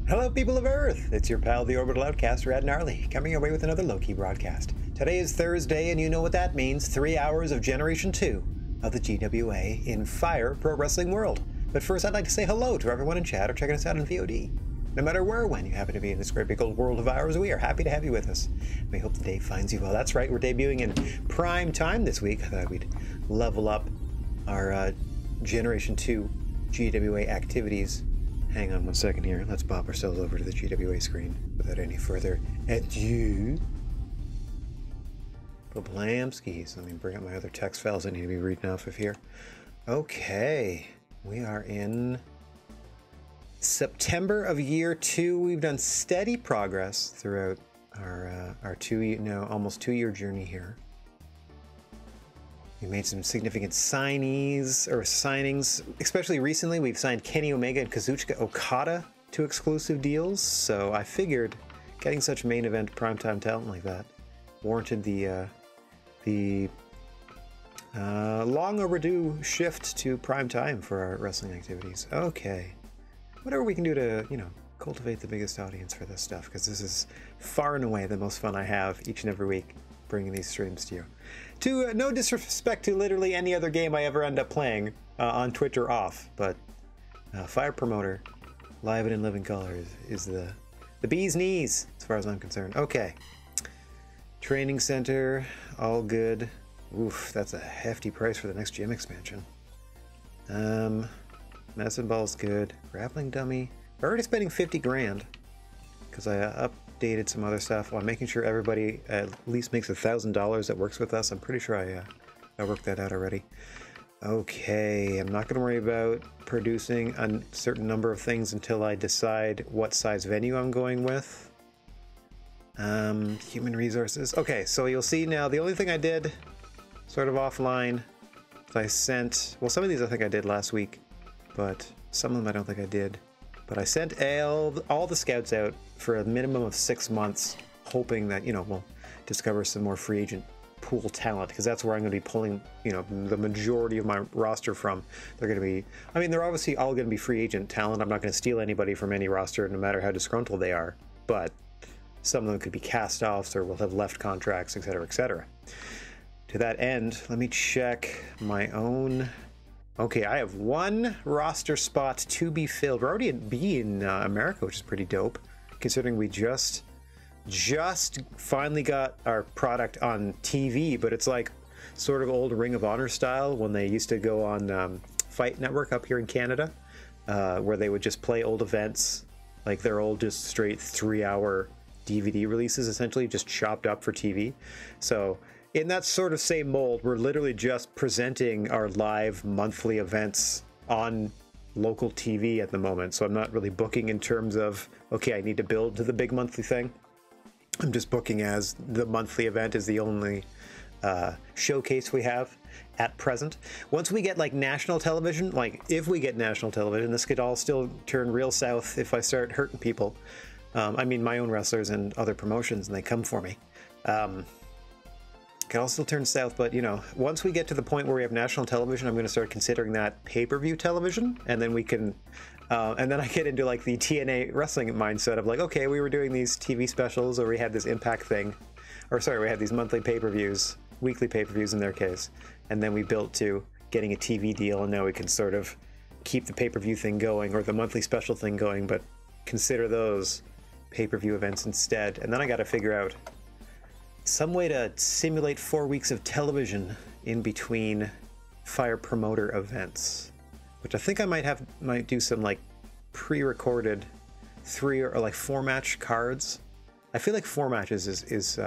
Hello, people of Earth! It's your pal, the Orbital Outcast, Rad Gnarly, coming your way with another low-key broadcast. Today is Thursday, and you know what that means. 3 hours of Generation 2 of the GWA in Fire Pro Wrestling World. But first, I'd like to say hello to everyone in chat or checking us out on VOD. No matter where or when you happen to be in this great big old world of ours, we are happy to have you with us. We hope the day finds you well. That's right, we're debuting in prime time this week. I thought we'd level up our Generation 2 GWA activities. Hang on one second here. Let's bop ourselves over to the GWA screen without any further ado. Blamskis. Let me bring up my other text files I need to be reading off of here. Okay. We are in September of year 2. We've done steady progress throughout our almost 2-year journey here. We made some significant signings, especially recently. We've signed Kenny Omega and Kazuchika Okada to exclusive deals, so I figured getting such main event primetime talent like that warranted the long overdue shift to prime time for our wrestling activities. Okay, whatever we can do to, cultivate the biggest audience for this stuff, because this is far and away the most fun I have each and every week bringing these streams to you. No disrespect to literally any other game I ever end up playing on Twitch or off, but Fire Promoter, live and in living color is the bee's knees as far as I'm concerned. Okay, training center, all good. Oof, that's a hefty price for the next gym expansion. Medicine ball's good. Grappling dummy. We're already spending 50 grand because I updated some other stuff while making sure everybody at least makes $1,000 that works with us. I'm pretty sure I worked that out already. Okay, I'm not going to worry about producing a certain number of things until I decide what size venue I'm going with. Human resources. Okay, so you'll see now the only thing I did sort of offline is I sent, well, some of these I think I did last week, but some of them I don't think I did. But I sent all the scouts out for a minimum of 6 months, hoping that, we'll discover some more free agent pool talent, because that's where I'm going to be pulling, the majority of my roster from. They're going to be, they're obviously all going to be free agent talent. I'm not going to steal anybody from any roster, no matter how disgruntled they are. But some of them could be cast-offs or will have left contracts, etc., etc. To that end, let me check my own. Okay, I have 1 roster spot to be filled. We're already at B in America, which is pretty dope, considering we just finally got our product on TV, but it's like sort of old Ring of Honor style when they used to go on Fight Network up here in Canada, where they would just play old events, like they're old just straight 3-hour DVD releases, essentially just chopped up for TV. So in that sort of same mold, we're literally just presenting our live monthly events on local TV at the moment. So I'm not really booking in terms of, okay, I need to build to the big monthly thing. I'm just booking as the monthly event is the only showcase we have at present. Once we get like national television, like if we get national television, this could all still turn real south if I start hurting people. My own wrestlers and other promotions, and they come for me. Can all still turn south, but once we get to the point where we have national television, I'm going to start considering that pay-per-view television, and then we can, and then I get into like the TNA wrestling mindset of like, okay, we were doing these TV specials, or we had this Impact thing, or sorry, we had these monthly pay-per-views, weekly pay-per-views in their case, and then we built to getting a TV deal, and now we can sort of keep the pay-per-view thing going, or the monthly special thing going, but consider those pay-per-view events instead. And then I got to figure out some way to simulate 4 weeks of television in between Fire Promoter events, which I think I might do some like pre-recorded 3 or like 4 match cards. I feel like 4 matches is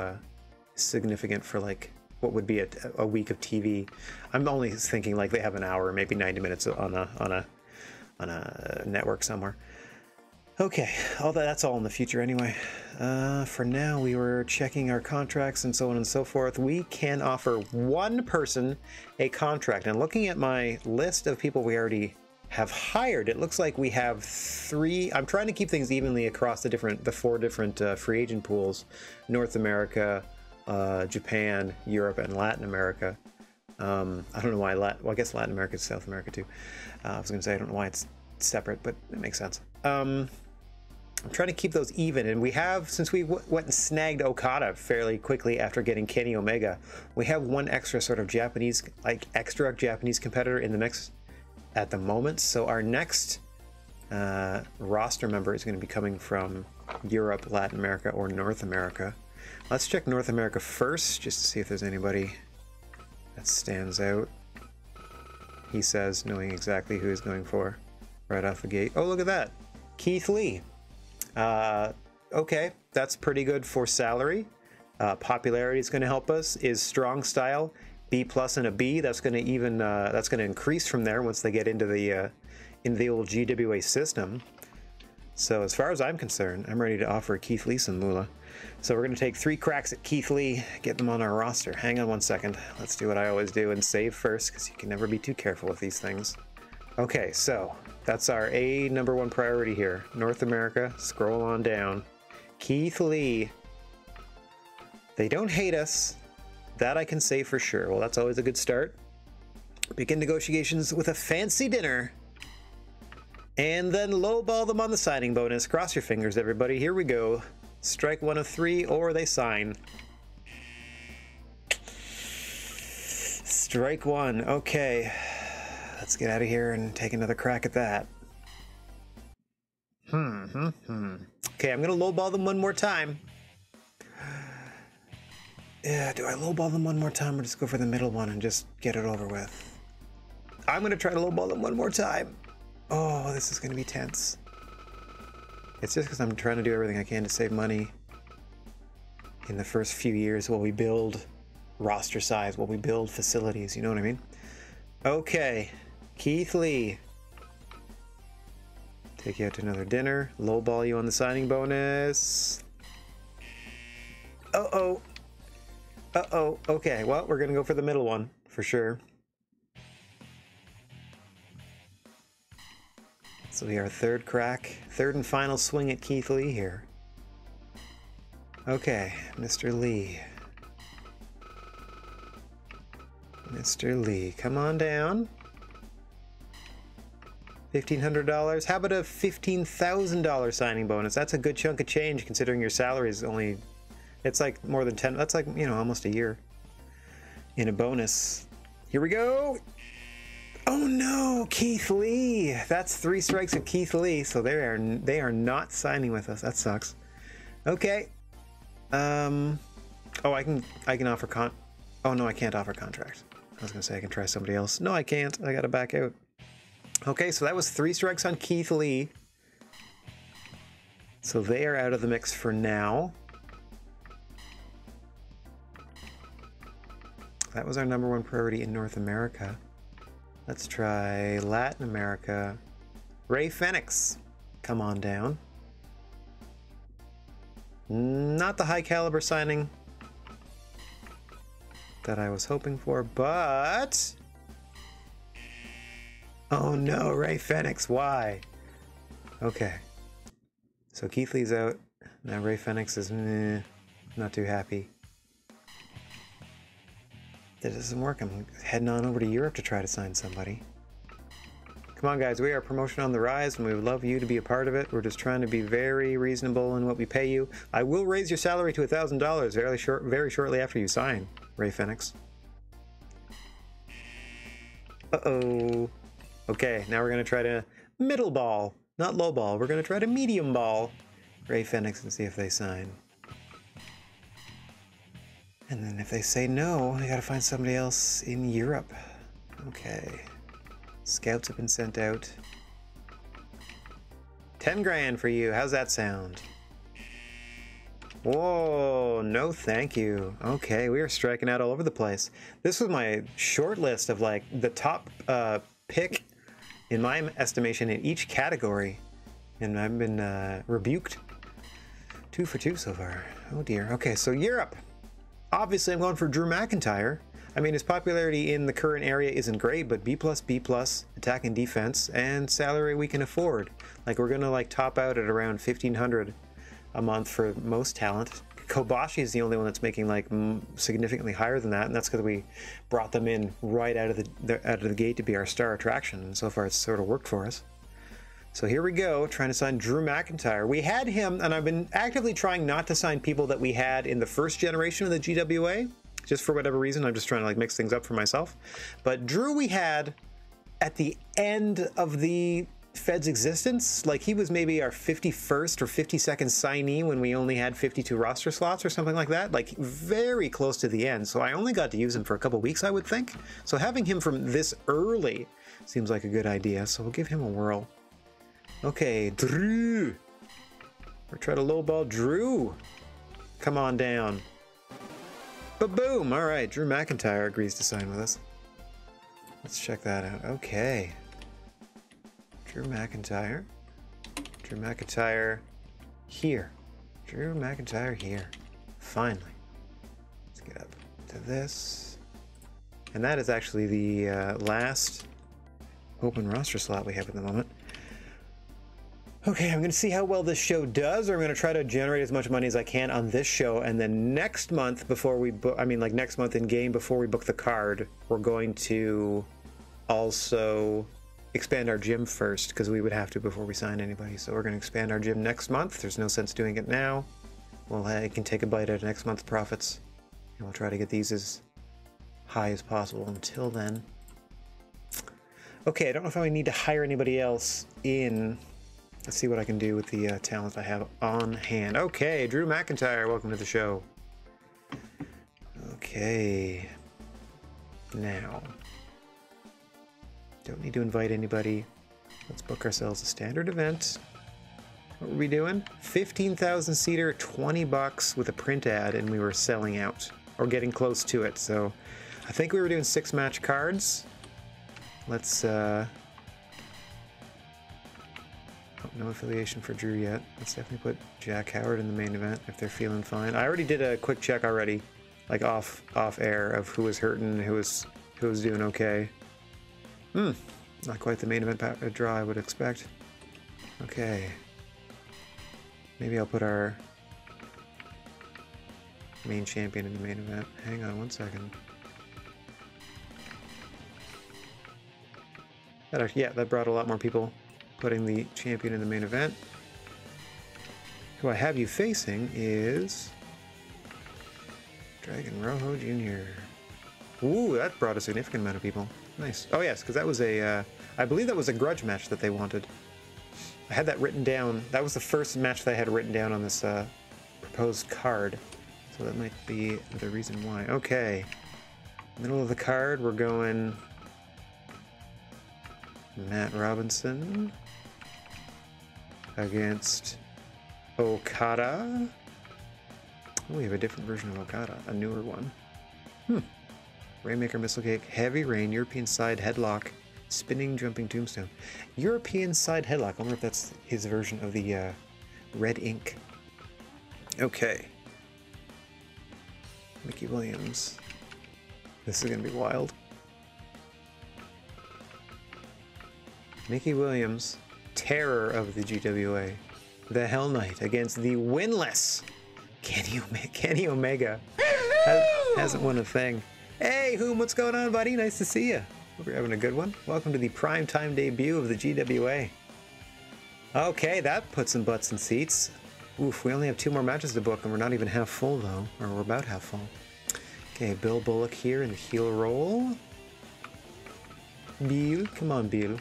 significant for like what would be a week of TV. I'm only thinking like they have an hour, maybe 90 minutes on a network somewhere. Okay, that's all in the future anyway. For now, we were checking our contracts and so on and so forth. We can offer 1 person a contract. And looking at my list of people we already have hired, it looks like we have 3. I'm trying to keep things evenly across the 4 different free agent pools: North America, Japan, Europe, and Latin America. I don't know why well, I guess Latin America is South America too. I was going to say I don't know why it's separate, but it makes sense. I'm trying to keep those even, and we have, since we went and snagged Okada fairly quickly after getting Kenny Omega, we have one extra sort of Japanese, like extra Japanese competitor in the mix at the moment. So our next roster member is going to be coming from Europe, Latin America, or North America. Let's check North America first, just to see if there's anybody that stands out. He says, knowing exactly who he's going for right off the gate. Oh, look at that. Keith Lee. Okay, that's pretty good for salary. Popularity is going to help us. Is strong style B+ and a B. That's going to even that's going to increase from there once they get into the old GWA system. So as far as I'm concerned, I'm ready to offer Keith Lee some moolah. So we're going to take 3 cracks at Keith Lee, get them on our roster. Hang on one second. Let's do what I always do and save first, because you can never be too careful with these things. Okay, so that's our #1 priority here. North America, scroll on down. Keith Lee. They don't hate us. That I can say for sure. Well, that's always a good start. Begin negotiations with a fancy dinner. And then lowball them on the signing bonus. Cross your fingers, everybody. Here we go. Strike 1 of 3, or they sign. Strike 1. Okay. Let's get out of here and take another crack at that. Okay, I'm going to lowball them one more time. Yeah, do I lowball them one more time or just go for the middle one and just get it over with? I'm going to try to lowball them one more time. Oh, this is going to be tense. It's just because I'm trying to do everything I can to save money in the first few years while we build roster size, while we build facilities, you know what I mean? Okay, Keith Lee. Take you out to another dinner, lowball you on the signing bonus. Uh-oh. Uh-oh. Okay, well, we're going to go for the middle one, for sure. This will be our third crack, third and final swing at Keith Lee here. Okay, Mr. Lee. Mr. Lee, come on down. $1,500. How about a $15,000 signing bonus? That's a good chunk of change considering your salary is only, it's like more than 10, that's like, you know, almost a year in a bonus. Here we go. Oh no, Keith Lee. That's 3 strikes of Keith Lee, so they are not signing with us. That sucks. Okay. Oh, I can offer oh no, I can't offer contract. I was gonna say I can try somebody else. No, I can't. I gotta back out. Okay, so that was 3 strikes on Keith Lee. So they are out of the mix for now. That was our #1 priority in North America. Let's try Latin America. Ray Fenix, come on down. Not the high caliber signing that I was hoping for, but... Oh no, Ray Fenix, why? Okay. So Keith Lee's out. Now Ray Fenix is not too happy. That doesn't work. I'm heading on over to Europe to try to sign somebody. Come on, guys. We are promotion on the rise, and we would love you to be a part of it. We're just trying to be very reasonable in what we pay you. I will raise your salary to $1,000 very shortly after you sign, Ray Fenix. Uh-oh. Okay, now we're going to try to middle ball, not low ball. We're going to try to medium ball Ray Fenix and see if they sign. And then if they say no, I gotta find somebody else in Europe. Okay. Scouts have been sent out. 10 grand for you. How's that sound? Whoa, no thank you. Okay, we are striking out all over the place. This was my short list of like the top pick in my estimation in each category. And I've been rebuked. 2 for 2 so far. Oh dear. Okay, so Europe. Obviously, I'm going for Drew McIntyre. I mean, his popularity in the current area isn't great, but B+, attack and defense, and salary we can afford. Like, we're gonna like top out at around $1,500 a month for most talent. Kobashi is the only one that's making like significantly higher than that, and that's because we brought them in right out of the gate to be our star attraction, and so far it's sort of worked for us. So here we go, trying to sign Drew McIntyre. We had him, and I've been actively trying not to sign people that we had in the first generation of the GWA, just for whatever reason. I'm just trying to like mix things up for myself. But Drew we had at the end of the Fed's existence. Like he was maybe our 51st or 52nd signee when we only had 52 roster slots or something like that. Like very close to the end. So I only got to use him for a couple weeks, I would think. So having him from this early seems like a good idea. So we'll give him a whirl. Okay, Drew. We're trying to lowball Drew. Come on down. Ba-boom! All right, Drew McIntyre agrees to sign with us. Let's check that out. Okay. Drew McIntyre. Drew McIntyre here. Drew McIntyre here. Finally. Let's get up to this. And that is actually the last open roster slot we have at the moment. Okay, I'm going to see how well this show does, or I'm going to try to generate as much money as I can on this show, and then next month before we book, I mean like next month in game before we book the card, we're going to also expand our gym first, because we would have to before we sign anybody. So we're going to expand our gym next month. There's no sense doing it now. Well, I can take a bite out of next month's profits, and we'll try to get these as high as possible until then. Okay, I don't know if I need to hire anybody else in. Let's see what I can do with the talent I have on hand. Okay, Drew McIntyre, welcome to the show. Okay. Now. Don't need to invite anybody. Let's book ourselves a standard event. What were we doing? 15,000 seater, 20 bucks with a print ad, and we were selling out. Or getting close to it, so I think we were doing 6 match cards. Let's, no affiliation for Drew yet. Let's definitely put Jack Howard in the main event if they're feeling fine. I already did a quick check already, like off air, of who was hurting, who was doing okay. Not quite the main event draw I would expect. Okay. Maybe I'll put our main champion in the main event. Hang on one second. Yeah, that brought a lot more people. Putting the champion in the main event. Who I have you facing is Dragon Rojo Jr. Ooh, that brought a significant amount of people. Nice. Oh yes, because that was a, I believe that was a grudge match that they wanted. I had that written down. That was the first match that I had written down on this proposed card. So that might be the reason why. Okay. Middle of the card, we're going Matt Robinson against Okada. Oh, we have a different version of Okada, a newer one. Rainmaker Missile Kick, Heavy Rain, European Side Headlock, Spinning Jumping Tombstone. European Side Headlock. I wonder if that's his version of the red ink. Okay. Mickey Williams. This is going to be wild. Mickey Williams, terror of the GWA. The Hell Knight against the winless Kenny Omega. Hasn't won a thing. Hey, Hoom, what's going on, buddy? Nice to see you. Hope you're having a good one. Welcome to the primetime debut of the GWA. Okay, that put some butts in seats. Oof, we only have 2 more matches to book, and we're not even half full, though. Or we're about half full. Okay, Bill Bullock here in the heel roll. Bill, come on, Bill.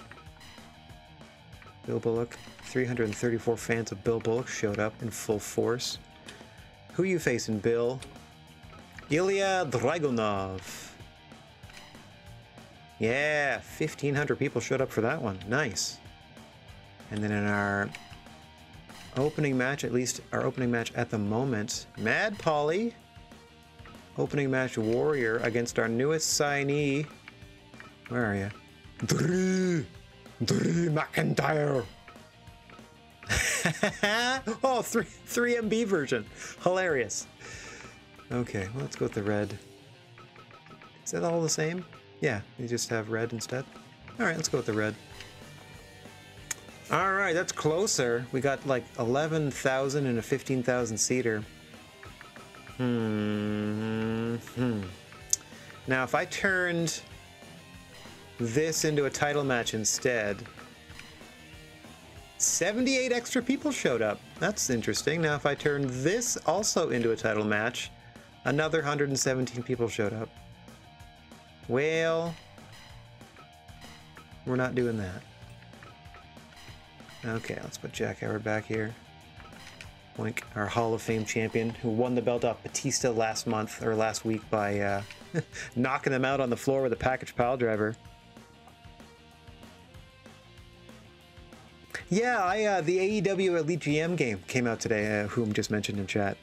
Bill Bullock. 334 fans of Bill Bullock showed up in full force. Who you facing, Bill? Ilya Dragunov. Yeah, 1,500 people showed up for that one. Nice. And then in our opening match, at least our opening match at the moment, Mad Polly. Opening match Warrior against our newest signee. Where are you? Drew McIntyre. Oh, 3MB version. Hilarious. Okay, well, let's go with the red. Is that all the same? Yeah, you just have red instead. All right, let's go with the red. All right, that's closer. We got like 11,000 and a 15,000 seater. Now, if I turned this into a title match instead, 78 extra people showed up. That's interesting. Now, if I turn this also into a title match, another 117 people showed up. Well, we're not doing that. Okay, let's put Jack Howard back here. Wink, our Hall of Fame champion, who won the belt off Batista last month, or last week, by knocking them out on the floor with a package pile driver. Yeah, the AEW Elite GM game came out today, whom just mentioned in chat.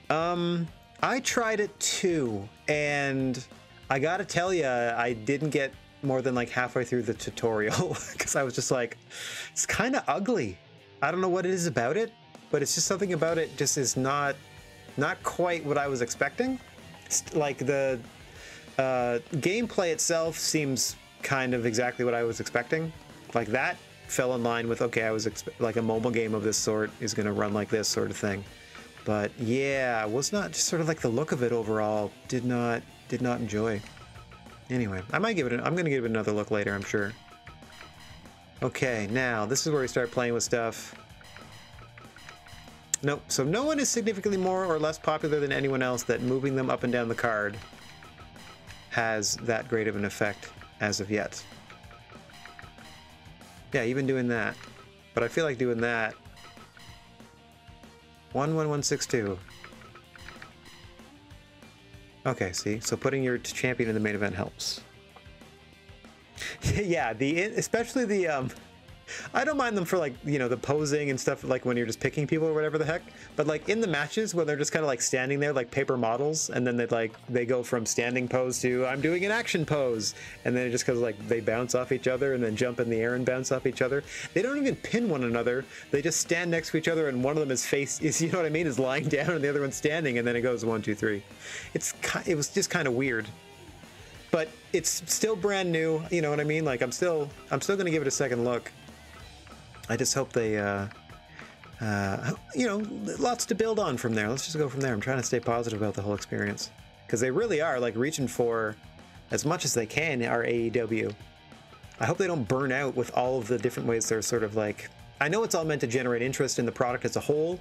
I tried it too, and I gotta tell you, I didn't get more than like halfway through the tutorial because I was just like, it's kind of ugly. I don't know what it is about it, but it's just something about it just is not quite what I was expecting. Like the gameplay itself seems kind of exactly what I was expecting. Like that fell in line with, okay, I was like a mobile game of this sort is going to run like this sort of thing. But yeah, was not just sort of like the look of it overall. Did not enjoy. Anyway, I might give it. I'm going to give it another look later, I'm sure. Okay, now this is where we start playing with stuff. Nope. So no one is significantly more or less popular than anyone else that moving them up and down the card has that great of an effect as of yet. Yeah, even doing that. But I feel like doing that. 11162. Okay, see? So putting your champion in the main event helps. Yeah, especially the I don't mind them for like, you know, the posing and stuff, like when you're just picking people or whatever the heck, but like in the matches when they're just kind of like standing there like paper models, and then they go from standing pose to I'm doing an action pose, and then it just goes like they bounce off each other and then jump in the air and bounce off each other. They don't even pin one another. They just stand next to each other, and one of them is you know what I mean, is lying down and the other one's standing, and then it goes 1 2 3. It was just kind of weird. But it's still brand new, you know what I mean? Like I'm still going to give it a second look. I just hope they, you know, lots to build on from there. Let's just go from there. I'm trying to stay positive about the whole experience. Because they really are, like, reaching for, as much as they can, our AEW. I hope they don't burn out with all of the different ways they're sort of, like... I know it's all meant to generate interest in the product as a whole,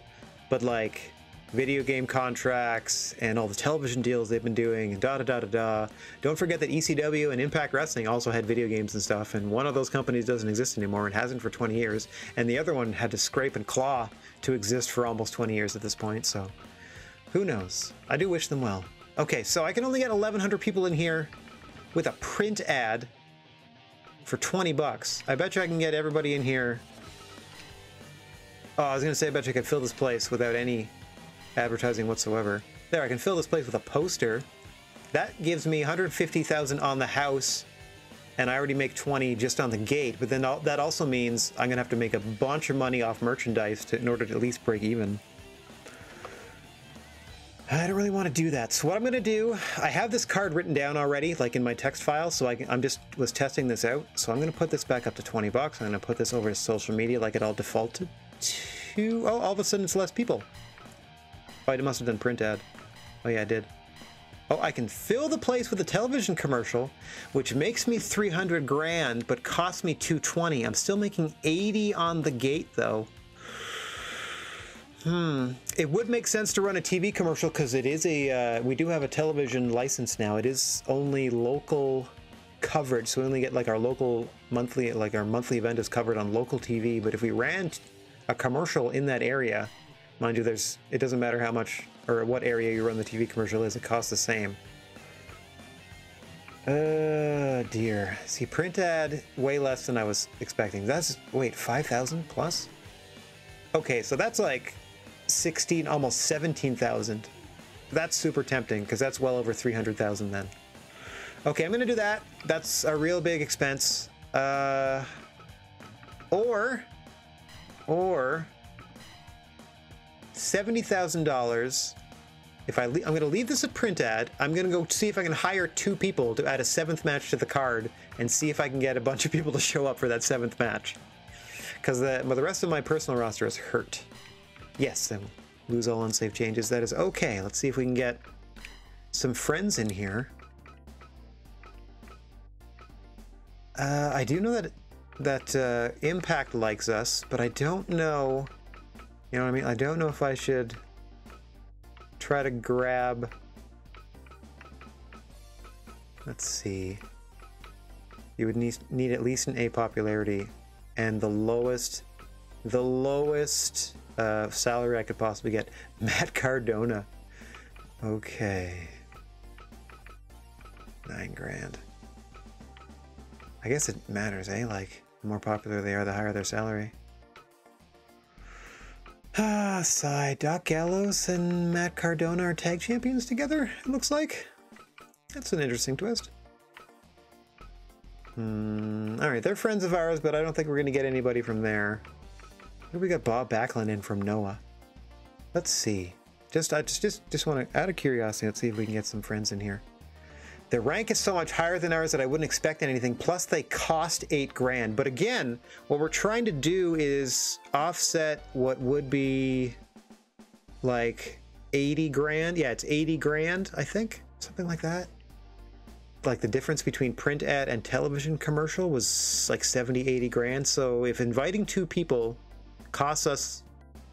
but, like, video game contracts and all the television deals they've been doing and da-da-da-da-da. Don't forget that ECW and Impact Wrestling also had video games and stuff, and one of those companies doesn't exist anymore and hasn't for 20 years, and the other one had to scrape and claw to exist for almost 20 years at this point, so who knows? I do wish them well. Okay, so I can only get 1,100 people in here with a print ad for 20 bucks. I bet you I can get everybody in here. Oh, I was gonna say I bet you I could fill this place without any advertising whatsoever. There, I can fill this place with a poster. That gives me 150,000 on the house, and I already make 20 just on the gate, but then that also means I'm gonna have to make a bunch of money off merchandise in order to at least break even. I don't really want to do that. So what I'm gonna do, I have this card written down already, like in my text file, so I'm just was testing this out. So I'm gonna put this back up to 20 bucks. I'm gonna put this over to social media like it all defaulted to. Oh, all of a sudden it's less people. Oh, I must have done print ad. Oh yeah, I did. Oh, I can fill the place with a television commercial, which makes me 300 grand, but costs me 220. I'm still making 80 on the gate though. It would make sense to run a TV commercial because it is we do have a television license now. It is only local coverage, so we only get like our local monthly, like our monthly event is covered on local TV. But if we ran a commercial in that area, mind you, it doesn't matter how much or what area you run the TV commercial is, it costs the same. Dear. See, print ad, way less than I was expecting. That's, wait, 5,000 plus? Okay, so that's like 16, almost 17,000. That's super tempting because that's well over 300,000 then. Okay, I'm gonna do that. That's a real big expense. Or $70,000. If I'm gonna leave this a print ad, I'm gonna go see if I can hire 2 people to add a 7th match to the card and see if I can get a bunch of people to show up for that 7th match. Because the rest of my personal roster is hurt. Yes, then lose all unsafe changes. That is okay. Let's see if we can get some friends in here. I do know that that Impact likes us, but I don't know. You know what I mean? I don't know if I should try to grab. Let's see. You would need at least an A popularity, and the lowest salary I could possibly get. Matt Cardona. Okay. 9 grand. I guess it matters, eh? Like, the more popular they are, the higher their salary. Ah, sigh. Doc Gallows and Matt Cardona are tag champions together, it looks like. That's an interesting twist. Alright, they're friends of ours, but I don't think we're going to get anybody from there. We got Bob Backlund in from Noah. Let's see. I just want to, out of curiosity, let's see if we can get some friends in here. Their rank is so much higher than ours that I wouldn't expect anything. Plus, they cost 8 grand. But again, what we're trying to do is offset what would be like 80 grand. Yeah, it's 80 grand, I think. Something like that. Like the difference between print ad and television commercial was like 70, 80 grand. So if inviting 2 people costs us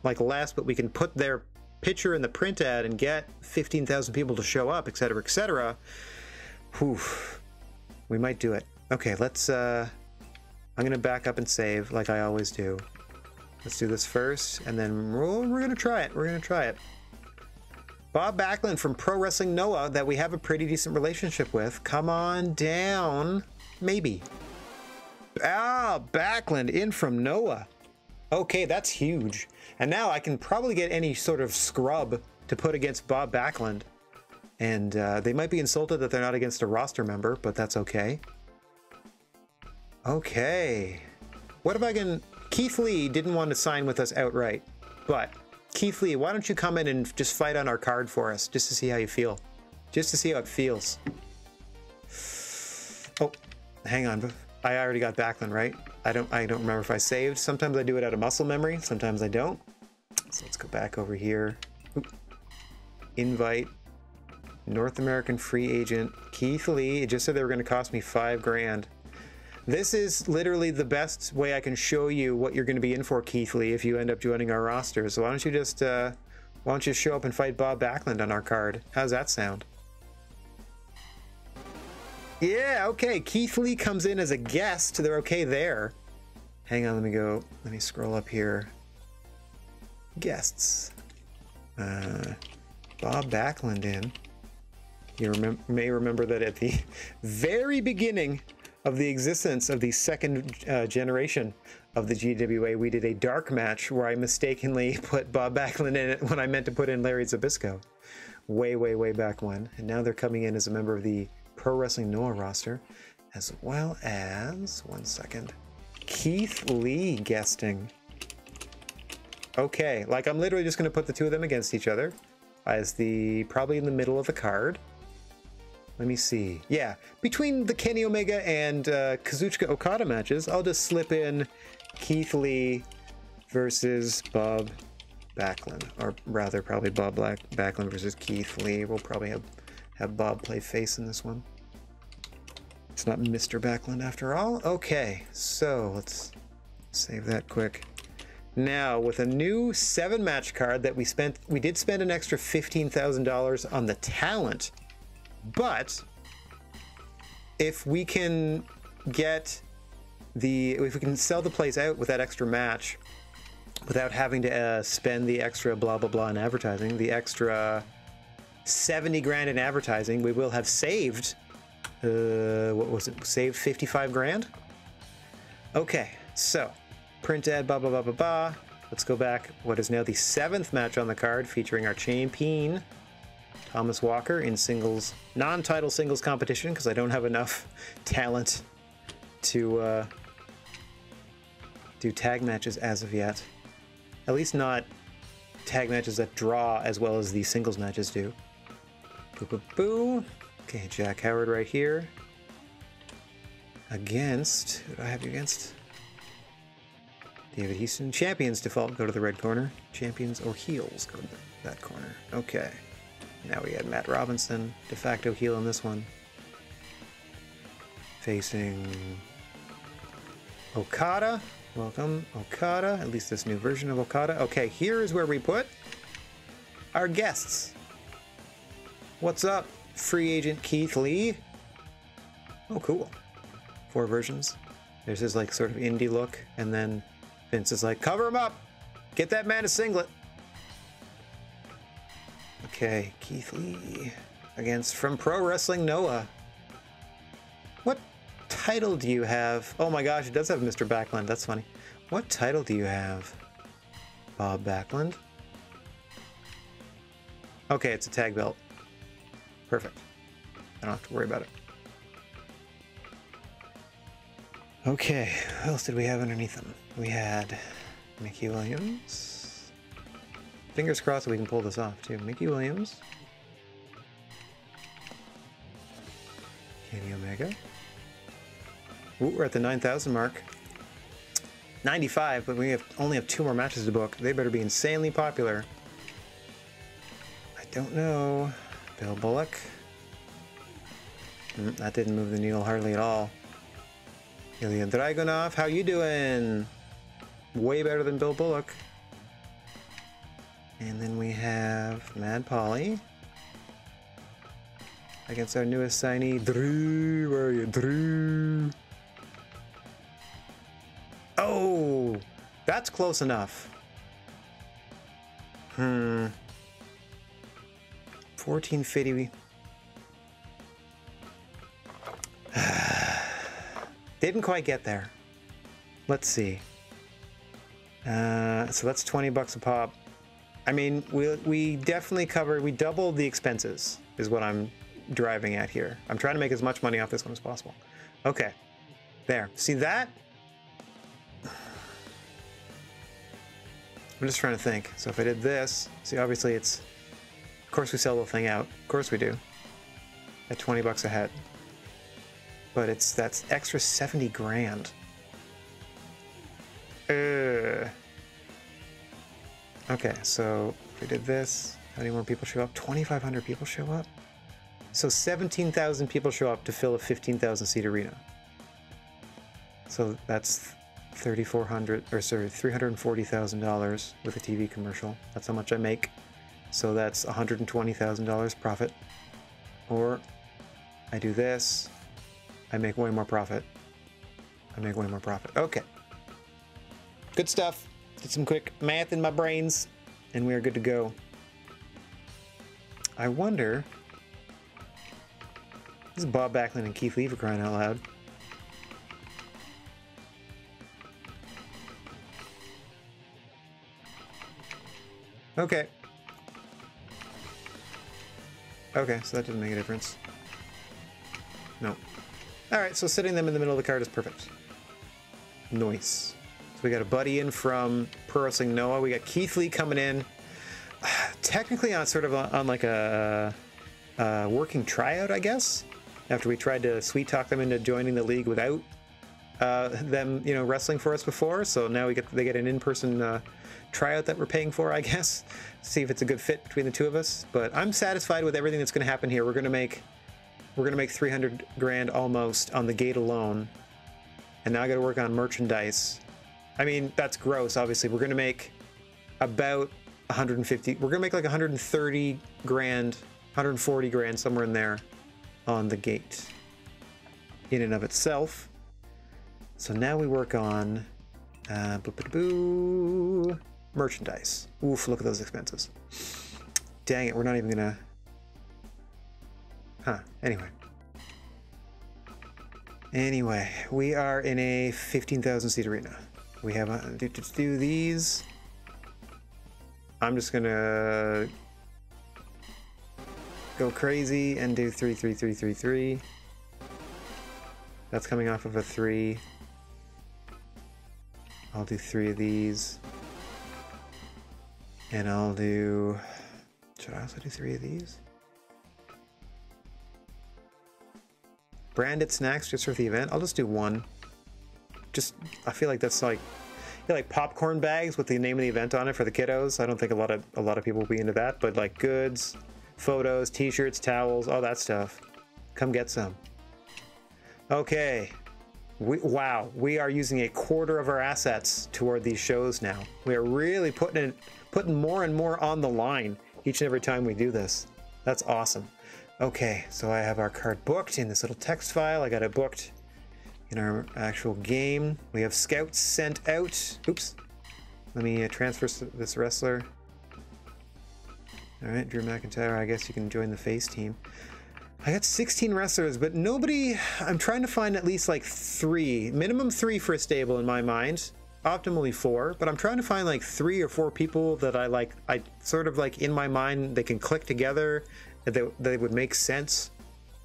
like less, but we can put their picture in the print ad and get 15,000 people to show up, etc., etc. Whew. We might do it. Okay, let's I'm gonna back up and save like I always do. Let's do this first, and then we're gonna try it. We're gonna try it. Bob Backlund from Pro Wrestling Noah, that we have a pretty decent relationship with. Come on down. Maybe. Ah, Backlund in from Noah. Okay, that's huge. And now I can probably get any sort of scrub to put against Bob Backlund. And they might be insulted that they're not against a roster member, but that's okay. Okay. What if I can... Keith Lee didn't want to sign with us outright, but Keith Lee, why don't you come in and just fight on our card for us, just to see how you feel. Just to see how it feels. Oh, hang on. I already got Backlund, right? I don't remember if I saved. Sometimes I do it out of muscle memory, sometimes I don't. So let's go back over here. Oop. Invite. North American free agent Keith Lee. It just said they were going to cost me 5 grand. This is literally the best way I can show you what you're going to be in for, Keith Lee, if you end up joining our roster. So why don't you just show up and fight Bob Backlund on our card? How's that sound? Yeah, okay. Keith Lee comes in as a guest. They're okay there. Hang on, let me scroll up here. Guests. Bob Backlund in. You may remember that at the very beginning of the existence of the second generation of the GWA, we did a dark match where I mistakenly put Bob Backlund in it when I meant to put in Larry Zbyszko. Way, way, way back when. And now they're coming in as a member of the Pro Wrestling Noah roster, as well as, one second, Keith Lee guesting. Okay, like I'm literally just going to put the 2 of them against each other as probably in the middle of the card. Let me see. Yeah, between the Kenny Omega and Kazuchika Okada matches, I'll just slip in Keith Lee versus Bob Backlund, or rather probably Bob Backlund versus Keith Lee. We'll probably have Bob play face in this one. It's not Mr. Backlund after all. Okay, so let's save that quick. Now, with a new 7-match card that we did spend an extra $15,000 on the talent. But if we can sell the place out with that extra match without having to spend the extra blah blah blah in advertising, the extra 70 grand in advertising, we will have saved what was it? Saved 55 grand. Okay, so print ad blah blah blah blah blah. Let's go back. What is now the 7th match on the card, featuring our champion Thomas Walker in singles, non-title singles competition, because I don't have enough talent to do tag matches as of yet. At least not tag matches that draw as well as the singles matches do. Boo boo boo. Okay, Jack Howard right here. Against, who do I have you against? David Houston. Champions default, go to the red corner. Champions or heels, go to that corner. Okay. Now we had Matt Robinson, de facto heel in this one. Facing Okada. Welcome, Okada. At least this new version of Okada. Okay, here is where we put our guests. What's up, free agent Keith Lee? Oh, cool. 4 versions. There's his like sort of indie look, and then Vince is like, cover him up! Get that man a singlet! Okay, Keith Lee against from Pro Wrestling Noah. What title do you have? Oh my gosh, it does have Mr. Backlund. That's funny. What title do you have? Bob Backlund? Okay, it's a tag belt. Perfect. I don't have to worry about it. Okay, what else did we have underneath them? We had Mickey Williams. Fingers crossed that we can pull this off too. Mickey Williams. Kenny Omega. Ooh, we're at the 9,000 mark. 95, but we only have 2 more matches to book. They better be insanely popular. I don't know. Bill Bullock. That didn't move the needle hardly at all. Ilya Dragunov, how you doing? Way better than Bill Bullock. And then we have Mad Polly against our newest signee, Drew. Where are you, Drew? Oh, that's close enough. 1450. Didn't quite get there. Let's see. So that's 20 bucks a pop. I mean, we definitely covered, we doubled the expenses is what I'm driving at here. I'm trying to make as much money off this one as possible. Okay, there. See that? I'm just trying to think. So if I did this, see, obviously it's, of course we sell the thing out. Of course we do. At 20 bucks a head. But that's extra 70 grand. Okay, so if we did this, how many more people show up? 2,500 people show up? So 17,000 people show up to fill a 15,000 seat arena. So that's $340,000 with a TV commercial. That's how much I make. So that's $120,000 profit. Or I do this, I make way more profit. I make way more profit. Okay. Good stuff. Did some quick math in my brains, and we are good to go. I wonder... This is Bob Backlund and Keith Lee for crying out loud. Okay. Okay, so that didn't make a difference. No. Alright, so sitting them in the middle of the card is perfect. Nice. So we got a buddy in from Pro Wrestling Noah. We got Keith Lee coming in. Technically on sort of on like a working tryout, I guess. After we tried to sweet talk them into joining the league without them, you know, wrestling for us before. So now they get an in-person tryout that we're paying for, I guess. See if it's a good fit between the two of us. But I'm satisfied with everything that's going to happen here. We're going to make 300 grand almost on the gate alone. And now I got to work on merchandise. I mean, that's gross, obviously. We're going to make about 150. We're going to make like 130 grand, 140 grand, somewhere in there on the gate in and of itself. So now we work on merchandise. Oof, look at those expenses. Dang it, we're not even going to... Huh, Anyway, we are in a 15,000 seat arena. We have to do these. I'm just gonna go crazy and do 3, 3, 3, 3, 3. That's coming off of a 3. I'll do 3 of these. And I'll do... Should I also do 3 of these? Branded snacks just for the event. I'll just do 1. Just, I feel like that's like, you know, like popcorn bags with the name of the event on it for the kiddos. I don't think a lot of people will be into that, but like goods, photos, t-shirts, towels, all that stuff. Come get some. Okay. Wow, we are using a quarter of our assets toward these shows now. We are really putting more and more on the line each and every time we do this. That's awesome. Okay, so I have our card booked in this little text file. I got it booked in our actual game. We have scouts sent out. Oops. Let me transfer this wrestler. All right, Drew McIntyre, I guess you can join the face team. I got 16 wrestlers, but nobody... I'm trying to find at least like 3. Minimum 3 for a stable in my mind. Optimally 4, but I'm trying to find like 3 or 4 people that I sort of like in my mind, they can click together, that they would make sense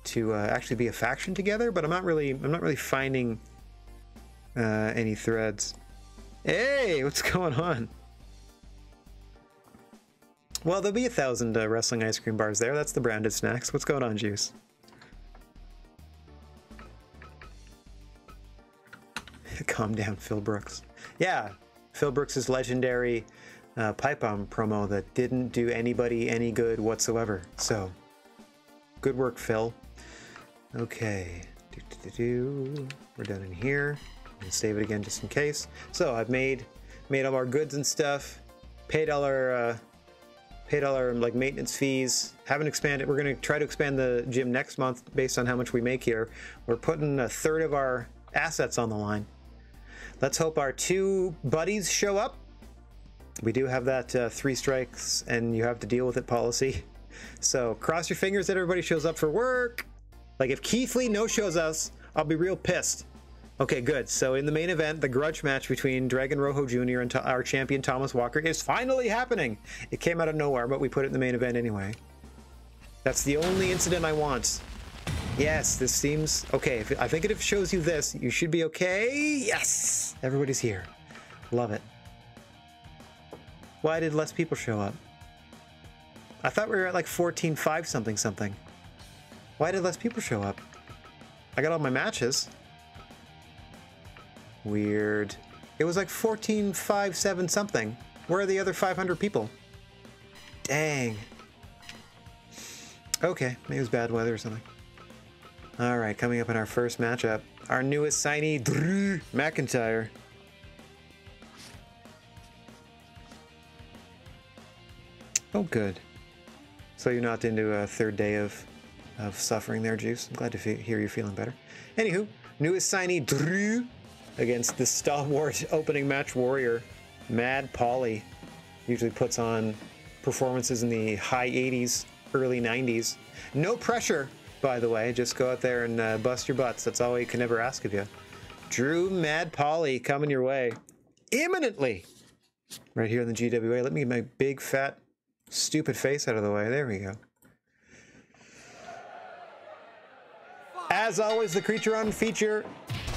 to actually be a faction together, but I'm not really finding any threads. Hey, what's going on? Well, there'll be 1,000 wrestling ice cream bars there. That's the branded snacks. What's going on, Juice? Calm down, Phil Brooks. Yeah, Phil Brooks' legendary pipe bomb promo that didn't do anybody any good whatsoever. So, good work, Phil. Okay, we're done in here. I'm gonna save it again just in case. So I've made all our goods and stuff. Paid all our like maintenance fees. Haven't expanded. We're gonna try to expand the gym next month based on how much we make here. We're putting 1/3 of our assets on the line. Let's hope our 2 buddies show up. We do have that 3 strikes and you have to deal with it policy. So cross your fingers that everybody shows up for work. Like if Keith Lee no-shows us, I'll be real pissed. Okay, good. So in the main event, the grudge match between Dragon Rojo Jr. and our champion Thomas Walker is finally happening. It came out of nowhere, but we put it in the main event anyway. That's the only incident I want. Yes, this seems okay. I think if it shows you this, you should be okay. Yes, everybody's here. Love it. Why did less people show up? I thought we were at like 14.5 something. Why did less people show up? I got all my matches. Weird. It was like 14.57 something. Where are the other 500 people? Dang. Okay, maybe it was bad weather or something. All right, coming up in our first matchup, our newest signee, Drew McIntyre. Oh, good. So you're not into a 3rd day of suffering there, Juice. I'm glad to hear you're feeling better. Anywho, newest signee, Drew, against the stalwart opening match warrior, Mad Polly. Usually puts on performances in the high 80s, early 90s. No pressure, by the way. Just go out there and bust your butts. That's all we can ever ask of you. Drew Mad Polly coming your way imminently. Right here in the GWA. Let me get my big, fat, stupid face out of the way. There we go. As always, the creature on feature,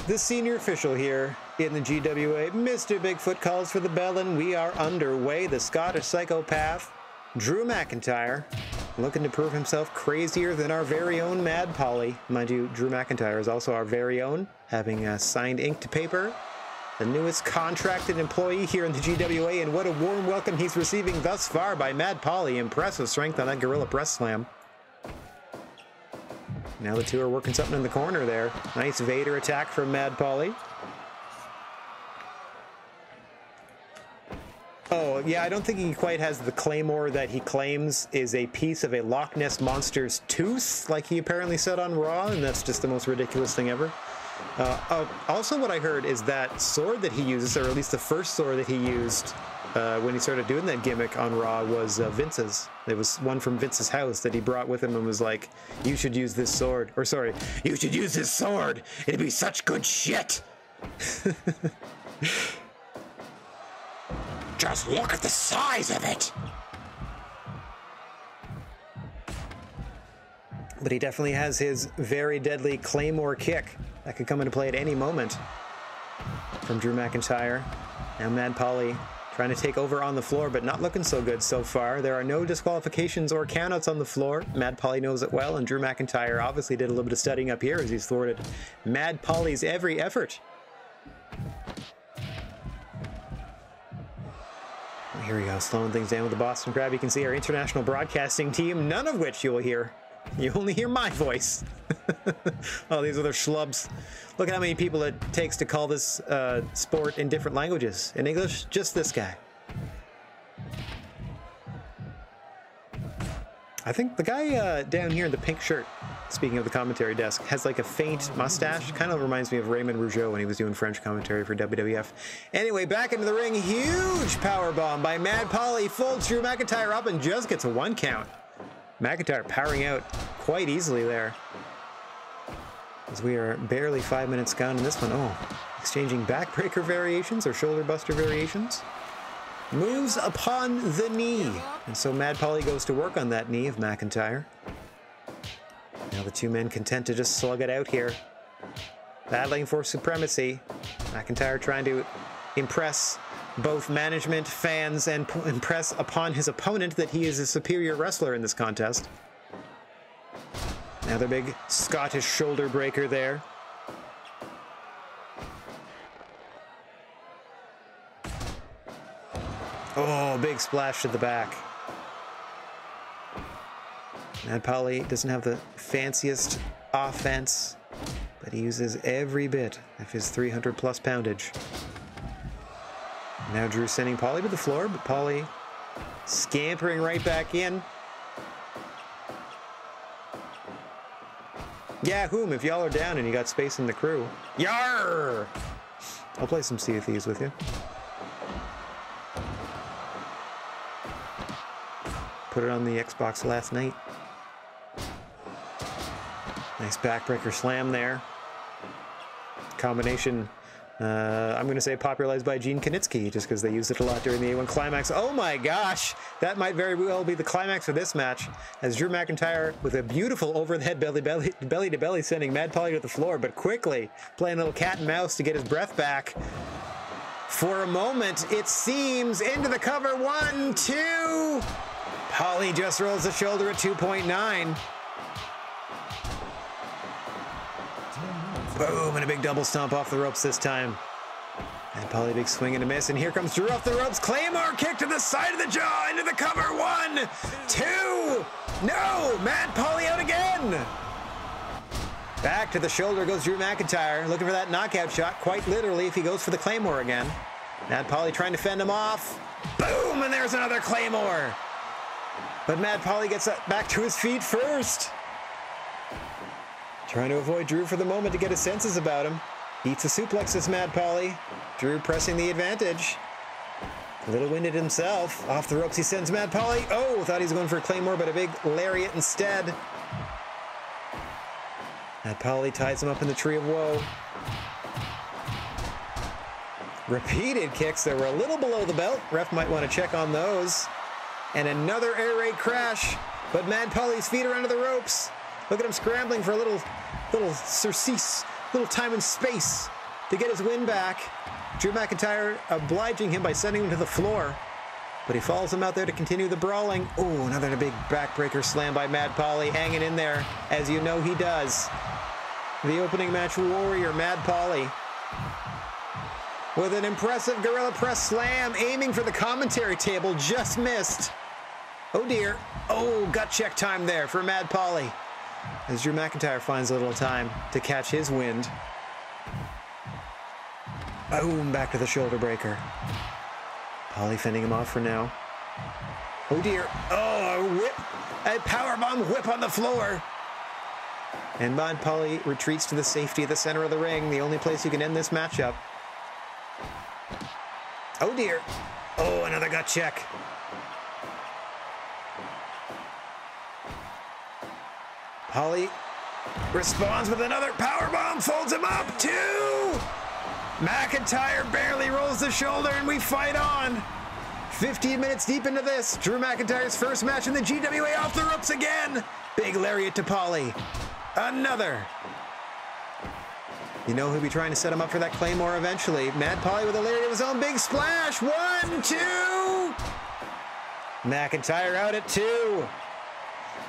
the senior official here in the GWA, Mr. Bigfoot calls for the bell, and we are underway. The Scottish psychopath, Drew McIntyre, looking to prove himself crazier than our very own Mad Polly. Mind you, Drew McIntyre is also our very own, having signed ink to paper. The newest contracted employee here in the GWA, and what a warm welcome he's receiving thus far by Mad Polly. Impressive strength on that gorilla press slam. Now the two are working something in the corner there. Nice Vader attack from Mad Polly. Oh, yeah, I don't think he quite has the claymore that he claims is a piece of a Loch Ness Monster's tooth, like he apparently said on Raw, and that's just the most ridiculous thing ever. Also, what I heard is that sword that he uses, or at least the first sword that he used when he started doing that gimmick on Raw, was Vince's. It was one from Vince's house that he brought with him and was like, you should use this sword. Or sorry, you should use this sword. It'd be such good shit. Just look at the size of it. But he definitely has his very deadly Claymore kick that could come into play at any moment from Drew McIntyre. Now Mad Polly trying to take over on the floor, but not looking so good so far. There are no disqualifications or countouts on the floor. Mad Polly knows it well, and Drew McIntyre obviously did a little bit of studying up here as he's thwarted Mad Polly's every effort. Here we go, slowing things down with the Boston Crab. You can see our international broadcasting team, none of which you will hear. You only hear my voice. Oh, these other schlubs. Look at how many people it takes to call this sport in different languages. In English, just this guy. I think the guy down here in the pink shirt, speaking of the commentary desk, has like a faint mustache. Kind of reminds me of Raymond Rougeau when he was doing French commentary for WWF. Anyway, back into the ring. Huge power bomb by Mad Polly. Folds Drew McIntyre up and just gets a 1 count. McIntyre powering out quite easily there. As we are barely 5 minutes gone in this one. Oh, exchanging backbreaker variations or shoulder buster variations. Moves upon the knee. And so Mad Polly goes to work on that knee of McIntyre. Now the two men content to just slug it out here. Battling for supremacy. McIntyre trying to impress both management, fans, and impress upon his opponent that he is a superior wrestler in this contest. Another big Scottish shoulder breaker there. Oh, big splash to the back. Mad Polly doesn't have the fanciest offense, but he uses every bit of his 300+ poundage. Now Drew sending Polly to the floor, but Polly scampering right back in. Yeah, if y'all are down and you got space in the crew. Yarr! I'll play some Sea of Thieves with you. Put it on the Xbox last night. Nice backbreaker slam there. Combination, I'm going to say popularized by Gene Knitsky, just because they used it a lot during the A1 Climax. Oh my gosh! That might very well be the climax for this match, as Drew McIntyre, with a beautiful overhead belly-to-belly, sending Mad Polly to the floor, but quickly playing a little cat and mouse to get his breath back. For a moment, it seems, into the cover. 1, 2... Polly just rolls the shoulder at 2.9. Boom, and a big double stomp off the ropes this time. And Polly, big swing and a miss, and here comes Drew off the ropes. Claymore kick to the side of the jaw, into the cover. 1, 2, no! Mad Polly out again! Back to the shoulder goes Drew McIntyre, looking for that knockout shot, quite literally, if he goes for the Claymore again. Mad Polly trying to fend him off. Boom, and there's another Claymore! But Mad Polly gets back to his feet first. Trying to avoid Drew for the moment to get his senses about him. Eats a suplex, this Mad Polly. Drew pressing the advantage. A little winded himself. Off the ropes he sends Mad Polly. Oh, thought he was going for a Claymore, but a big lariat instead. Mad Polly ties him up in the Tree of Woe. Repeated kicks that were a little below the belt. Ref might want to check on those. And another air raid crash, but Mad Polly's feet are under the ropes. Look at him scrambling for a little surcease, little time and space to get his win back. Drew McIntyre obliging him by sending him to the floor, but he follows him out there to continue the brawling. Oh, another big backbreaker slam by Mad Polly, hanging in there, as you know he does. The opening match warrior, Mad Polly, with an impressive gorilla press slam, aiming for the commentary table, just missed. Oh dear. Oh, gut check time there for Mad Polly, as Drew McIntyre finds a little time to catch his wind. Boom, back to the shoulder breaker. Polly fending him off for now. Oh dear. Oh, a whip. A powerbomb whip on the floor. And Mad Polly retreats to the safety of the center of the ring, the only place you can end this matchup. Oh dear. Oh, another gut check. Polly responds with another powerbomb, folds him up. 2! McIntyre barely rolls the shoulder, and we fight on. 15 minutes deep into this, Drew McIntyre's first match in the GWA, off the ropes again. Big lariat to Polly. Another. You know he'll be trying to set him up for that Claymore eventually. Mad Polly with a lariat of his own, big splash. 1, 2. McIntyre out at 2.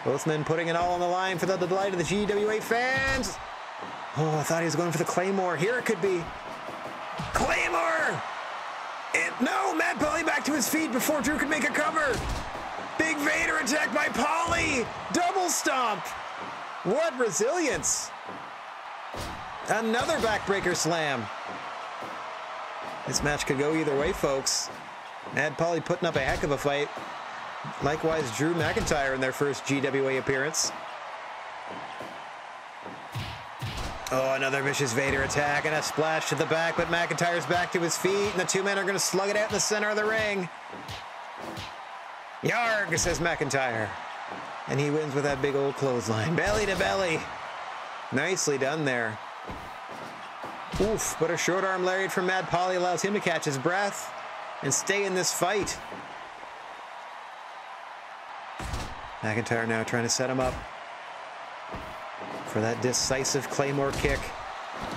Both men putting it all on the line for the delight of the GWA fans. Oh, I thought he was going for the Claymore. Here it could be. Claymore! No, Mad Polly back to his feet before Drew could make a cover. Big Vader attack by Polly. Double stomp. What resilience! Another backbreaker slam. This match could go either way, folks. Mad Polly putting up a heck of a fight. Likewise, Drew McIntyre in their first GWA appearance. Oh, another vicious Vader attack and a splash to the back, but McIntyre's back to his feet, and the two men are going to slug it out in the center of the ring. Yarg, says McIntyre. And he wins with that big old clothesline. Belly to belly. Nicely done there. Oof, but a short arm lariat from Mad Polly allows him to catch his breath and stay in this fight. McIntyre now trying to set him up for that decisive Claymore kick.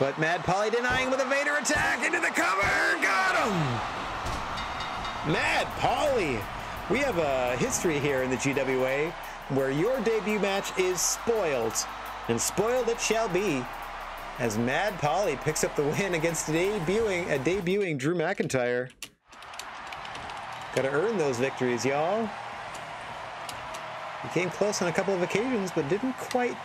But Mad Polly denying with a Vader attack into the cover. Got him! Mad Polly! We have a history here in the GWA where your debut match is spoiled. And spoiled it shall be, as Mad Polly picks up the win against a debuting Drew McIntyre. Gotta earn those victories, y'all. He came close on a couple of occasions, but didn't quite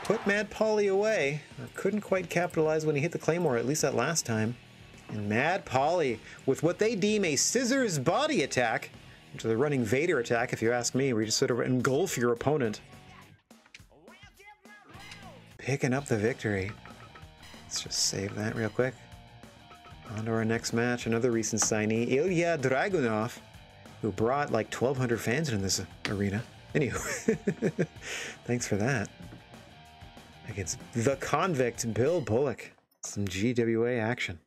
put Mad Polly away. Or couldn't quite capitalize when he hit the Claymore, at least that last time. And Mad Polly, with what they deem a scissors body attack, which is a running Vader attack, if you ask me, where you just sort of engulf your opponent. Picking up the victory. Let's just save that real quick. On to our next match, another recent signee, Ilya Dragunov, who brought like 1,200 fans in this arena. Anywho, thanks for that. Against the convict Bill Bullock. Some GWA action.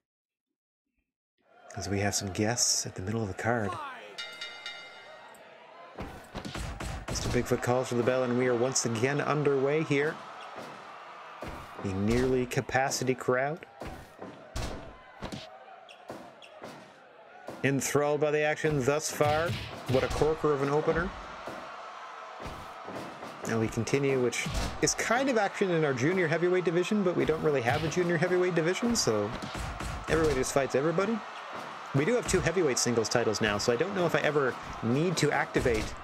As we have some guests at the middle of the card. Mr. Bigfoot calls for the bell, and we are once again underway here. The nearly capacity crowd. Enthralled by the action thus far. What a corker of an opener. Now we continue, which is kind of action in our junior heavyweight division, but we don't really have a junior heavyweight division, so everybody just fights everybody. We do have 2 heavyweight singles titles now, so I don't know if I ever need to activate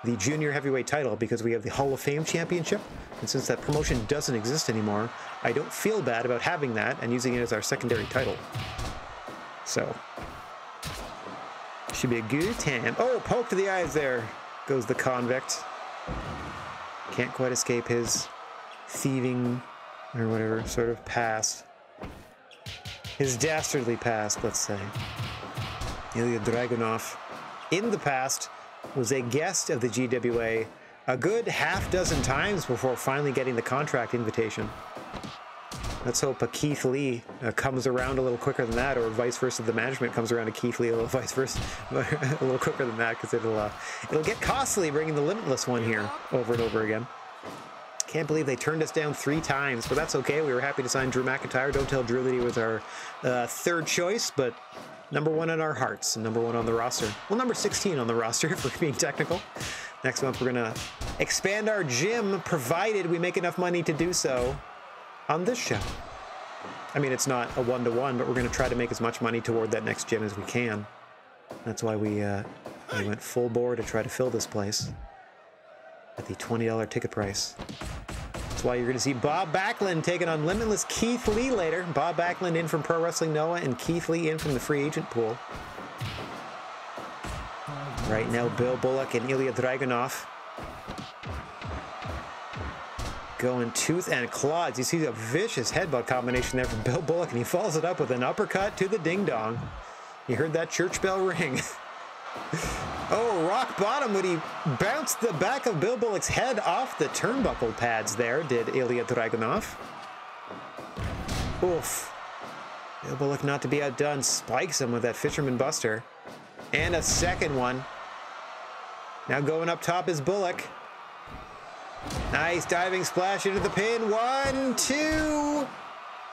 the junior heavyweight title because we have the Hall of Fame championship, and since that promotion doesn't exist anymore, I don't feel bad about having that and using it as our secondary title. So, should be a good time. Oh, poke to the eyes there goes the convict. Can't quite escape his thieving or whatever sort of past. His dastardly past, let's say. Ilya Dragunov, in the past, was a guest of the GWA a good half-dozen times before finally getting the contract invitation. Let's hope a Keith Lee comes around a little quicker than that, or vice versa, the management comes around to Keith Lee a little vice versa, a little quicker than that, because it'll get costly bringing the Limitless one here over and over again. Can't believe they turned us down 3 times, but that's okay. We were happy to sign Drew McIntyre. Don't tell Drew that he was our 3rd choice, but number 1 in our hearts and number 1 on the roster. Well, number 16 on the roster, if we're being technical. Next month, we're going to expand our gym, provided we make enough money to do so on this show. I mean, it's not a 1-to-1, but we're going to try to make as much money toward that next gym as we can. That's why we went full bore to try to fill this place at the $20 ticket price. That's why you're going to see Bob Backlund taking on Limitless Keith Lee later. Bob Backlund in from Pro Wrestling Noah and Keith Lee in from the free agent pool. Right now, Bill Bullock and Ilya Dragunov going tooth and claw. You see a vicious headbutt combination there from Bill Bullock, and he follows it up with an uppercut to the ding-dong. You heard that church bell ring. Oh, rock bottom when he bounced the back of Bill Bullock's head off the turnbuckle pads there, did Ilya Dragunov. Oof. Bill Bullock, not to be outdone, spikes him with that Fisherman Buster. And a second one. Now going up top is Bullock. Nice diving splash into the pin. 1, 2.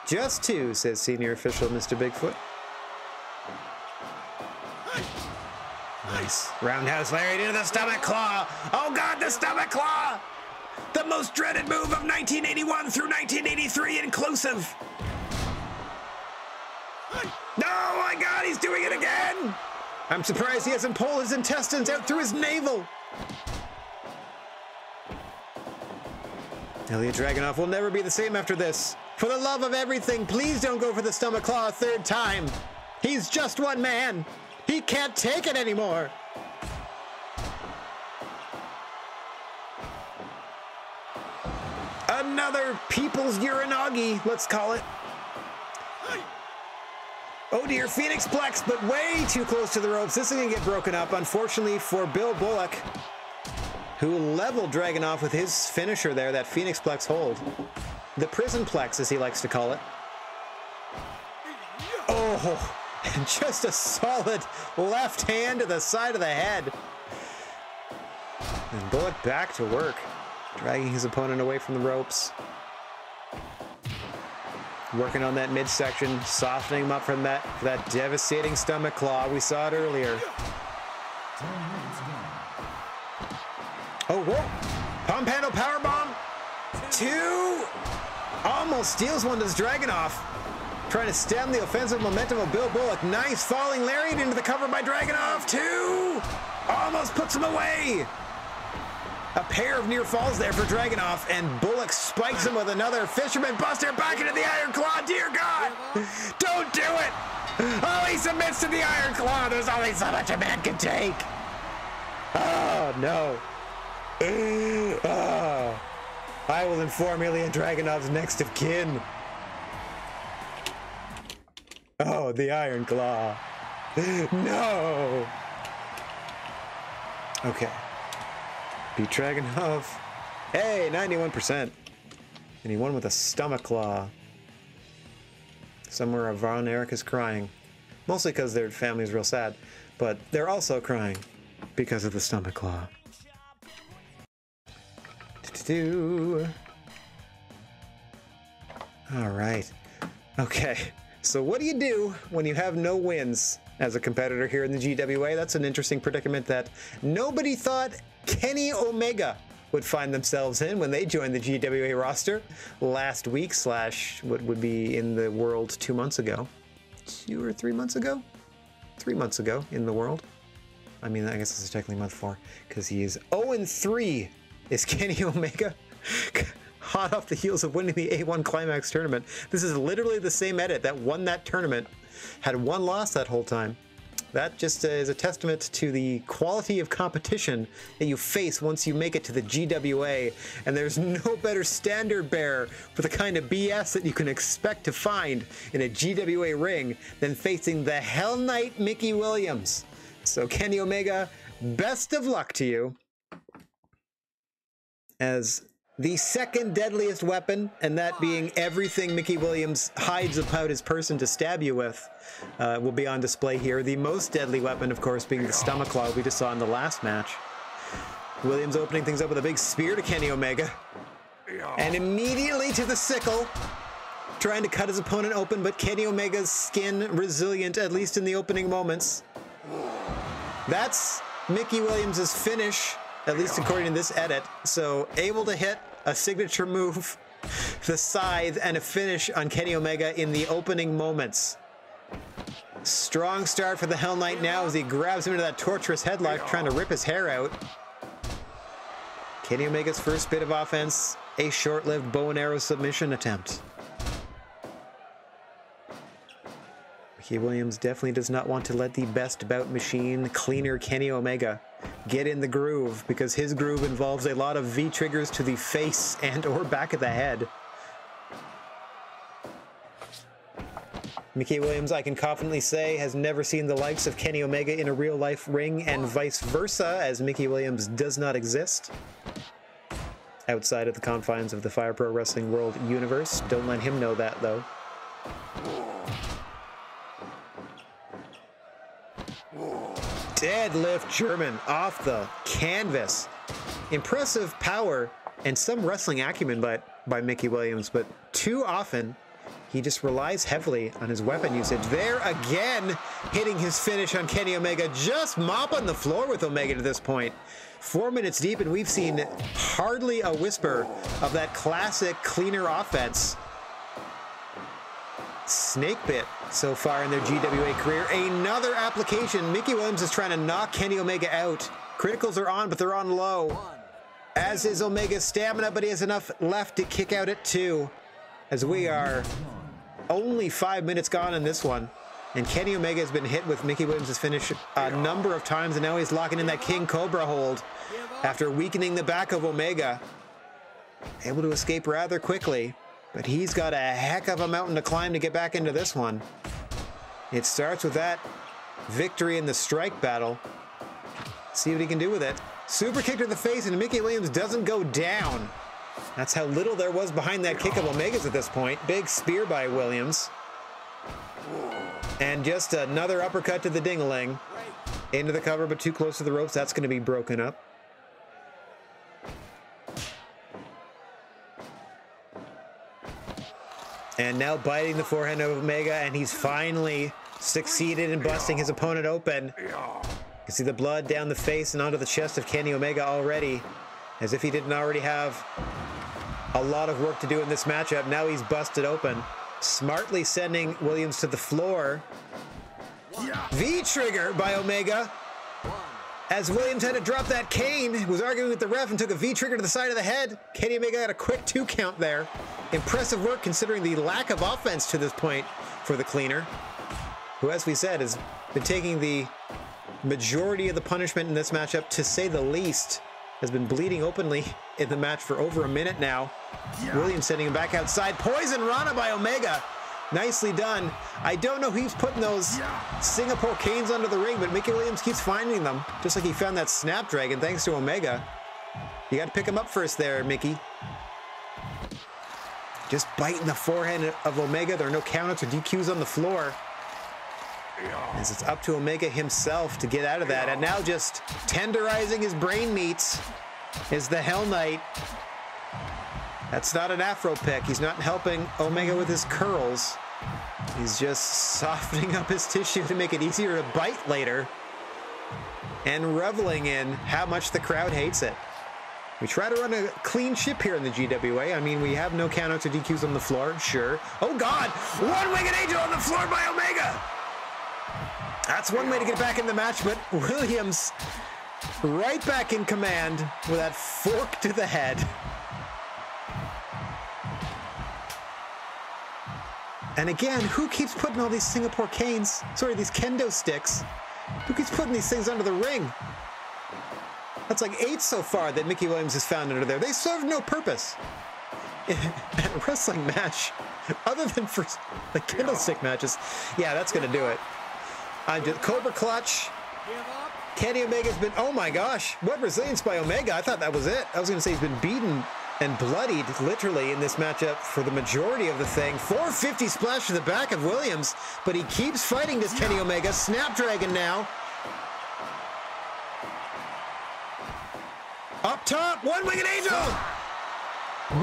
Just 2, says senior official Mr. Bigfoot. Nice. Roundhouse lariat into the stomach claw. Oh God, the stomach claw! The most dreaded move of 1981 through 1983 inclusive. Oh my God, he's doing it again! I'm surprised he hasn't pulled his intestines out through his navel. Ilya Dragunov will never be the same after this. For the love of everything, please don't go for the stomach claw a third time. He's just one man. He can't take it anymore. Another people's uranagi, let's call it. Oh dear, Phoenix Plex, but way too close to the ropes. This is gonna get broken up, unfortunately for Bill Bullock, who leveled Dragunov with his finisher there, that Phoenix Plex hold. The prison plex, as he likes to call it. Oh, and just a solid left hand to the side of the head. And Bullock back to work, dragging his opponent away from the ropes. Working on that midsection, softening him up from that devastating stomach claw. We saw it earlier. Oh, whoa! Pump handle powerbomb. 2. Almost steals one to Dragunov. Trying to stem the offensive momentum of Bill Bullock. Nice falling lariat into the cover by Dragunov. 2. Almost puts him away. A pair of near falls there for Dragunov, and Bullock spikes him with another Fisherman Buster back into the Iron Claw. Dear God! Don't do it! Oh, he submits to the Iron Claw. There's only so much a man can take. Oh, no. Oh. I will inform Ilya Dragunov's next of kin. Oh, the Iron Claw. No! Okay. Beat Dragunov. Hey, 91%. And he won with a stomach claw. Somewhere Von Erich is crying. Mostly because their family's real sad. But they're also crying because of the stomach claw. Alright. Okay. So what do you do when you have no wins as a competitor here in the GWA? That's an interesting predicament that nobody thought Kenny Omega would find themselves in when they joined the GWA roster last week / what would be in the world 2 months ago. 2 or 3 months ago? 3 months ago in the world. I mean, I guess this is technically month 4 because he is 0-3 is Kenny Omega. Hot off the heels of winning the A1 Climax tournament. This is literally the same edit that won that tournament. Had one loss that whole time. That just is a testament to the quality of competition that you face once you make it to the GWA, and there's no better standard bearer for the kind of BS that you can expect to find in a GWA ring than facing the Hell Knight Mickey Williams. So Kenny Omega, best of luck to you. As the second deadliest weapon, and that being everything Mickey Williams hides about his person to stab you with, will be on display here. The most deadly weapon, of course, being the stomach claw we just saw in the last match. Williams opening things up with a big spear to Kenny Omega. And immediately to the sickle, trying to cut his opponent open, but Kenny Omega's skin resilient, at least in the opening moments. That's Mickey Williams' finish, at least according to this edit. So able to hit a signature move, the scythe, and a finish on Kenny Omega in the opening moments. Strong start for the Hell Knight now as he grabs him into that torturous headlock, trying to rip his hair out. Kenny Omega's first bit of offense, a short-lived bow and arrow submission attempt. Mickey Williams definitely does not want to let the best bout machine, cleaner Kenny Omega, get in the groove, because his groove involves a lot of V-triggers to the face and or back of the head. Mickey Williams, I can confidently say, has never seen the likes of Kenny Omega in a real-life ring, and vice versa, as Mickey Williams does not exist outside of the confines of the Fire Pro Wrestling World universe. Don't let him know that, though. Deadlift German off the canvas. Impressive power and some wrestling acumen by Mickey Williams, but too often he just relies heavily on his weapon usage. There again, hitting his finish on Kenny Omega, just mopping the floor with Omega to this point. 4 minutes deep, and we've seen hardly a whisper of that classic cleaner offense. Snake bit so far in their GWA career. Another application. Mickey Williams is trying to knock Kenny Omega out. Criticals are on, but they're on low. as is Omega's stamina, but he has enough left to kick out at 2, as we are only 5 minutes gone in this one. And Kenny Omega has been hit with Mickey Williams' finish a number of times, and now he's locking in that King Cobra hold after weakening the back of Omega. Able to escape rather quickly, but he's got a heck of a mountain to climb to get back into this one. It starts with that victory in the strike battle. See what he can do with it. Super kick to the face, and Mickey Williams doesn't go down. That's how little there was behind that kick of Omega's at this point. Big spear by Williams. And just another uppercut to the ding-a-ling. Into the cover, but too close to the ropes. That's going to be broken up. And now biting the forehand of Omega, and he's finally succeeded in busting his opponent open. You can see the blood down the face and onto the chest of Kenny Omega already, as if he didn't already have a lot of work to do in this matchup. Now he's busted open, smartly sending Williams to the floor. V-trigger by Omega, as Williams had to drop that cane, was arguing with the ref and took a V-trigger to the side of the head. Kenny Omega got a quick 2 count there. Impressive work considering the lack of offense to this point for the cleaner, who, as we said, has been taking the majority of the punishment in this matchup, to say the least. Has been bleeding openly in the match for over a minute now. Williams sending him back outside. Poison Rana by Omega. Nicely done. I don't know who's putting those Singapore canes under the ring, but Mickey Williams keeps finding them, just like he found that Snapdragon thanks to Omega. You got to pick him up first there, Mickey. Just biting the forehand of Omega. There are no countouts or DQs on the floor, as it's up to Omega himself to get out of that. And now just tenderizing his brain meats is the Hell Knight. That's not an Afro pick. He's not helping Omega with his curls. He's just softening up his tissue to make it easier to bite later, and reveling in how much the crowd hates it. We try to run a clean ship here in the GWA. I mean, we have no countouts or DQs on the floor, sure. Oh God, one-winged angel on the floor by Omega. That's one way to get back in the match, but Williams right back in command with that fork to the head. And again, who keeps putting all these Singapore canes, sorry, these kendo sticks? Who keeps putting these things under the ring? That's like 8 so far that Mickey Williams has found under there. They serve no purpose at a wrestling match, other than for the kendo stick matches. Yeah, that's gonna do it. Cobra clutch. Kenny Omega's been, oh my gosh, what resilience by Omega. I thought that was it. I was gonna say he's been beaten and bloodied literally in this matchup for the majority of the thing. 450 splash to the back of Williams, but he keeps fighting this Kenny Omega. Snapdragon now. Up top, one-winged angel.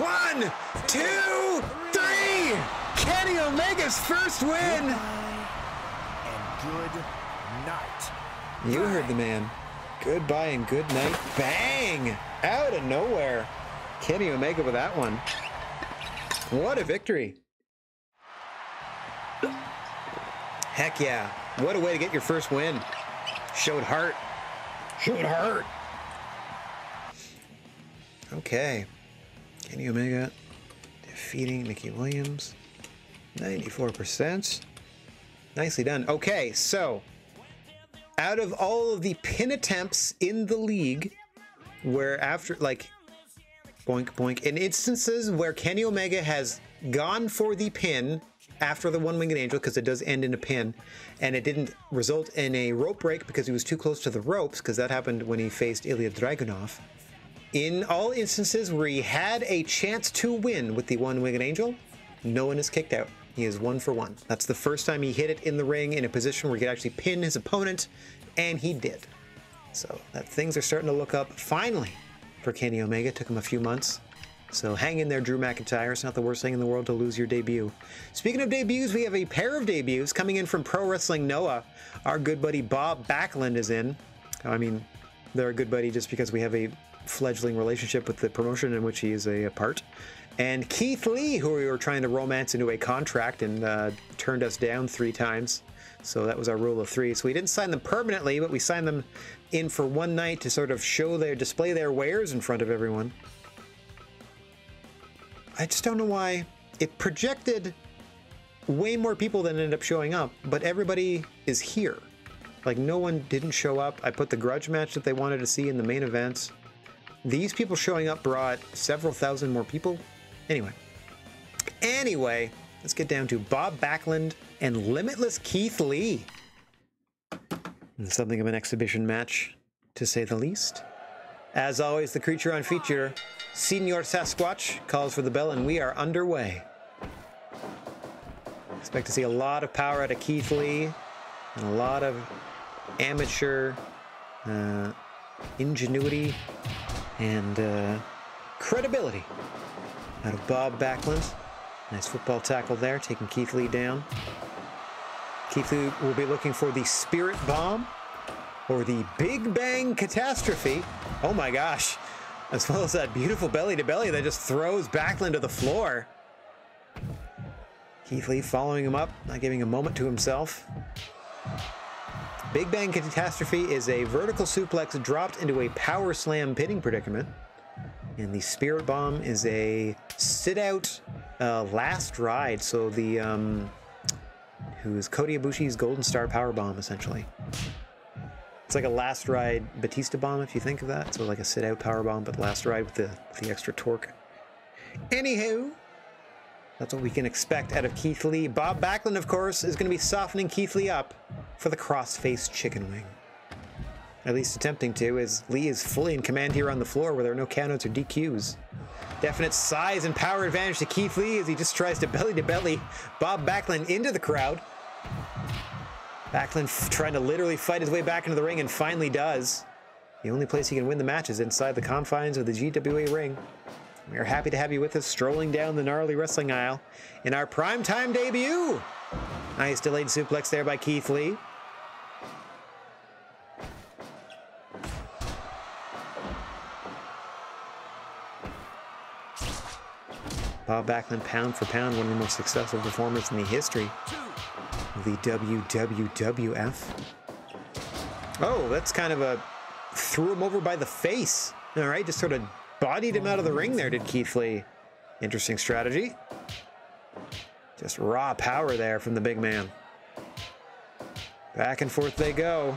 1, 2, 3. Kenny Omega's first win. And good night. You heard the man. Goodbye and good night. Bang! Out of nowhere. Kenny Omega with that one. What a victory. Heck yeah. What a way to get your first win. Showed heart. Showed heart. Okay. Kenny Omega defeating Mickey Williams. 94%. Nicely done. Okay, so out of all of the pin attempts in the league, where after, like, boink, boink, in instances where Kenny Omega has gone for the pin after the one-winged angel, because it does end in a pin, and it didn't result in a rope break because he was too close to the ropes, because that happened when he faced Ilya Dragunov. In all instances where he had a chance to win with the one-winged angel, no one is kicked out. He is 1 for 1. That's the first time he hit it in the ring in a position where he could actually pin his opponent, and he did. So that things are starting to look up finally for Kenny Omega. It took him a few months. So hang in there, Drew McIntyre. It's not the worst thing in the world to lose your debut. Speaking of debuts, we have a pair of debuts coming in from Pro Wrestling Noah. Our good buddy Bob Backlund is in. I mean, they're a good buddy just because we have a fledgling relationship with the promotion in which he is a part. And Keith Lee, who we were trying to romance into a contract and turned us down 3 times. So that was our rule of 3. So we didn't sign them permanently, but we signed them in for one night to sort of display their wares in front of everyone. I just don't know why. It projected way more people than ended up showing up, but everybody is here. Like, no one didn't show up. I put the grudge match that they wanted to see in the main events. These people showing up brought several thousand more people. Anyway, let's get down to Bob Backlund and Limitless Keith Lee. And something of an exhibition match, to say the least. As always, the creature on feature, Senior Sasquatch, calls for the bell, and we are underway. Expect to see a lot of power out of Keith Lee and a lot of amateur ingenuity and credibility out of Bob Backlund. Nice football tackle there, taking Keith Lee down. Keith Lee will be looking for the Spirit Bomb or the Big Bang Catastrophe. Oh my gosh. As well as that beautiful belly to belly that just throws Backlund to the floor. Keith Lee following him up, not giving a moment to himself. Big Bang Catastrophe is a vertical suplex dropped into a power slam pinning predicament. And the Spirit Bomb is a sit-out last ride. So the, who's Kota Ibushi's Golden Star Power Bomb, essentially. It's like a last ride Batista Bomb, if you think of that. So like a sit-out power bomb, but last ride with the extra torque. Anywho, that's what we can expect out of Keith Lee. Bob Backlund, of course, is going to be softening Keith Lee up for the cross-face chicken wing. At least attempting to, as Lee is fully in command here on the floor where there are no countouts or DQs. Definite size and power advantage to Keith Lee as he just tries to belly Bob Backlund into the crowd. Backlund trying to literally fight his way back into the ring and finally does. The only place he can win the match is inside the confines of the GWA ring. We are happy to have you with us strolling down the gnarly wrestling aisle in our primetime debut. Nice delayed suplex there by Keith Lee. Bob Backlund, pound for pound, one of the most successful performers in the history of the WWF. Oh, that's kind of a threw him over by the face. All right, just sort of bodied him out of the ring there, did Keith Lee. Interesting strategy. Just raw power there from the big man. Back and forth they go.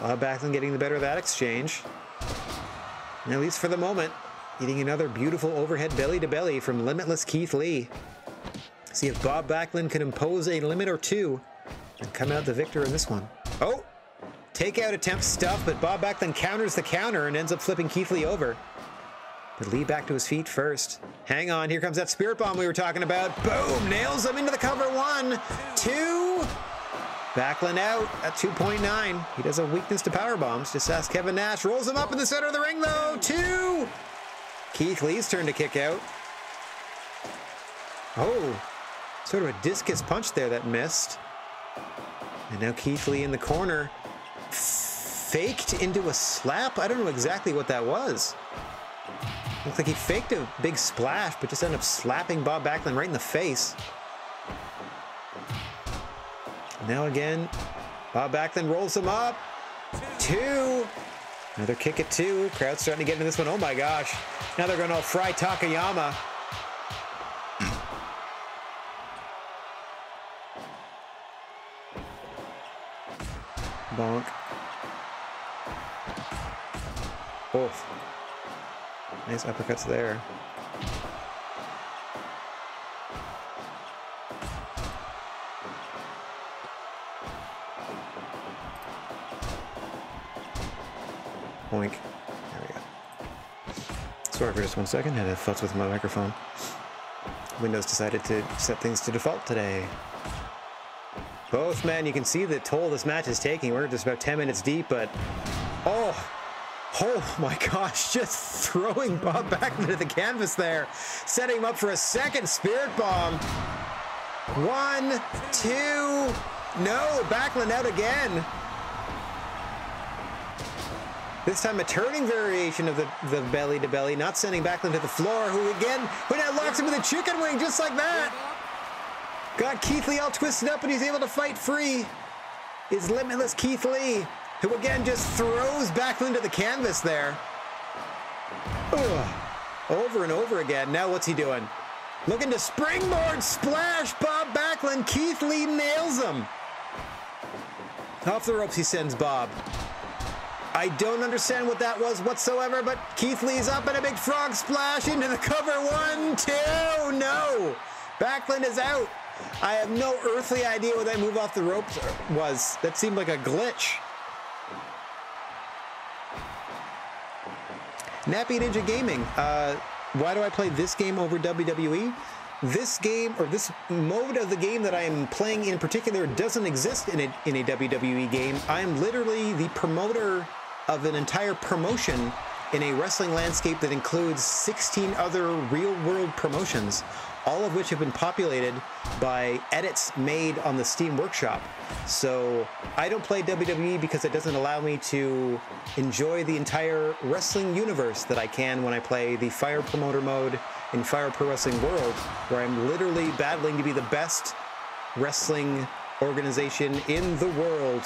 Bob Backlund getting the better of that exchange. And at least for the moment, getting another beautiful overhead belly to belly from Limitless Keith Lee. See if Bob Backlund can impose a limit or two and come out the victor in this one. Oh, takeout attempt stuff, but Bob Backlund counters the counter and ends up flipping Keith Lee over. But Lee back to his feet first. Hang on, here comes that Spirit Bomb we were talking about. Boom, nails him into the cover. 1, 2. Backlund out at 2.9. He does have weakness to power bombs. Just ask Kevin Nash. Rolls him up in the center of the ring though. 2. Keith Lee's turn to kick out. Oh, sort of a discus punch there that missed. And now Keith Lee in the corner. Faked into a slap. I don't know exactly what that was. Looks like he faked a big splash, but just ended up slapping Bob Backlund right in the face. Now again, Bob Backlund rolls him up. 2. Another kick at 2. Crowd's starting to get into this one. Oh my gosh. Now they're going to fry Takayama. Bonk. Oh. Nice uppercuts there. Boink. There we go. Sorry for just 1 second. Had a futz with my microphone. Windows decided to set things to default today. Both men, you can see the toll this match is taking. We're just about 10 minutes deep, but oh my gosh, just throwing Bob back into the canvas there, setting him up for a second Spirit Bomb. 1, 2, no, Backlund out again. This time a turning variation of the belly to belly, not sending Backlund to the floor, who now locks him with a chicken wing just like that. Got Keith Lee all twisted up and he's able to fight free. Is limitless Keith Lee, who again just throws Backlund to the canvas there. Ugh. Over and over again. Now what's he doing? Looking to springboard splash Bob Backlund. Keith Lee nails him. Off the ropes he sends Bob. I don't understand what that was whatsoever, but Keith Lee's up and a big frog splash into the cover. 1, 2, no. Backlund is out. I have no earthly idea what that move off the ropes was. That seemed like a glitch. Nappy Ninja Gaming. Why do I play this game over WWE? This game, or this mode of the game that I am playing in particular, doesn't exist in a WWE game. I am literally the promoter of an entire promotion in a wrestling landscape that includes 16 other real-world promotions, all of which have been populated by edits made on the Steam Workshop. So I don't play WWE because it doesn't allow me to enjoy the entire wrestling universe that I can when I play the Fire Promoter mode in Fire Pro Wrestling World, where I'm literally battling to be the best wrestling organization in the world.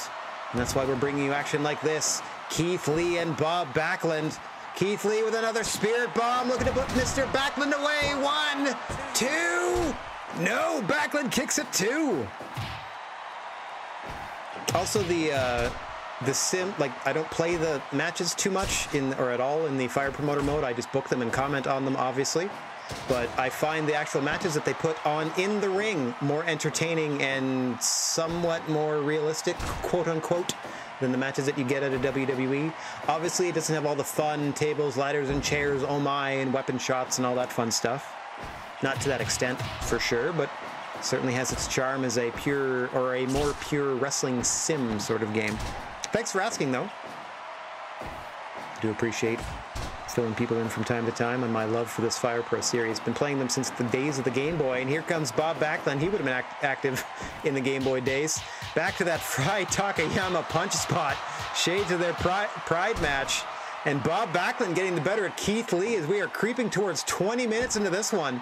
And that's why we're bringing you action like this. Keith Lee and Bob Backlund. Keith Lee with another spirit bomb, looking to put Mr. Backlund away. 1, 2. No, Backlund kicks it 2. Also, the sim, like, I don't play the matches too much or at all in the Fire Promoter mode. I just book them and comment on them, obviously. But I find the actual matches that they put on in the ring more entertaining and somewhat more realistic, quote unquote, than the matches that you get at a WWE. Obviously, it doesn't have all the fun tables, ladders, and chairs, oh my, and weapon shots and all that fun stuff. Not to that extent, for sure, but certainly has its charm as a pure, or a more pure wrestling sim sort of game. Thanks for asking, though. I do appreciate filling people in from time to time on my love for this Fire Pro series. Been playing them since the days of the Game Boy, and here comes Bob Backlund. He would have been active in the Game Boy days. Back to that Fry Takayama punch spot. Shades of their pride match. And Bob Backlund getting the better at Keith Lee as we are creeping towards 20 minutes into this one.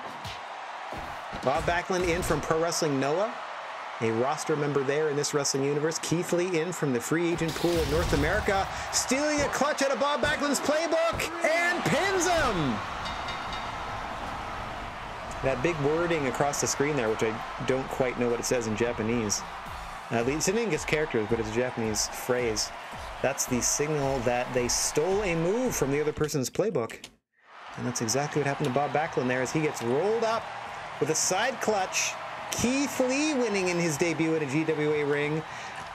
Bob Backlund in from Pro Wrestling Noah, a roster member there in this wrestling universe. Keith Lee in from the free agent pool in North America, stealing a clutch out of Bob Backlund's playbook and pins him. That big wording across the screen there, which I don't quite know what it says in Japanese. It's in English characters, but it's a Japanese phrase. That's the signal that they stole a move from the other person's playbook. And that's exactly what happened to Bob Backlund there as he gets rolled up with a side clutch. Keith Lee winning in his debut at a GWA ring.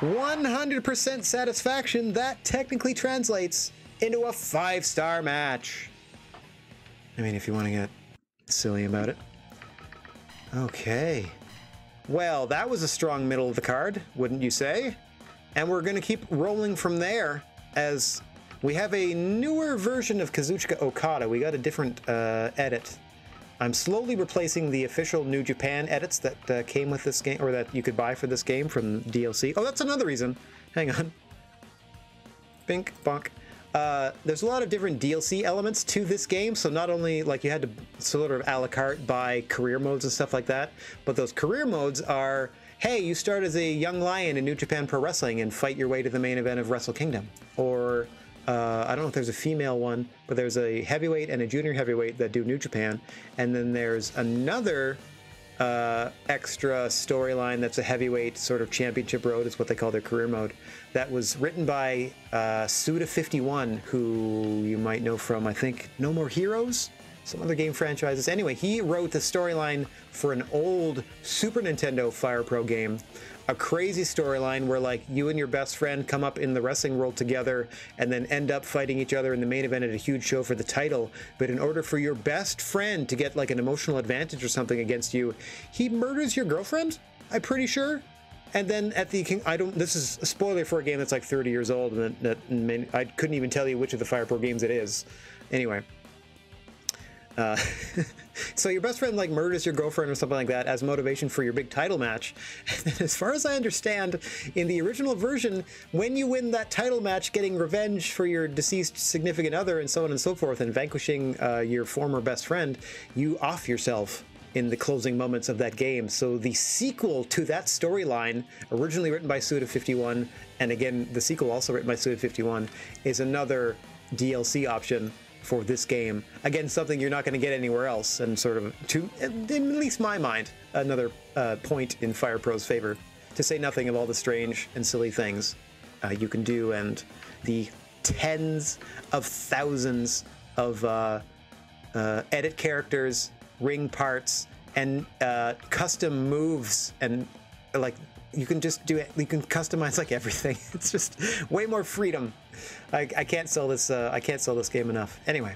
100% satisfaction. That technically translates into a 5-star match. I mean, if you want to get silly about it. Okay. Well, that was a strong middle of the card, wouldn't you say? And we're going to keep rolling from there as we have a newer version of Kazuchika Okada. We got a different edit. I'm slowly replacing the official New Japan edits that came with this game, or that you could buy for this game from DLC. Oh, that's another reason. Hang on. Bink, bonk. There's a lot of different DLC elements to this game, so not only like you had to sort of a la carte buy career modes and stuff like that, but those career modes are, hey, you start as a young lion in New Japan Pro Wrestling and fight your way to the main event of Wrestle Kingdom. Or I don't know if there's a female one, but there's a heavyweight and a junior heavyweight that do New Japan. And then there's another extra storyline that's a heavyweight sort of championship road, is what they call their career mode. That was written by Suda51, who you might know from, I think, No More Heroes? Some other game franchises. Anyway, he wrote the storyline for an old Super Nintendo Fire Pro game. A crazy storyline where, like, you and your best friend come up in the wrestling world together and then end up fighting each other in the main event at a huge show for the title. But in order for your best friend to get, like, an emotional advantage or something against you, he murders your girlfriend, I'm pretty sure. And then at the this is a spoiler for a game that's like 30 years old, and I couldn't even tell you which of the Fire Pro games it is. Anyway. So your best friend like murders your girlfriend or something like that as motivation for your big title match. And as far as I understand, in the original version, when you win that title match, getting revenge for your deceased significant other and so on and so forth, and vanquishing your former best friend, you off yourself in the closing moments of that game. So the sequel to that storyline, originally written by Suda51, and again, the sequel also written by Suda51, is another DLC option for this game. Again, something you're not going to get anywhere else, and sort of, to at least my mind, another point in Fire Pro's favor, to say nothing of all the strange and silly things you can do, and the tens of thousands of edit characters, ring parts, and custom moves, and like you can just do it. You can customize like everything. It's just way more freedom. I can't sell this. I can't sell this game enough. Anyway,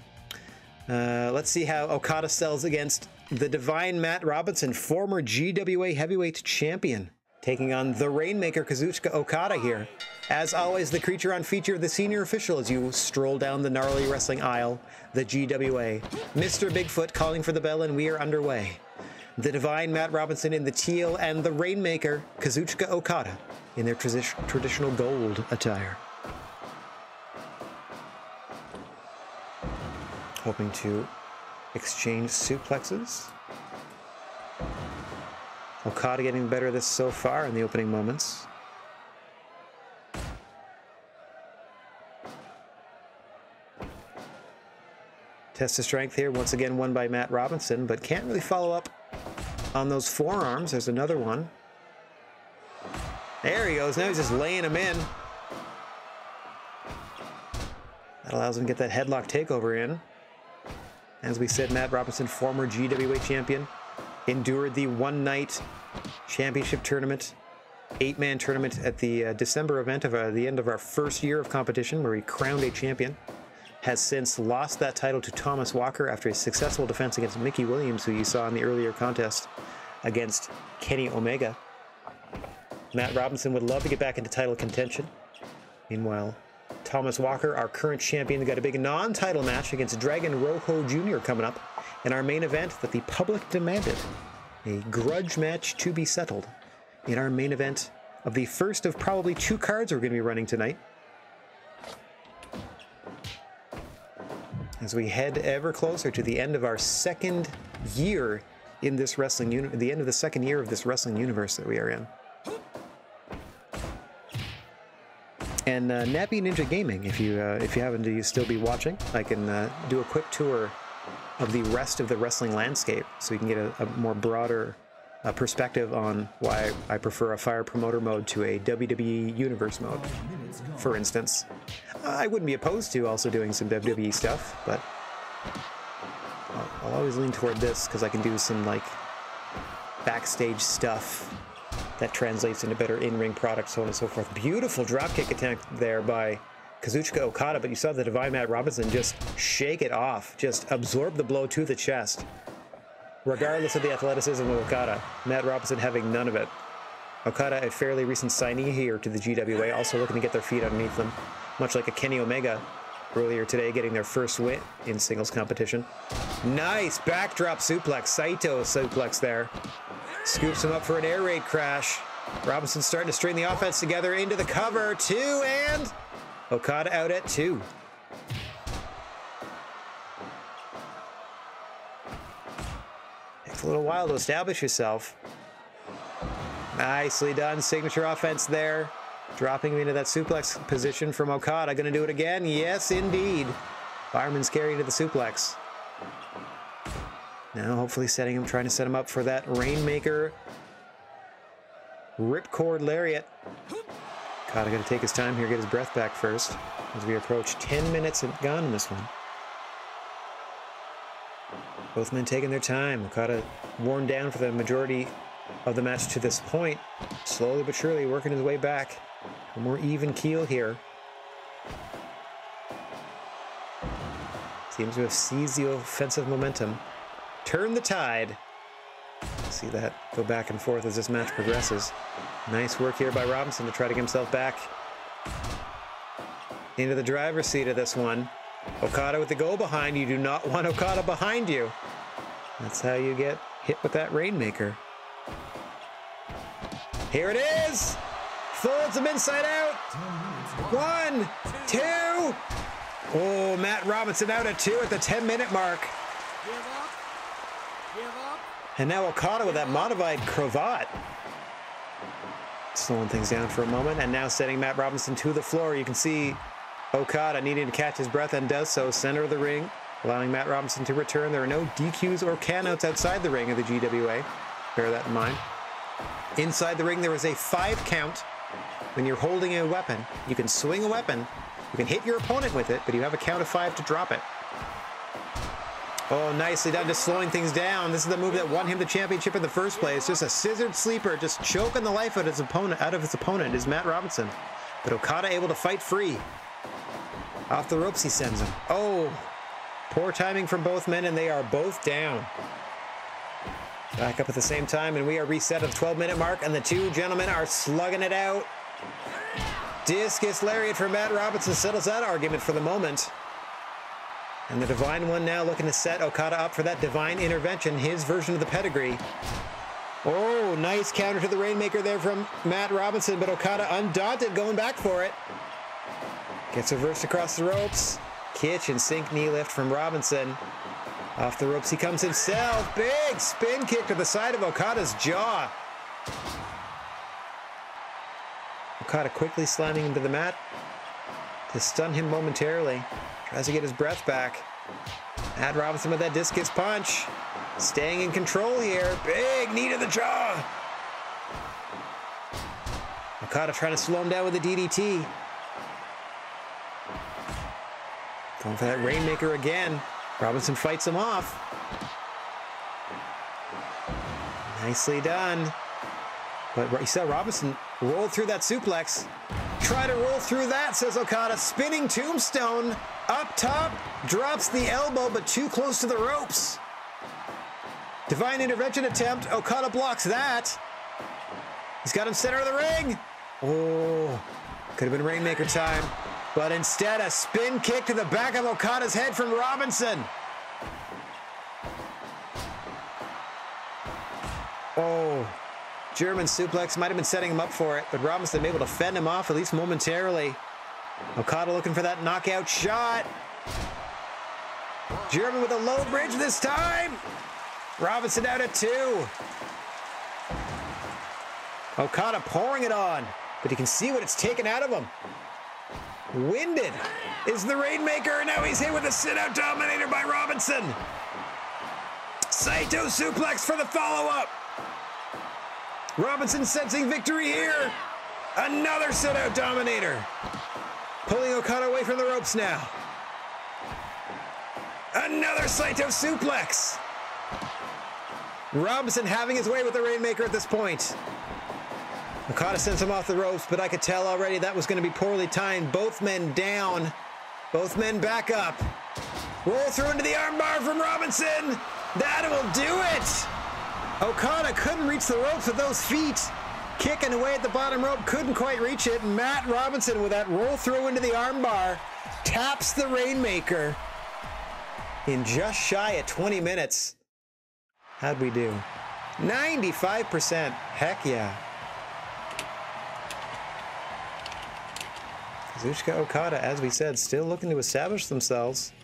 let's see how Okada sells against the Divine Matt Robinson, former GWA heavyweight champion, taking on the Rainmaker Kazuchika Okada here. As always, the creature on feature, the senior official, as you stroll down the gnarly wrestling aisle, the GWA. Mr. Bigfoot calling for the bell, and we are underway. The Divine Matt Robinson in the teal, and the Rainmaker Kazuchika Okada in their traditional gold attire. Hoping to exchange suplexes. Okada getting better this so far in the opening moments. Test of strength here, once again won by Matt Robinson, but can't really follow up on those forearms. There's another one. There he goes. Now he's just laying him in. That allows him to get that headlock takeover in. As we said, Matt Robinson, former GWA champion, endured the one-night championship tournament, 8-man tournament at the December event of the end of our first year of competition, where he crowned a champion. Has since lost that title to Thomas Walker after a successful defense against Mickey Williams, who you saw in the earlier contest against Kenny Omega. Matt Robinson would love to get back into title contention. Meanwhile, Thomas Walker, our current champion, got a big non-title match against Dragon Rojo Jr. coming up in our main event that the public demanded. A grudge match to be settled in our main event of the first of probably 2 cards we're going to be running tonight. As we head ever closer to the end of our second year in this wrestling the end of the second year of this wrestling universe that we are in. And Nappy Ninja Gaming, if you happen to still be watching, I can do a quick tour of the rest of the wrestling landscape, so you can get a more broader perspective on why I prefer a Fire Promoter mode to a WWE Universe mode, for instance. I wouldn't be opposed to also doing some WWE stuff, but I'll always lean toward this because I can do some like backstage stuff that translates into better in-ring product, so on and so forth. Beautiful dropkick attack there by Kazuchika Okada, but you saw the Divine Matt Robinson just shake it off, just absorb the blow to the chest. Regardless of the athleticism of Okada, Matt Robinson having none of it. Okada, a fairly recent signee here to the GWA, also looking to get their feet underneath them, much like a Kenny Omega earlier today, getting their first win in singles competition. Nice backdrop suplex, Saito suplex there. Scoops him up for an air raid crash. Robinson starting to string the offense together into the cover, 2, and Okada out at 2. Takes a little while to establish yourself. Nicely done, signature offense there. Dropping him into that suplex position from Okada. Gonna do it again? Yes, indeed. Fireman's carry into the suplex. Now hopefully trying to set him up for that Rainmaker Ripcord Lariat. Okada gonna take his time here, get his breath back first, as we approach 10 minutes and gone in this one. Both men taking their time. Okada worn down for the majority of the match to this point. Slowly but surely working his way back. A more even keel here. Seems to have seized the offensive momentum. Turn the tide. See that go back and forth as this match progresses. Nice work here by Robinson to try to get himself back into the driver's seat of this one. Okada with the go behind. You do not want Okada behind you. That's how you get hit with that Rainmaker. Here it is! Folds him inside out. 1, 2. Oh, Matt Robinson out at 2 at the 10-minute mark. Give up. Give up. And now Okada with that modified cravat. Slowing things down for a moment, and now sending Matt Robinson to the floor. You can see Okada needing to catch his breath and does so, center of the ring, allowing Matt Robinson to return. There are no DQs or countouts outside the ring of the GWA. Bear that in mind. Inside the ring, there is a 5 count. When you're holding a weapon, you can swing a weapon, you can hit your opponent with it, but you have a count of 5 to drop it. Oh, nicely done, just slowing things down. This is the move that won him the championship in the first place. Just a scissored sleeper, just choking the life out of his opponent is Matt Robinson. But Okada able to fight free. Off the ropes he sends him. Oh, poor timing from both men, and they are both down. Back up at the same time, and we are reset at the 12-minute mark, and the two gentlemen are slugging it out. Discus lariat for Matt Robinson settles that argument for the moment. And the Divine One now looking to set Okada up for that Divine Intervention, his version of the pedigree. Oh, nice counter to the Rainmaker there from Matt Robinson, but Okada undaunted, going back for it. Gets reversed across the ropes. Kitchen sink knee lift from Robinson. Off the ropes he comes himself. Big spin kick to the side of Okada's jaw. Okada quickly slamming him to the mat to stun him momentarily. Tries to get his breath back. Matt Robinson with that discus punch. Staying in control here. Big knee to the jaw. Okada trying to slow him down with a DDT. Going for that Rainmaker again. Robinson fights him off. Nicely done. But you saw Robinson roll through that suplex. Try to roll through that, says Okada. Spinning tombstone up top. Drops the elbow, but too close to the ropes. Divine Intervention attempt. Okada blocks that. He's got him center of the ring. Oh, could have been Rainmaker time. But instead, a spin kick to the back of Okada's head from Robinson. Oh, German suplex might have been setting him up for it, but Robinson able to fend him off, at least momentarily. Okada looking for that knockout shot. German with a low bridge this time. Robinson out at 2. Okada pouring it on, but you can see what it's taken out of him. Winded is the Rainmaker, and now he's hit with a sit-out dominator by Robinson. Saito suplex for the follow-up. Robinson sensing victory here. Another sit-out dominator. Pulling Okada away from the ropes now. Another Saito suplex. Robinson having his way with the Rainmaker at this point. Okada sends him off the ropes, but I could tell already that was going to be poorly timed. Both men down. Both men back up. Roll through into the armbar from Robinson. That will do it. Okada couldn't reach the ropes with those feet. Kicking away at the bottom rope, couldn't quite reach it. Matt Robinson with that roll through into the armbar taps the Rainmaker in just shy of 20 minutes. How'd we do? 95%. Heck yeah. Kazuchika Okada, as we said, still looking to establish themselves.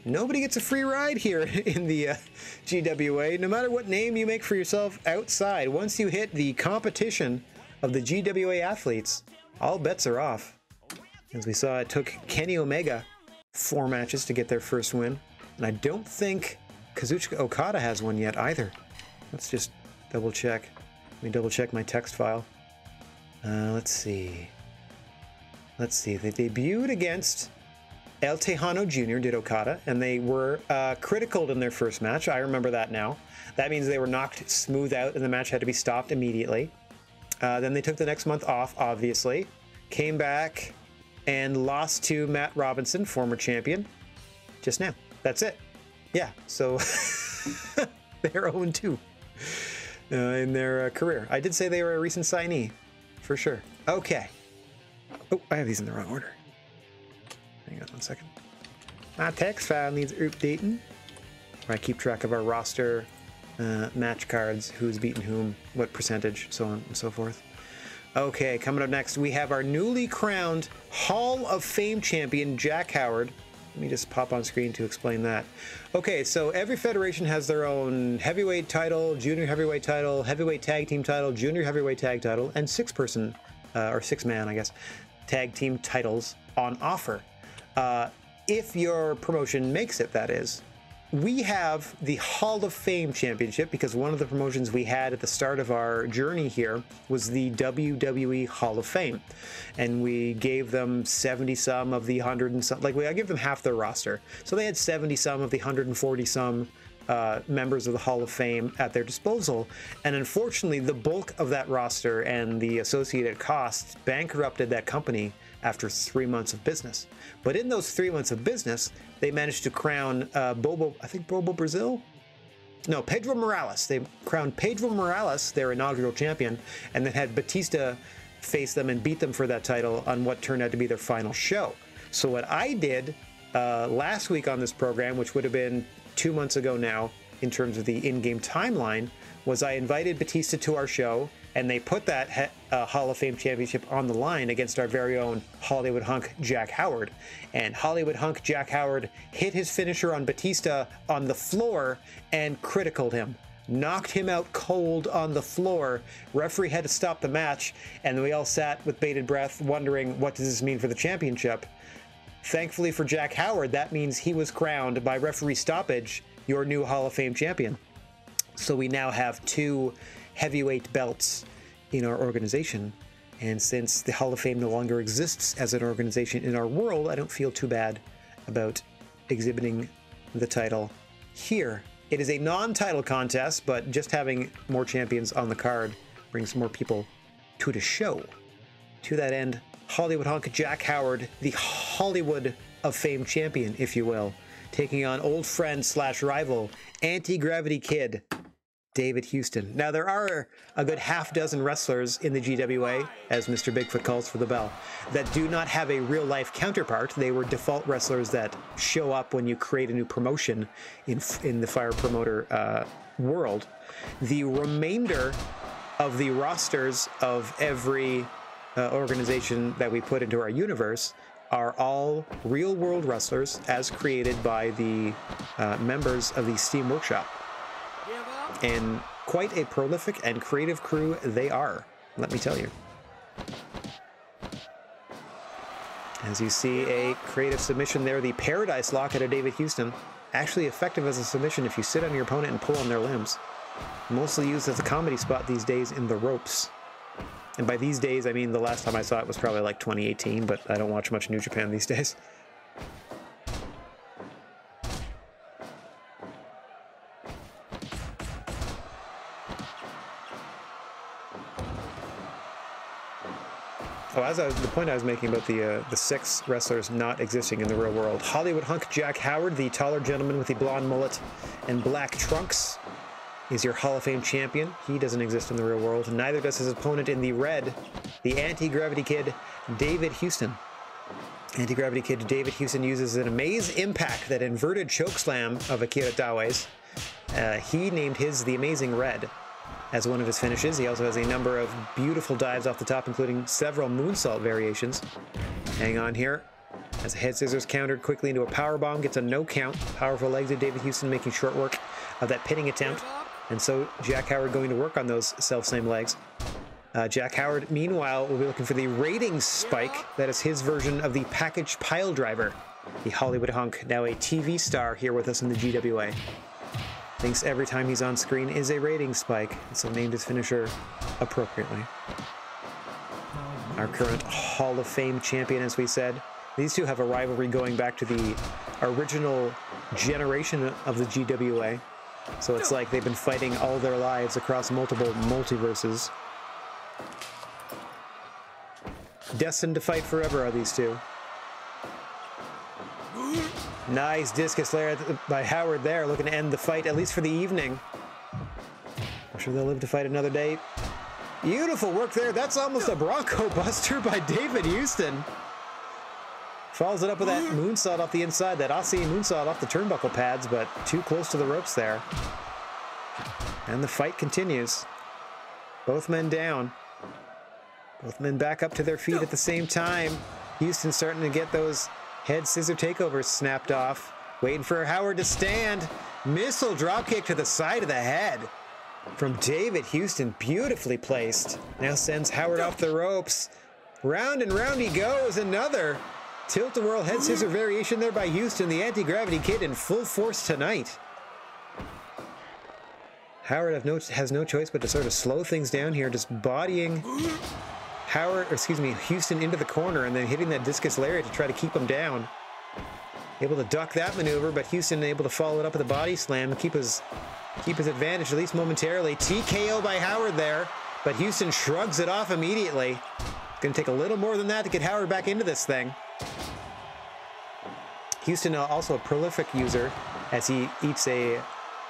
Nobody gets a free ride here in the GWA, no matter what name you make for yourself outside. Once you hit the competition of the GWA athletes, all bets are off. As we saw, it took Kenny Omega 4 matches to get their first win, and I don't think Kazuchika Okada has one yet either. Let's just double check. Let me double check my text file. Let's see. They debuted against El Tejano Jr., did Okada, and they were critical in their first match. I remember that now. That means they were knocked smooth out and the match had to be stopped immediately. Then they took the next month off, obviously. Came back and lost to Matt Robinson, former champion, just now. That's it. Yeah, so they're 0-2 in their career. I did say they were a recent signee, for sure. Okay. Oh, I have these in the wrong order. Hang on one second. My text file needs updating. where I keep track of our roster, match cards, who's beaten whom, what percentage, so on and so forth. Okay, coming up next, we have our newly crowned Hall of Fame champion, Jack Howard. Let me just pop on screen to explain that. Okay, so every federation has their own heavyweight title, junior heavyweight title, heavyweight tag team title, junior heavyweight tag title, and six-person, or six-man, I guess, tag team titles on offer. If your promotion makes it, that is. We have the Hall of Fame Championship because one of the promotions we had at the start of our journey here was the WWE Hall of Fame. And we gave them 70-some of the 100 and some, I give them half their roster. So they had 70-some of the 140-some members of the Hall of Fame at their disposal. And unfortunately, the bulk of that roster and the associated costs bankrupted that company after 3 months of business. But in those 3 months of business, they managed to crown Bobo Brazil? No, Pedro Morales. They crowned Pedro Morales, their inaugural champion, and then had Batista face them and beat them for that title on what turned out to be their final show. So what I did last week on this program, which would have been 2 months ago now in terms of the in-game timeline, was I invited Batista to our show, and they put that Hall of Fame championship on the line against our very own Hollywood hunk Jack Howard. And Hollywood hunk Jack Howard hit his finisher on Batista on the floor and criticaled him. Knocked him out cold on the floor. Referee had to stop the match, and we all sat with bated breath wondering, what does this mean for the championship? Thankfully for Jack Howard, that means he was crowned by referee stoppage your new Hall of Fame champion. So we now have 2 heavyweight belts in our organization. And since the Hall of Fame no longer exists as an organization in our world, I don't feel too bad about exhibiting the title here. It is a non-title contest, but just having more champions on the card brings more people to the show. To that end, Hollywood hunk Jack Howard, the Hollywood of Fame champion, if you will, taking on old friend / rival, Anti-Gravity Kid, David Houston. Now, there are a good half dozen wrestlers in the GWA, as Mr. Bigfoot calls for the bell, that do not have a real-life counterpart. They were default wrestlers that show up when you create a new promotion in the Fire Promoter world. The remainder of the rosters of every organization that we put into our universe are all real-world wrestlers as created by the members of the Steam Workshop. And quite a prolific and creative crew they are, let me tell you. As you see, a creative submission there, the Paradise Lock out of David Houston. Actually effective as a submission if you sit on your opponent and pull on their limbs. Mostly used as a comedy spot these days in the ropes. And by these days, I mean the last time I saw it was probably like 2018, but I don't watch much New Japan these days. Oh, the point I was making about the 6 wrestlers not existing in the real world. Hollywood hunk Jack Howard, the taller gentleman with the blonde mullet and black trunks, is your Hall of Fame champion. He doesn't exist in the real world. Neither does his opponent in the red, the Anti-Gravity Kid, David Houston. Anti-Gravity Kid David Houston uses an Amaze Impact, that inverted chokeslam of Akira Taoi's. He named his the Amazing Red as one of his finishes. He also has a number of beautiful dives off the top, including several moonsault variations. Hang on here. As a head scissors countered quickly into a powerbomb, gets a no count. Powerful legs of David Houston making short work of that pinning attempt. And so Jack Howard going to work on those self-same legs. Jack Howard, meanwhile, will be looking for the ratings spike. That is his version of the package pile driver. The Hollywood hunk, now a TV star here with us in the GWA. Thinks every time he's on screen is a rating spike, and so named his finisher appropriately. Our current Hall of Fame champion, as we said. These two have a rivalry going back to the original generation of the GWA. So it's like they've been fighting all their lives across multiple multiverses. Destined to fight forever are these two. Nice discus layer by Howard there, looking to end the fight, at least for the evening. I'm sure they'll live to fight another day. Beautiful work there. That's almost a Bronco Buster by David Houston. Follows it up with that moonsault off the inside, that Aussie moonsault off the turnbuckle pads, but too close to the ropes there. And the fight continues. Both men down. Both men back up to their feet at the same time. Houston starting to get those head scissor takeovers snapped off. Waiting for Howard to stand. Missile dropkick to the side of the head from David Houston. Beautifully placed. Now sends Howard off the ropes. Round and round he goes. Another tilt-a-whirl head scissor variation there by Houston. The anti-gravity kid in full force tonight. Howard has no choice but to sort of slow things down here, just bodying Houston into the corner and then hitting that discus lariat to try to keep him down. Able to duck that maneuver, but Houston able to follow it up with a body slam and keep his advantage, at least momentarily. TKO by Howard there, but Houston shrugs it off immediately. It's going to take a little more than that to get Howard back into this thing. Houston also a prolific user as he eats a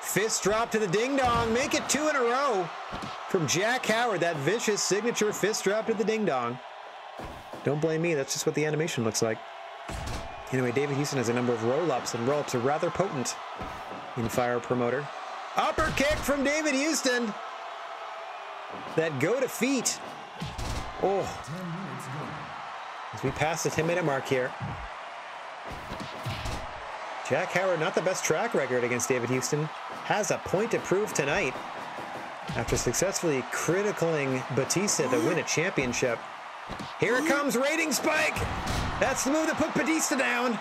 fist drop to the ding-dong. Make it 2 in a row from Jack Howard. That vicious signature fist drop to the ding-dong. Don't blame me. That's just what the animation looks like. Anyway, David Houston has a number of roll-ups, and roll-ups are rather potent in Fire Promoter. Upper kick from David Houston. That go to feet. Oh. As we pass the 10-minute mark here. Jack Howard, not the best track record against David Houston, has a point to prove tonight after successfully criticaling Batista to win a championship. Here it comes, rating spike. That's the move that put Batista down.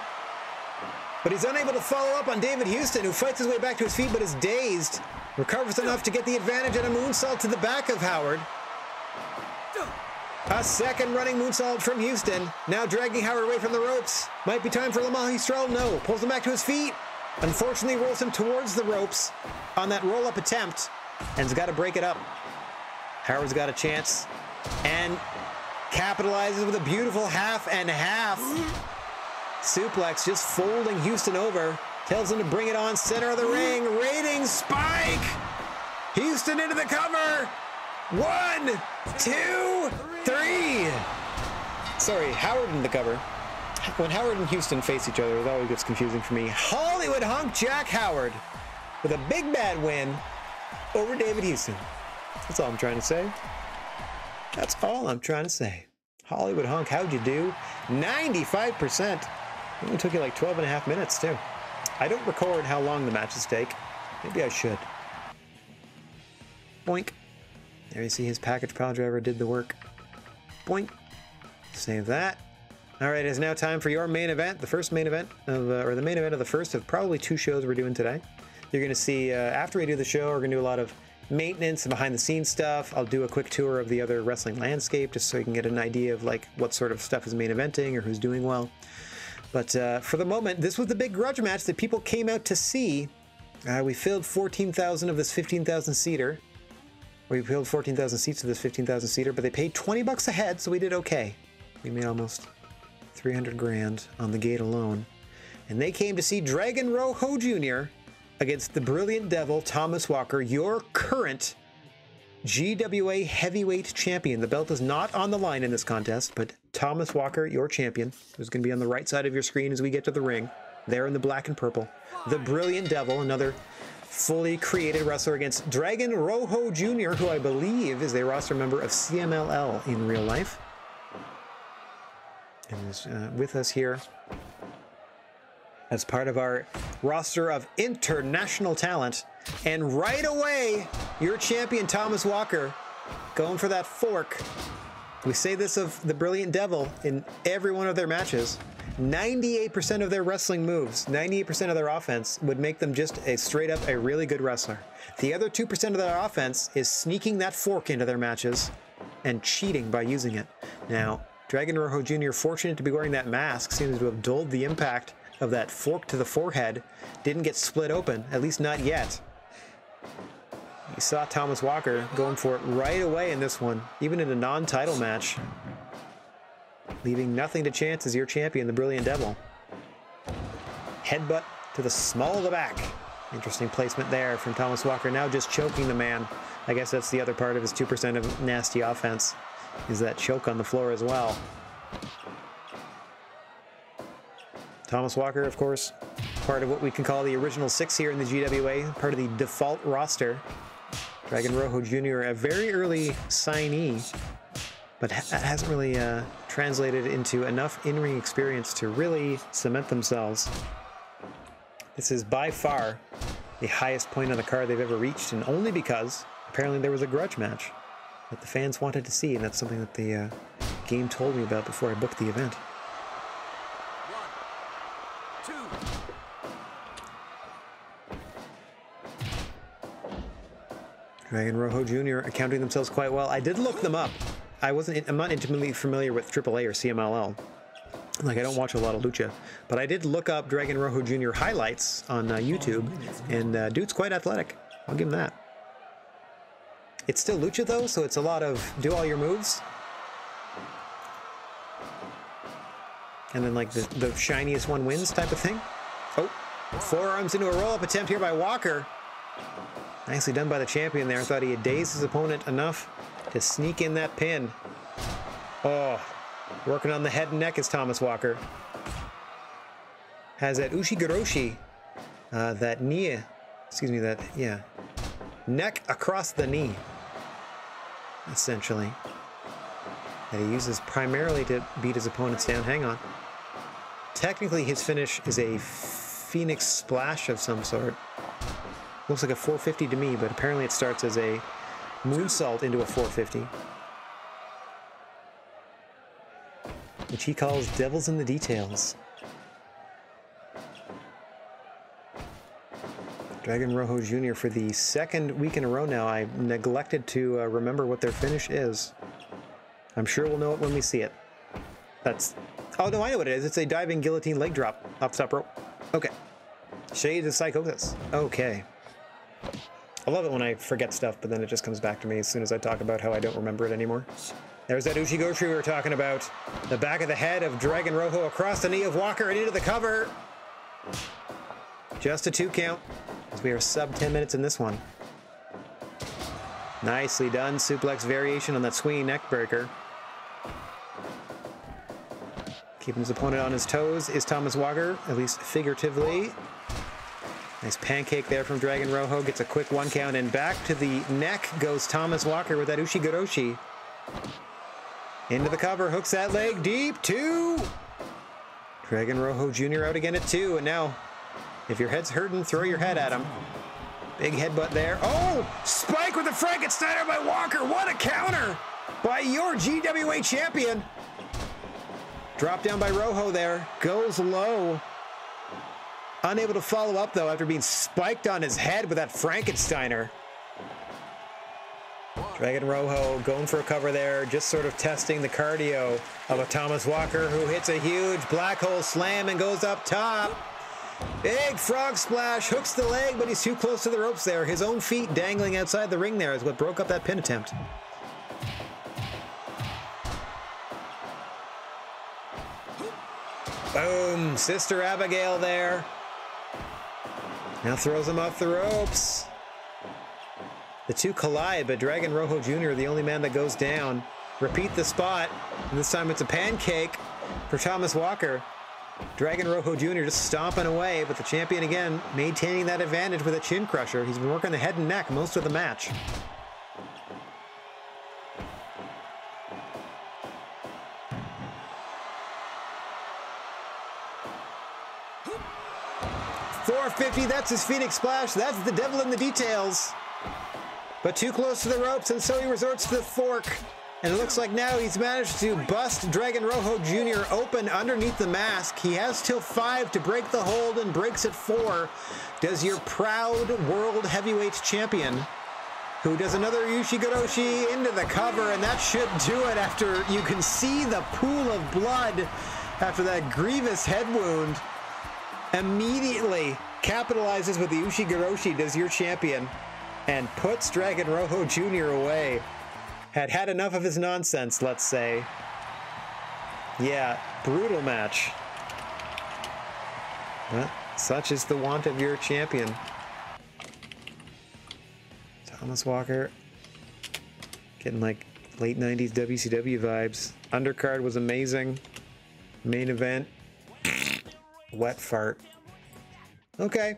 But he's unable to follow up on David Houston, who fights his way back to his feet but is dazed. Recovers enough to get the advantage and a moonsault to the back of Howard. A second running moonsault from Houston. Now dragging Howard away from the ropes. Might be time for Le Magistral. No. Pulls him back to his feet. Unfortunately rolls him towards the ropes on that roll-up attempt. And has got to break it up. Howard's got a chance. And capitalizes with a beautiful half and half. Suplex just folding Houston over. Tells him to bring it on center of the ring. Rating spike. Houston into the cover. 1, 2, 3. Sorry, Howard in the cover. When Howard and Houston face each other, it always gets confusing for me. Hollywood hunk Jack Howard with a big bad win over David Houston. That's all I'm trying to say. That's all I'm trying to say. Hollywood hunk, how'd you do? 95%. It only took you like 12 and a half minutes, too. I don't record how long the matches take. Maybe I should. Boink. There you see his package pile driver did the work. Boink. Save that. All right, it's now time for your main event, the first main event of, or the main event of the first of probably 2 shows we're doing today. You're going to see, after we do the show, we're going to do a lot of maintenance and behind the scenes stuff. I'll do a quick tour of the other wrestling landscape just so you can get an idea of like what sort of stuff is main eventing or who's doing well. But for the moment, this was the big grudge match that people came out to see. We filled 14,000 of this 15,000 seater. We filled 14,000 seats of this 15,000 seater, but they paid 20 bucks a head, so we did okay. We made almost 300 grand on the gate alone. And they came to see Dragon Rojo Jr. against the Brilliant Devil, Thomas Walker, your current GWA heavyweight champion. The belt is not on the line in this contest, but Thomas Walker, your champion, who's going to be on the right side of your screen as we get to the ring, there in the black and purple. The Brilliant Devil, another fully created wrestler against Dragon Rojo Jr., who I believe is a roster member of CMLL in real life. And is with us here as part of our roster of international talent. And right away, your champion, Thomas Walker, going for that fork. We say this of the Brilliant Devil in every one of their matches. 98% of their wrestling moves, 98% of their offense would make them just a straight up a really good wrestler. The other 2% of their offense is sneaking that fork into their matches and cheating by using it. Now, Dragon Rojo Jr., fortunate to be wearing that mask, seems to have dulled the impact of that fork to the forehead. Didn't get split open, at least not yet. You saw Thomas Walker going for it right away in this one, even in a non-title match. Leaving nothing to chance as your champion, the Brilliant Devil. Headbutt to the small of the back. Interesting placement there from Thomas Walker, now just choking the man. I guess that's the other part of his 2% of nasty offense, is that choke on the floor as well. Thomas Walker, of course, part of what we can call the original 6 here in the GWA, part of the default roster. Dragon Rojo Jr., a very early signee, but that hasn't really translated into enough in-ring experience to really cement themselves. This is by far the highest point on the card they've ever reached, and only because apparently there was a grudge match that the fans wanted to see, and that's something that the game told me about before I booked the event. 1, 2. Dragon Rojo Jr. accounting themselves quite well. I did look them up. I'm not intimately familiar with AAA or CMLL. Like, I don't watch a lot of Lucha, but I did look up Dragon Rojo Jr. highlights on YouTube, and dude's quite athletic. I'll give him that. It's still Lucha though, so it's a lot of do all your moves. And then like the shiniest one wins type of thing. Oh, forearms into a roll-up attempt here by Walker. Nicely done by the champion there. I thought he had dazed his opponent enough to sneak in that pin. Oh, working on the head and neck is Thomas Walker. Has that Ushigoroshi, that knee, neck across the knee, essentially, that he uses primarily to beat his opponents down. Hang on. Technically, his finish is a Phoenix Splash of some sort. Looks like a 450 to me, but apparently it starts as a moonsault into a 450, which he calls devils in the details. Dragon Rojo Jr. for the second week in a row now. I neglected to remember what their finish is. I'm sure we'll know it when we see it. Oh no, I know what it is. It's a diving guillotine leg drop off the top rope. Okay. Shades of Psychosis. Okay. I love it when I forget stuff, but then it just comes back to me as soon as I talk about how I don't remember it anymore. There's that Ushigoroshi we were talking about. The back of the head of Dragon Rojo across the knee of Walker and into the cover. Just a 2 count, as we are sub 10 minutes in this one. Nicely done. Suplex variation on that swinging neck breaker. Keeping his opponent on his toes is Thomas Walker, at least figuratively. Nice pancake there from Dragon Rojo. Gets a quick 1 count, and back to the neck goes Thomas Walker with that Ushigoroshi. Into the cover, hooks that leg deep. 2. Dragon Rojo Jr. out again at 2, and now, if your head's hurting, throw your head at him. Big headbutt there. Oh! Spike with the Frankensteiner by Walker. What a counter by your GWA champion. Drop down by Rojo there. Goes low. Unable to follow up, though, after being spiked on his head with that Frankensteiner. Dragon Rojo going for a cover there, just sort of testing the cardio of a Thomas Walker, who hits a huge black hole slam and goes up top. Big frog splash, hooks the leg, but he's too close to the ropes there. His own feet dangling outside the ring there is what broke up that pin attempt. Boom, Sister Abigail there. Now throws him off the ropes. The two collide, but Dragon Rojo Jr., the only man that goes down. Repeat the spot, and this time it's a pancake for Thomas Walker. Dragon Rojo Jr. just stomping away, but the champion again maintaining that advantage with a chin crusher. He's been working the head and neck most of the match. $450, that's his Phoenix Splash. That's the devil in the details. But too close to the ropes, and so he resorts to the fork. And it looks like now he's managed to bust Dragon Rojo Jr. open underneath the mask. He has till 5 to break the hold and breaks at 4. Does your proud World Heavyweight Champion, who does another Ushigoroshi into the cover, and that should do it after you can see the pool of blood after that grievous head wound. Immediately capitalizes with the Ushigoroshi, does your champion, and puts Dragon Rojo Jr. away. Had enough of his nonsense, let's say. Yeah, brutal match. But such is the want of your champion. Thomas Walker getting like late 90s WCW vibes. Undercard was amazing. Main event. Wet fart. Okay.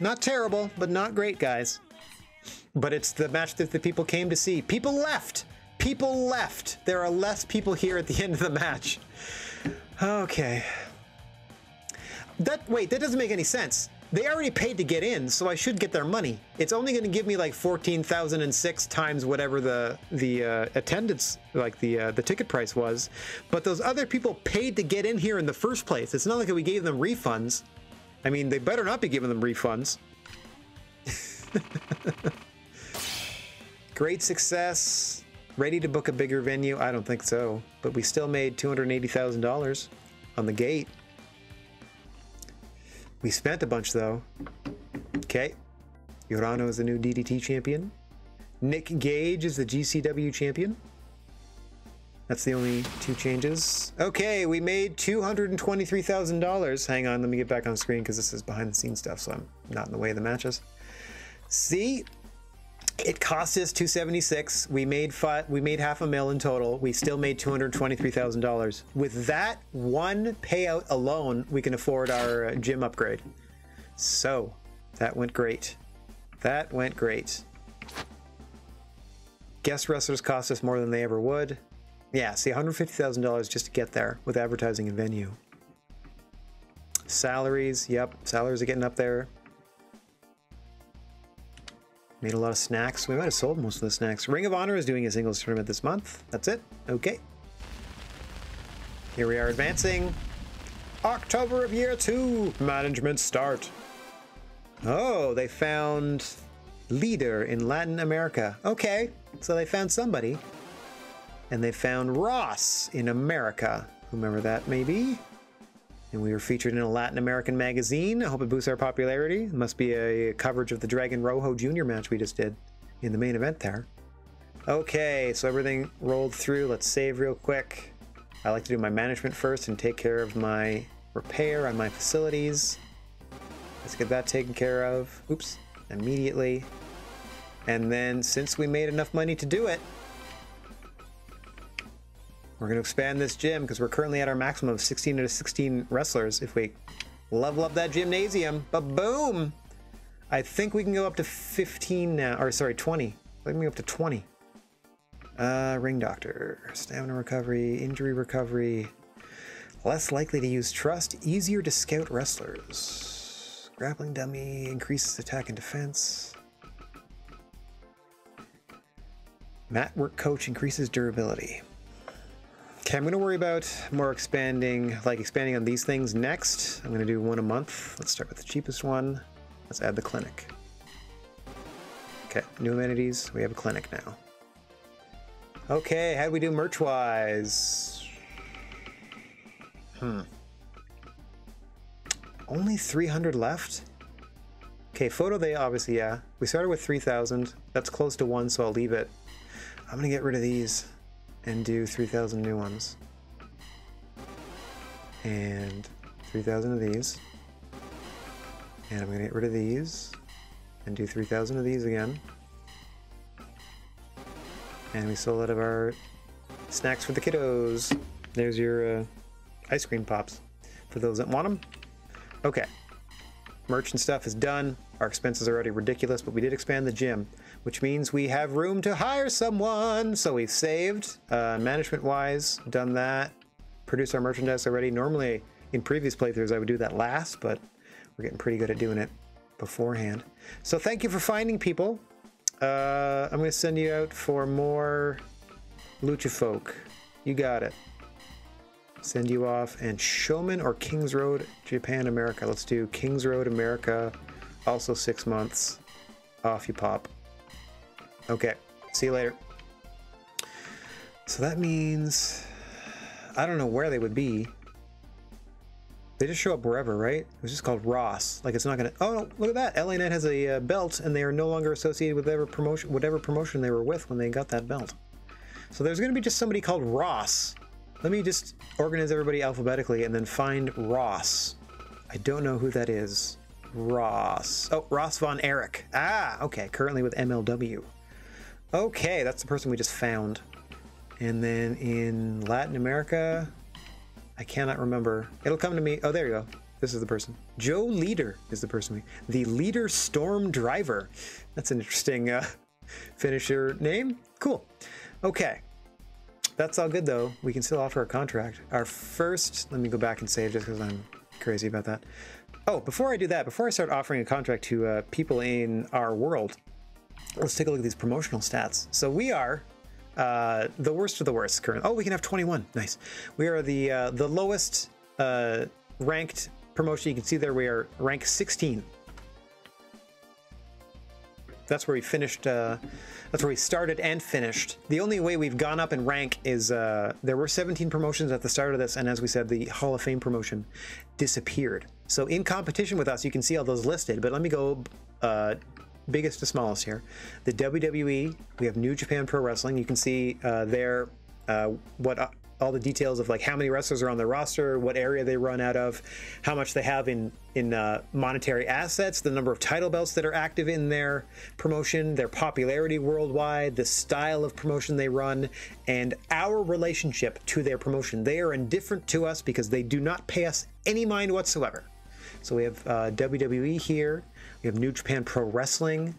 Not terrible, but not great, guys. But it's the match that the people came to see. People left! People left! There are less people here at the end of the match. Okay. Wait, that doesn't make any sense. They already paid to get in, so I should get their money. It's only going to give me like 14,006 times whatever the attendance, like the ticket price was. But those other people paid to get in here in the first place. It's not like we gave them refunds. I mean, they better not be giving them refunds. Great success. Ready to book a bigger venue? I don't think so. But we still made $280,000 on the gate. We spent a bunch, though. Okay. Yorano is the new DDT champion. Nick Gage is the GCW champion. That's the only two changes. Okay, we made $223,000. Hang on, let me get back on screen because this is behind the scenes stuff, so I'm not in the way of the matches. See? It cost us $276. We made $500,000 in total. We still made $223,000. With that one payout alone, we can afford our gym upgrade. So that went great. That went great. Guest wrestlers cost us more than they ever would. Yeah, see, $150,000 just to get there with advertising and venue. Salaries, yep, salaries are getting up there. Made a lot of snacks. We might have sold most of the snacks. Ring of Honor is doing a singles tournament this month. That's it. Okay. Here we are advancing. October of year 2. Management start. Oh, they found leader in Latin America. Okay, so they found somebody. And they found Ross in America. Whomever that may be. And we were featured in a Latin American magazine. I hope it boosts our popularity. It must be a coverage of the Dragon Rojo Jr. match we just did in the main event there. Okay, so everything rolled through. Let's save real quick. I like to do my management first and take care of my repair on my facilities. Let's get that taken care of. Oops, immediately. And then since we made enough money to do it, we're going to expand this gym because we're currently at our maximum of 16 to 16 wrestlers. If we level up that gymnasium, ba-boom! I think we can go up to 15 now, or sorry, 20. I think we can go up to 20. Ring doctor, stamina recovery, injury recovery, less likely to use trust, easier to scout wrestlers. Grappling dummy increases attack and defense. Mat work coach increases durability. Okay, I'm going to worry about more expanding on these things next. I'm going to do one a month. Let's start with the cheapest one. Let's add the clinic. Okay, new amenities. We have a clinic now. Okay, how do we do merch-wise? Only 300 left? Okay, photo day, obviously, yeah. We started with 3,000. That's close to 1, so I'll leave it. I'm going to get rid of these and do 3,000 new ones. And 3,000 of these. And I'm going to get rid of these and do 3,000 of these again. And we sold out of our snacks for the kiddos. There's your ice cream pops for those that want them. Okay. Merch and stuff is done. Our expenses are already ridiculous, but we did expand the gym, which means we have room to hire someone. So we've saved, management-wise, done that. Produced our merchandise already. Normally, in previous playthroughs, I would do that last, but we're getting pretty good at doing it beforehand. So thank you for finding people. I'm going to send you out for more Lucha Folk. You got it. Send you off. And Showman or Kings Road, Japan, America. Let's do Kings Road, America. Also 6 months. Off you pop. Okay. See you later. So that means... I don't know where they would be. They just show up wherever, right? It was just called Ross. Like, it's not gonna... Oh, no, look at that. LA Knight has a belt, and they are no longer associated with whatever promotion they were with when they got that belt. So there's gonna be just somebody called Ross. Let me just organize everybody alphabetically and then find Ross. I don't know who that is. Ross. Oh, Ross Von Erich. Ah, okay. Currently with MLW. Okay, that's the person we just found. And then in Latin America... I cannot remember. It'll come to me. Oh, there you go. this is the person. Joe Leader is the person. The Leader Storm Driver. That's an interesting finisher name. Cool. Okay. That's all good though. We can still offer a contract. Our first, let me go back and save just because I'm crazy about that. Oh, before I do that, before I start offering a contract to people in our world, let's take a look at these promotional stats. So we are the worst of the worst current. Oh, we can have 21. Nice. We are the lowest ranked promotion. You can see there we are rank 16. That's where we finished. That's where we started and finished. The only way we've gone up in rank is there were 17 promotions at the start of this, and as we said, the Hall of Fame promotion disappeared. So in competition with us, you can see all those listed, but let me go biggest to smallest here. The WWE, we have New Japan Pro Wrestling. You can see there what all the details of like how many wrestlers are on their roster, what area they run out of, how much they have in monetary assets, the number of title belts that are active in their promotion, their popularity worldwide, the style of promotion they run, and our relationship to their promotion. They are indifferent to us because they do not pay us any mind whatsoever. So we have WWE here, we have New Japan Pro Wrestling,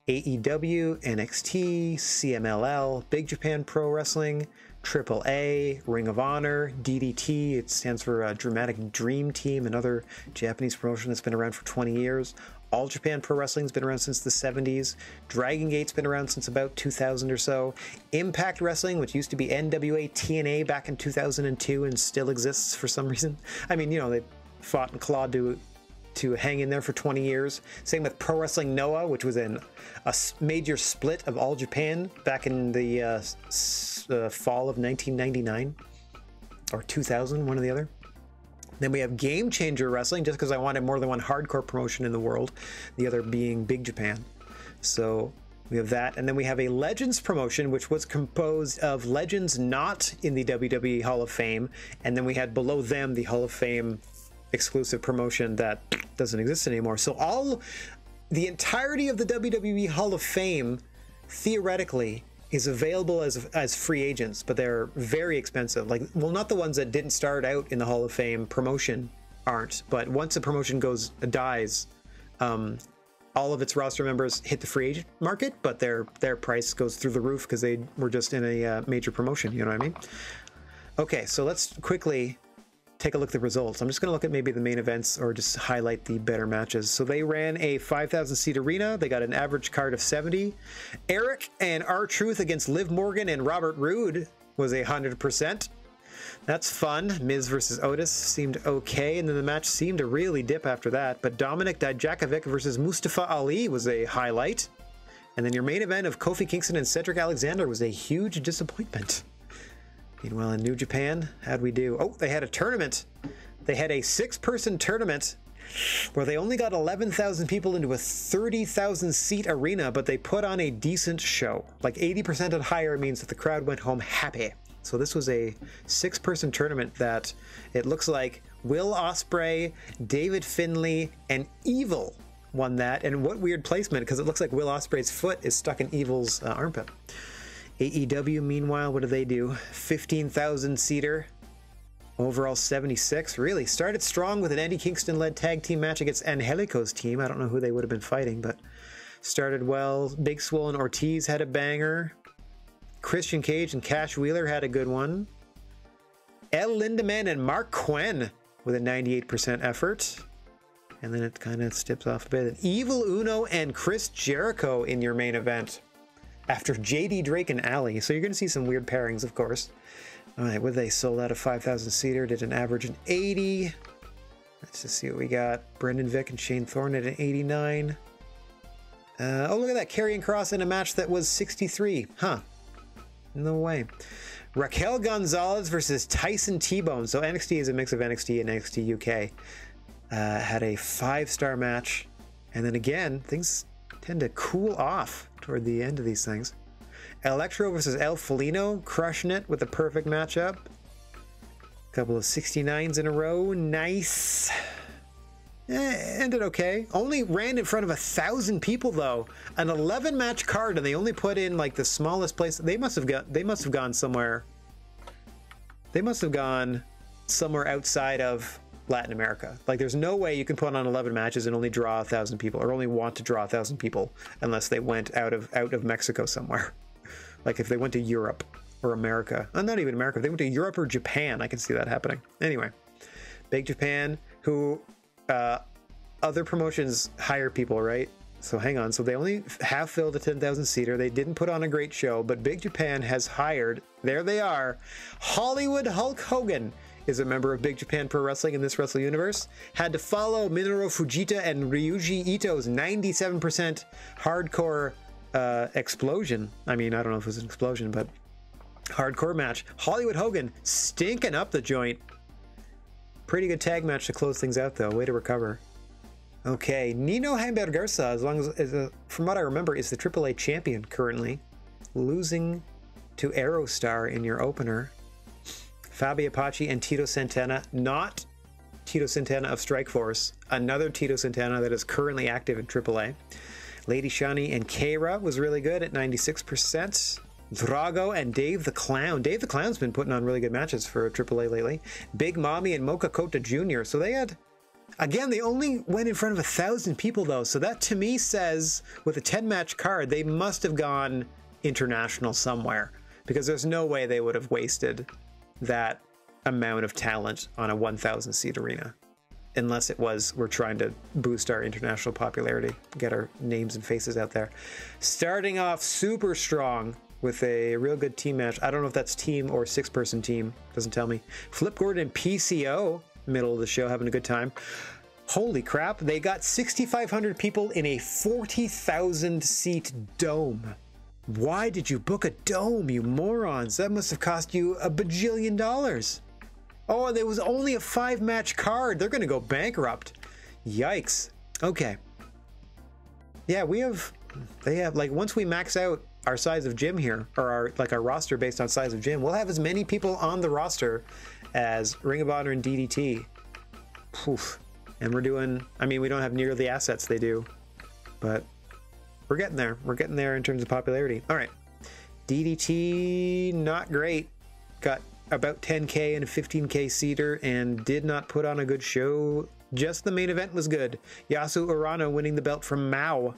AEW, NXT, CMLL, Big Japan Pro Wrestling, AAA, Ring of Honor, DDT, it stands for Dramatic Dream Team, another Japanese promotion that's been around for 20 years. All Japan Pro Wrestling's been around since the 70s. Dragon Gate's been around since about 2000 or so. Impact Wrestling, which used to be NWA TNA back in 2002 and still exists for some reason. I mean, you know, they fought and clawed to hang in there for 20 years. Same with Pro Wrestling Noah, which was a major split of All Japan back in the fall of 1999 or 2000, one or the other. Then we have Game Changer Wrestling, just because I wanted more than one hardcore promotion in the world, the other being Big Japan. So we have that, and then we have a Legends promotion, which was composed of legends not in the WWE Hall of Fame, and then we had below them the Hall of Fame exclusive promotion that doesn't exist anymore. So the entirety of the WWE Hall of Fame theoretically is available as free agents, but they're very expensive. Like, well, not the ones that didn't start out in the Hall of Fame promotion aren't, but once a promotion dies, all of its roster members hit the free agent market, but their price goes through the roof because they were just in a major promotion. You know what I mean? Okay, so let's quickly take a look at the results. I'm just going to look at maybe the main events or just highlight the better matches. So they ran a 5,000 seat arena. They got an average card of 70. Eric and R-Truth against Liv Morgan and Robert Roode was 100%. That's fun. Miz versus Otis seemed okay, and then the match seemed to really dip after that. But Dominic Dijakovic versus Mustafa Ali was a highlight. And then your main event of Kofi Kingston and Cedric Alexander was a huge disappointment. Meanwhile, in New Japan, how'd we do? Oh, they had a tournament. They had a 6-person tournament where they only got 11,000 people into a 30,000 seat arena, but they put on a decent show. Like 80% and higher means that the crowd went home happy. So this was a 6-person tournament that it looks like Will Ospreay, David Finlay, and Evil won that. And what weird placement, because it looks like Will Ospreay's foot is stuck in Evil's armpit. AEW, meanwhile, what do they do? 15,000 seater, overall 76. Really started strong with an Eddie Kingston-led tag team match against Angelico's team. I don't know who they would have been fighting, but started well. Big Swole and Ortiz had a banger. Christian Cage and Cash Wheeler had a good one. El Lindaman and Mark Quinn with a 98% effort. And then it kind of steps off a bit. Evil Uno and Chris Jericho in your main event after JD Drake and Alley. So you're going to see some weird pairings, of course. All right, what they sold out of 5,000 seater, did an average in 80. Let's just see what we got. Brendan Vick and Shane Thorne at an 89. Oh, look at that. Karrion Kross in a match that was 63. Huh. No way. Raquel Gonzalez versus Tyson T-Bone. So NXT is a mix of NXT and NXT UK. Had a 5-star match. And then again, things tend to cool off toward the end of these things. Electro versus El Felino, crushing it with a perfect matchup. Couple of 69s in a row, nice. Ended okay. Only ran in front of 1,000 people though. An 11-match card, and they only put in like the smallest place. They must have gone somewhere. They must have gone somewhere outside of Latin America. Like, there's no way you can put on 11 matches and only draw 1,000 people, or only want to draw 1,000 people, unless they went out of Mexico somewhere. Like if they went to Europe or America. Not even America. If they went to Europe or Japan, I can see that happening. Anyway, Big Japan, who other promotions hire people, right? So hang on. So they only have filled a 10,000 seater. They didn't put on a great show, but Big Japan has hired, there they are, Hollywood Hulk Hogan is a member of Big Japan Pro Wrestling in this Wrestle Universe. Had to follow Minoru Fujita and Ryuji Ito's 97% hardcore explosion. I mean, I don't know if it was an explosion, but hardcore match. Hollywood Hogan stinking up the joint. Pretty good tag match to close things out, though. Way to recover. Okay, Nino Hamburguesa, as long as from what I remember, is the AAA champion currently, losing to Aerostar in your opener. Fabi Apache and Tito Santana, not Tito Santana of Strikeforce, another Tito Santana that is currently active in AAA. Lady Shani and Keira was really good at 96%. Drago and Dave the Clown. Dave the Clown's been putting on really good matches for AAA lately. Big Mommy and Mocha Kota Jr. So they had, again, they only went in front of 1,000 people though. So that to me says, with a 10-match card, they must have gone international somewhere, because there's no way they would have wasted that amount of talent on a 1,000 seat arena, unless it was we're trying to boost our international popularity, get our names and faces out there. Starting off super strong with a real good team match. I don't know if that's team or 6-person team, doesn't tell me. Flip Gordon and PCO, middle of the show, having a good time. Holy crap, they got 6,500 people in a 40,000 seat dome. Why did you book a dome, you morons? That must have cost you $1 bajillion. Oh, there was only a 5-match card. They're going to go bankrupt. Yikes. Okay. Yeah, they have, like, once we max out our size of gym here, or our roster based on size of gym, we'll have as many people on the roster as Ring of Honor and DDT. Poof. And we're doing, I mean, we don't have near the assets they do, but we're getting there. We're getting there in terms of popularity. All right. DDT, not great. Got about 10K and a 15K seater and did not put on a good show. Just the main event was good. Yasu Urano winning the belt from Mao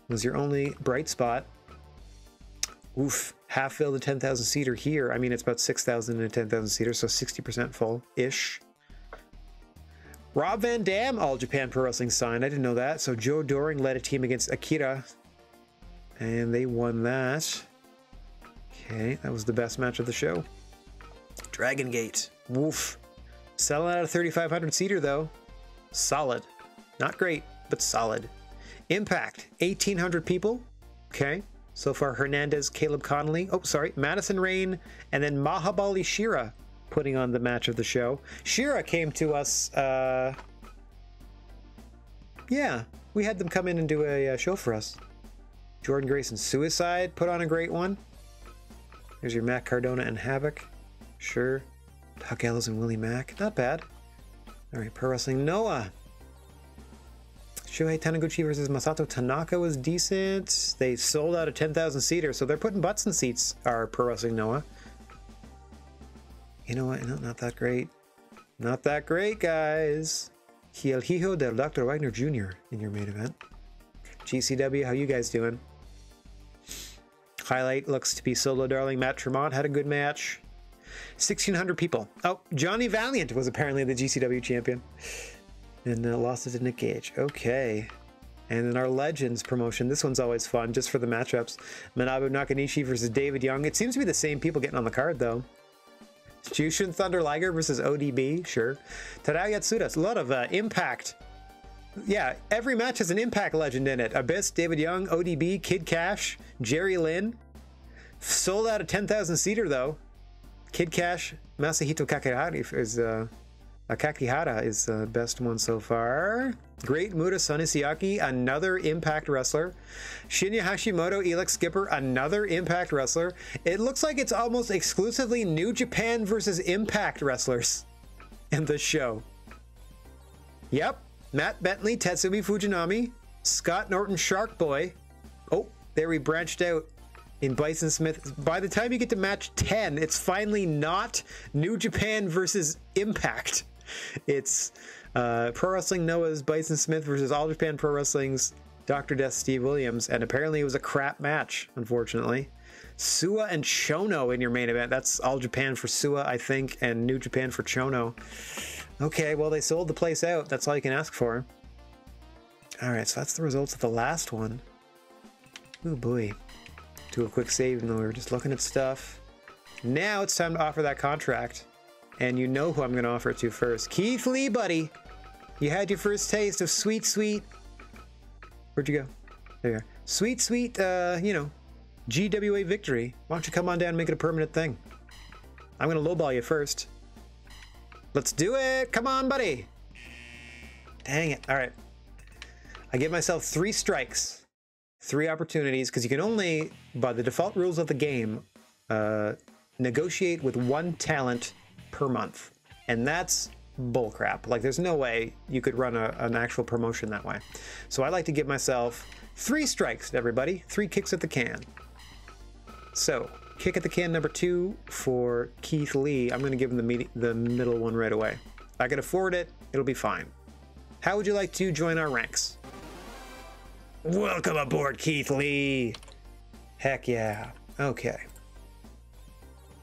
was your only bright spot. Oof. Half filled a 10,000 seater here. I mean, it's about 6,000 in a 10,000 seater, so 60% full-ish. Rob Van Dam, All Japan Pro Wrestling signed. I didn't know that. So Joe Doring led a team against Akira, and they won that. Okay, that was the best match of the show. Dragon Gate. Woof. Selling out a 3,500 seater, though. Solid. Not great, but solid. Impact. 1,800 people. Okay. So far, Hernandez, Caleb Connolly. Oh, sorry. Madison Rain, and then Mahabali Shira putting on the match of the show. Shira came to us, yeah, we had them come in and do a show for us. Jordan Grayson Suicide put on a great one. There's your Matt Cardona and Havoc. Sure. Tuck Ellis and Willie Mack. Not bad. All right, Pro Wrestling Noah. Shohei Taniguchi versus Masato Tanaka was decent. They sold out a 10,000 seater, so they're putting butts in seats, our Pro Wrestling Noah. You know what? No, not that great. Not that great, guys. El Hijo del Dr. Wagner Jr. in your main event. GCW, how you guys doing? Highlight looks to be Solo Darling. Matt Tremont had a good match. 1,600 people. Oh, Johnny Valiant was apparently the GCW champion. And lost it to Nick Gage. Okay. And then our Legends promotion. This one's always fun, just for the matchups. Manabu Nakanishi versus David Young. It seems to be the same people getting on the card, though. Jushin Thunder Liger versus ODB, sure. Tadao Yatsuda, a lot of Impact. Yeah, every match has an Impact legend in it. Abyss, David Young, ODB, Kid Cash, Jerry Lynn. Sold out a 10,000 seater though. Kid Cash, Masahito Kakihara is the best one so far. Great Muta Sonisiaki, another Impact wrestler. Shinya Hashimoto, Elix Skipper, another Impact wrestler. It looks like it's almost exclusively New Japan versus Impact wrestlers in the show. Yep, Matt Bentley, Tatsumi Fujinami, Scott Norton, Shark Boy. Oh, there we branched out in Bison Smith. By the time you get to match 10, it's finally not New Japan versus Impact. It's Pro Wrestling Noah's Bison Smith versus All Japan Pro Wrestling's Dr. Death Steve Williams, and apparently it was a crap match, unfortunately. Suwa and Chono in your main event. That's All Japan for Suwa, I think, and New Japan for Chono. Okay, well, they sold the place out. That's all you can ask for. All right, so that's the results of the last one. Oh boy. Do a quick save, even though we were just looking at stuff. Now it's time to offer that contract. And you know who I'm going to offer it to first. Keith Lee, buddy. You had your first taste of sweet, sweet... Where'd you go? There you are. Sweet, sweet, you know, GWA victory. Why don't you come on down and make it a permanent thing? I'm going to lowball you first. Let's do it. Come on, buddy. Dang it. All right. I give myself 3 strikes, 3 opportunities, because you can only, by the default rules of the game, negotiate with 1 talent per month. And that's bullcrap. Like, there's no way you could run an actual promotion that way. So I like to give myself 3 strikes to everybody, 3 kicks at the can. So, kick at the can number 2 for Keith Lee. I'm going to give him the middle one right away. I can afford it. It'll be fine. How would you like to join our ranks? Welcome aboard, Keith Lee. Heck yeah. Okay.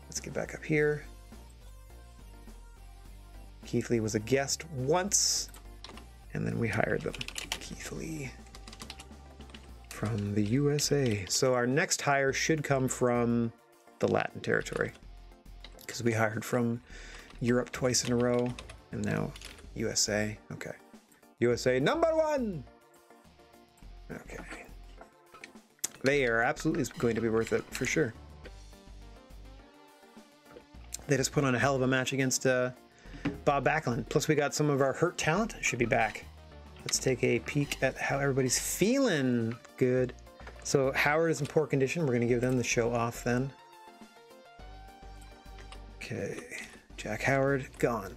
Let's get back up here. Keith Lee was a guest once, and then we hired them. Keith Lee from the USA. So our next hire should come from the Latin territory, because we hired from Europe twice in a row, and now USA. Okay. USA #1! Okay. They are absolutely going to be worth it, for sure. They just put on a hell of a match against Bob Backlund. Plus we got some of our hurt talent. Should be back. Let's take a peek at how everybody's feeling. Good. So Howard is in poor condition. We're going to give them the show off then. Okay. Jack Howard, gone.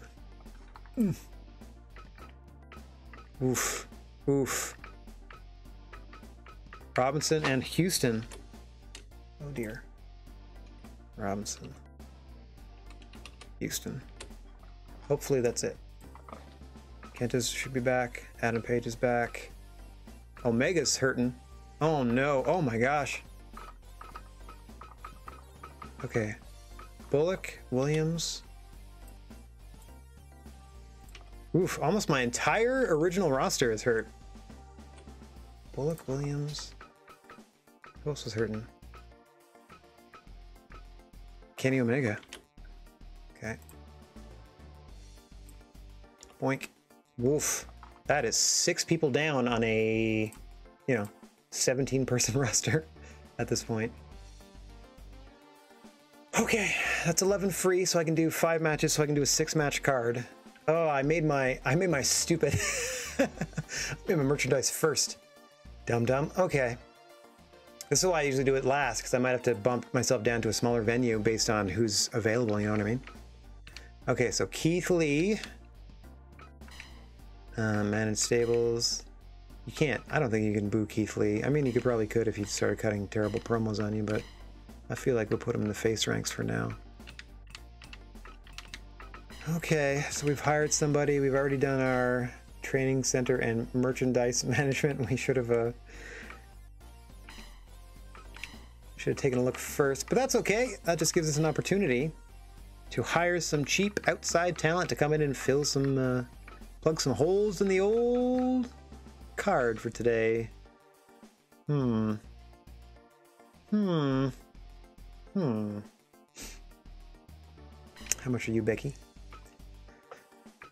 Oof. Oof. Robinson and Houston. Oh dear. Robinson. Houston. Hopefully that's it. Kentas should be back. Adam Page is back. Omega's hurting. Oh no. Oh my gosh. Okay. Bullock, Williams. Oof, almost my entire original roster is hurt. Bullock, Williams. Who else was hurting? Kenny Omega. Okay. Boink. Woof. That is 6 people down on a, 17-person roster at this point. Okay, that's 11 free, so I can do 5 matches, so I can do a 6-match card. Oh, I made my stupid I made my merchandise first. Dum-dum. Okay. This is why I usually do it last, because I might have to bump myself down to a smaller venue based on who's available, you know what I mean? Okay, so Keith Lee. Managed stables. You can't. I don't think you can boo Keith Lee. I mean, you probably could if he started cutting terrible promos on you, but I feel like we'll put him in the face ranks for now. Okay, so we've hired somebody. We've already done our training center and merchandise management. We should have taken a look first, but that's okay. That just gives us an opportunity to hire some cheap outside talent to come in and fill some, plug some holes in the old card for today. How much are you, Becky?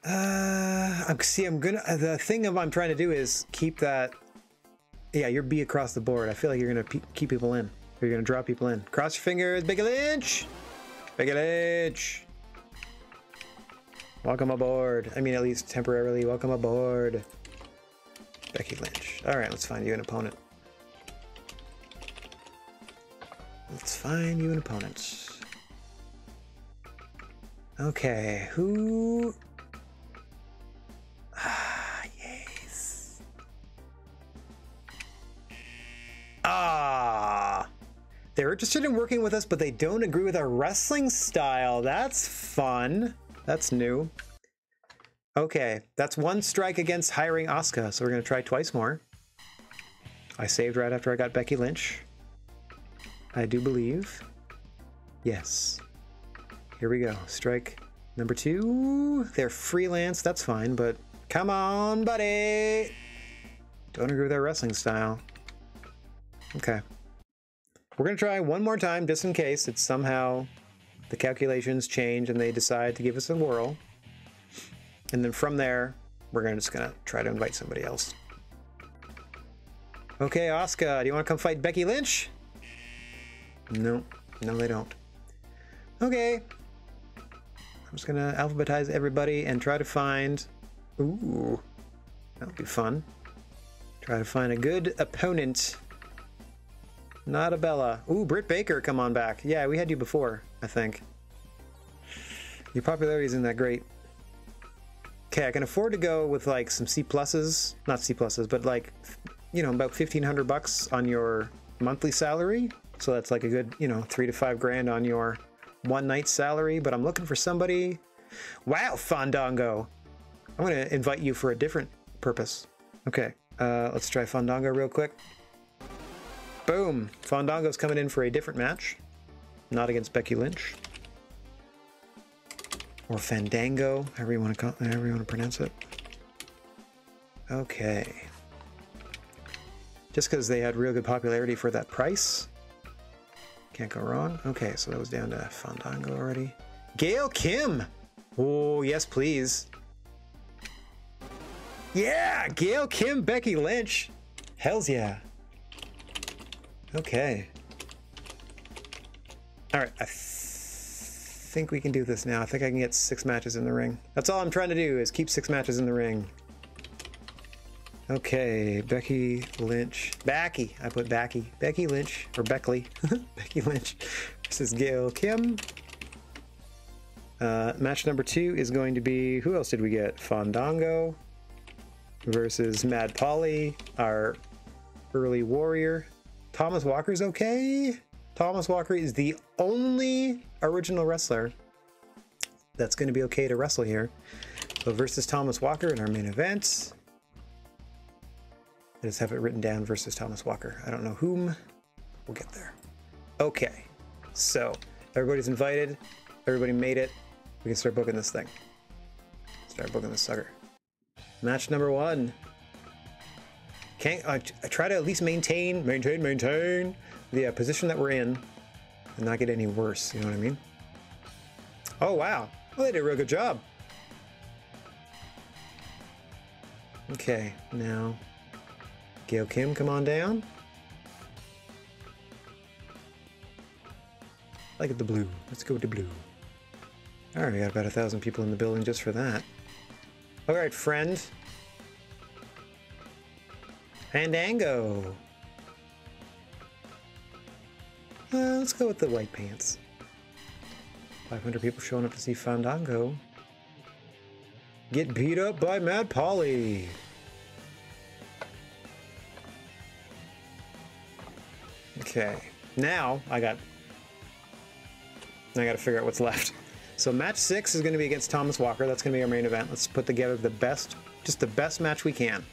The thing I'm trying to do is keep that. Yeah, you're B across the board. I feel like you're gonna keep people in. Or you're gonna draw people in. Cross your fingers, Becky Lynch. Becky Lynch. Welcome aboard. I mean, at least temporarily. Welcome aboard, Becky Lynch. All right, let's find you an opponent. Let's find you an opponent. Okay, who? Ah, yes. Ah. They're interested in working with us, but they don't agree with our wrestling style. That's fun. That's new. Okay, that's one strike against hiring Asuka, so we're going to try twice more. I saved right after I got Becky Lynch. I do believe. Yes. Here we go. Strike number 2. They're freelance, that's fine, but come on, buddy! Don't agree with their wrestling style. Okay. We're going to try one more time, just in case it's somehow the calculations change and they decide to give us a whirl. And then from there, we're just going to try to invite somebody else. Okay, Asuka, do you want to come fight Becky Lynch? No, no they don't. Okay. I'm just going to alphabetize everybody and try to find... Ooh, that'll be fun. Try to find a good opponent. Not a Bella. Ooh, Britt Baker, come on back. Yeah, we had you before, I think. Your popularity isn't that great. Okay, I can afford to go with like some C pluses, not C pluses, but like, you know, about $1,500 on your monthly salary. So that's like a good, you know, 3 to 5 grand on your one night salary. But I'm looking for somebody. Wow, Fandango. I'm going to invite you for a different purpose. Okay, let's try Fandango real quick. Boom, Fandango's coming in for a different match. Not against Becky Lynch. Or Fandango, however you want to pronounce it. Okay. Just because they had real good popularity for that price. Can't go wrong. Okay, so that was down to Fandango already. Gail Kim! Oh, yes, please. Yeah! Gail Kim, Becky Lynch! Hells yeah. Okay. Alright, I think we can do this now. I think I can get 6 matches in the ring. That's all I'm trying to do, is keep 6 matches in the ring. Okay, Becky Lynch. Becky! I put Becky. Becky Lynch, or Beckley. Becky Lynch versus Gail Kim. Match number 2 is going to be... Who else did we get? Fandango versus Mad Polly, our early warrior. Thomas Walker's okay. Thomas Walker is the only original wrestler that's going to be okay to wrestle here. So versus Thomas Walker in our main event. I just have it written down versus Thomas Walker. I don't know whom. We'll get there. Okay. So everybody's invited. Everybody made it. We can start booking this thing. Start booking this sucker. Match number 1. I try to at least maintain the position that we're in and not get any worse, you know what I mean? Oh, wow. Well, they did a real good job. Okay, now, Gail Kim, come on down. I like the blue. Let's go with the blue. All right, we got about 1,000 people in the building just for that. All right, friend. Fandango. Let's go with the white pants. 500 people showing up to see Fandango get beat up by Mad Polly. Okay, now I got to figure out what's left. So match 6 is going to be against Thomas Walker. That's going to be our main event. Let's put together the best, just the best match we can.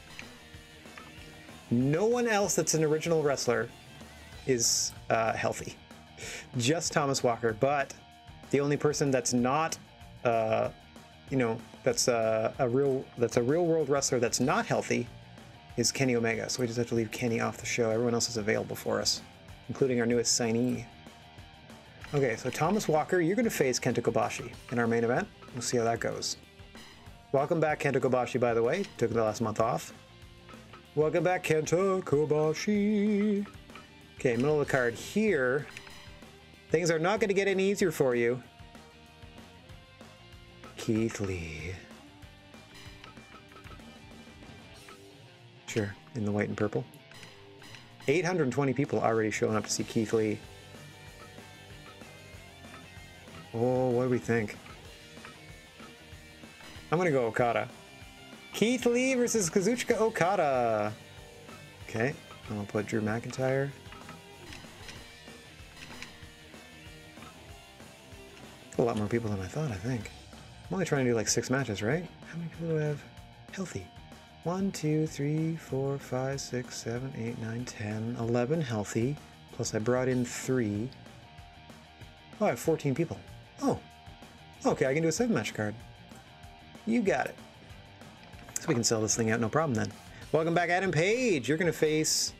No one else that's an original wrestler is healthy. Just Thomas Walker. But the only person that's not, you know, that's a real world wrestler that's not healthy is Kenny Omega. So we just have to leave Kenny off the show. Everyone else is available for us, including our newest signee. Okay, so Thomas Walker, you're going to face Kenta Kobashi in our main event. We'll see how that goes. Welcome back, Kenta Kobashi, by the way. Took the last month off. Welcome back, Kenta Kobashi. Okay, middle of the card here. Things are not going to get any easier for you. Keith Lee. Sure, in the white and purple. 820 people already showing up to see Keith Lee. Oh, what do we think? I'm gonna go Okada. Keith Lee versus Kazuchika Okada. Okay, I'm gonna put Drew McIntyre. A lot more people than I thought, I think. I'm only trying to do like 6 matches, right? How many people do I have healthy? 1, 2, 3, 4, 5, 6, 7, 8, 9, 10, 11 healthy. Plus I brought in 3. Oh, I have 14 people. Oh, okay, I can do a 7-match card. You got it. So we can sell this thing out, no problem then. Welcome back, Adam Page. You're gonna face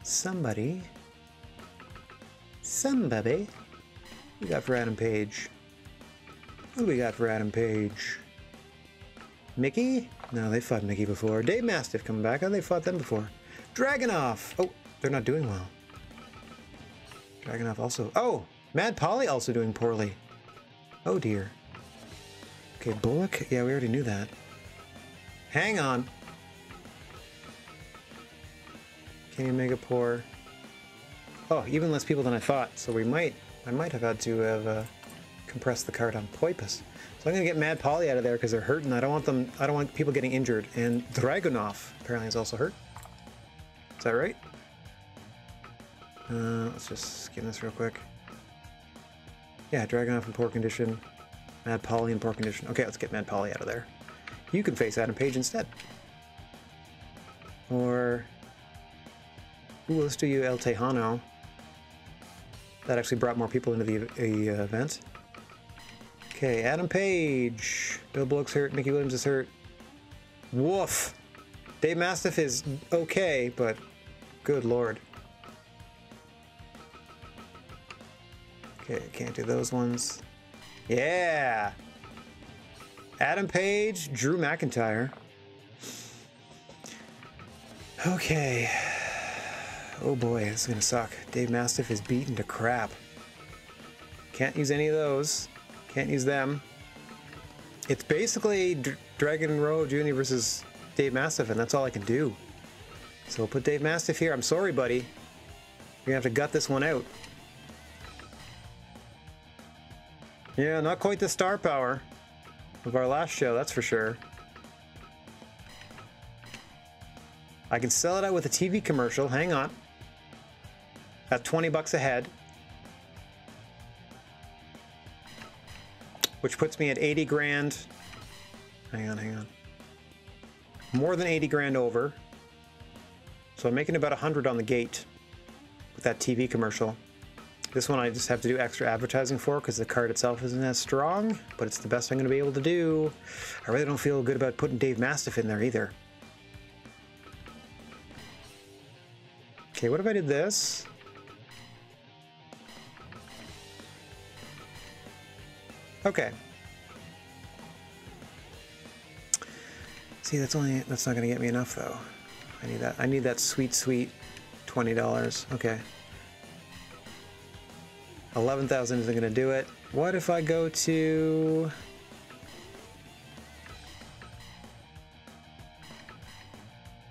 somebody. Somebody. What we got for Adam Page? What do we got for Adam Page? Mickey? No, they fought Mickey before. Dave Mastiff coming back. Oh, they fought them before. Dragonoff. Oh, they're not doing well. Dragonoff also. Oh, Mad Polly also doing poorly. Oh dear. Okay, Bullock. Yeah, we already knew that. Hang on. Can you make a pour? Oh, even less people than I thought. So I might have had to have compressed the card on Poipus. So I'm gonna get Mad Polly out of there because they're hurting. I don't want people getting injured. And Dragonoff apparently is also hurt. Is that right? Let's just skim this real quick. Yeah, Dragonoff in poor condition. Mad Polly in poor condition. Okay, let's get Mad Polly out of there. You can face Adam Page instead. Or... ooh, let's do you El Tejano. That actually brought more people into the event. Okay, Adam Page. Bill Bullock's hurt. Mickey Williams is hurt. Woof. Dave Mastiff is okay, but good lord. Okay, can't do those ones. Yeah. Adam Page, Drew McIntyre. Okay. Oh boy, this is gonna suck. Dave Mastiff is beaten to crap. Can't use any of those. Can't use them. It's basically Dragon Row Jr. versus Dave Mastiff, and that's all I can do. So we'll put Dave Mastiff here. I'm sorry, buddy. You're gonna have to gut this one out. Yeah, not quite the star power of our last show, that's for sure. I can sell it out with a TV commercial. Hang on. At 20 bucks a head. Which puts me at 80 grand. Hang on. More than 80 grand over. So I'm making about 100 on the gate with that TV commercial. This one I just have to do extra advertising for because the card itself isn't as strong, but it's the best I'm going to be able to do. I really don't feel good about putting Dave Mastiff in there either. Okay, what if I did this? Okay. See, that's not gonna get me enough though. I need that sweet $20. Okay. 11,000 isn't gonna do it. What if I go to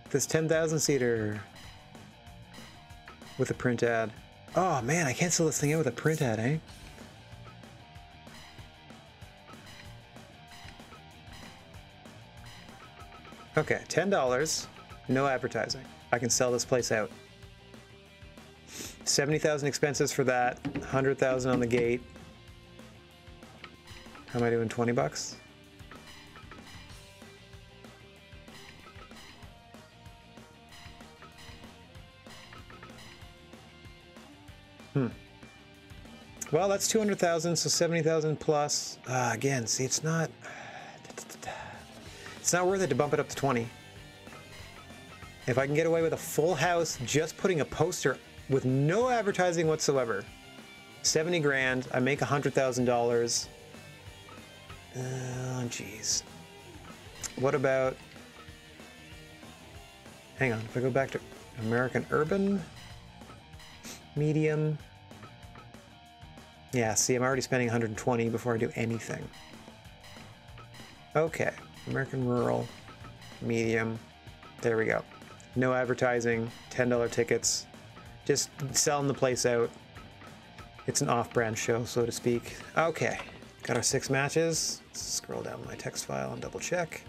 this 10,000 seater with a print ad? Oh man, I can't sell this thing out with a print ad, eh? Okay, $10, no advertising. I can sell this place out. 70,000 expenses for that, 100,000 on the gate. How am I doing? 20 bucks? Well, that's 200,000, so 70,000 plus. Again, see, it's not worth it to bump it up to 20. If I can get away with a full house, just putting a poster with no advertising whatsoever, 70 grand, I make $100,000. Oh, jeez. What about, hang on, if I go back to American Urban, medium. Yeah, see, I'm already spending 120 before I do anything. Okay, American Rural, medium. There we go. No advertising, $10 tickets. Just selling the place out. It's an off-brand show, so to speak. Okay, got our 6 matches. Let's scroll down my text file and double check.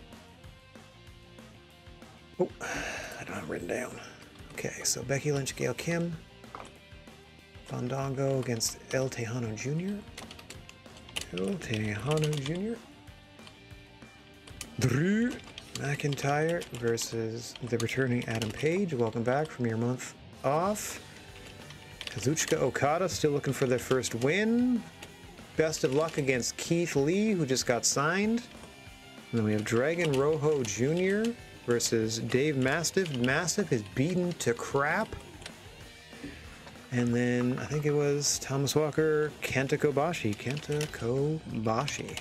Oh, I don't have it written down. Okay, so Becky Lynch, Gail Kim. Fandango against El Tejano Jr. El Tejano Jr. Drew McIntyre versus the returning Adam Page. Welcome back from your month off. Kazuchika Okada still looking for their first win. Best of luck against Keith Lee, who just got signed. And then we have Dragon Rojo Jr. versus Dave Mastiff. Mastiff is beaten to crap. And then I think it was Thomas Walker, Kenta Kobashi. Kenta Kobashi.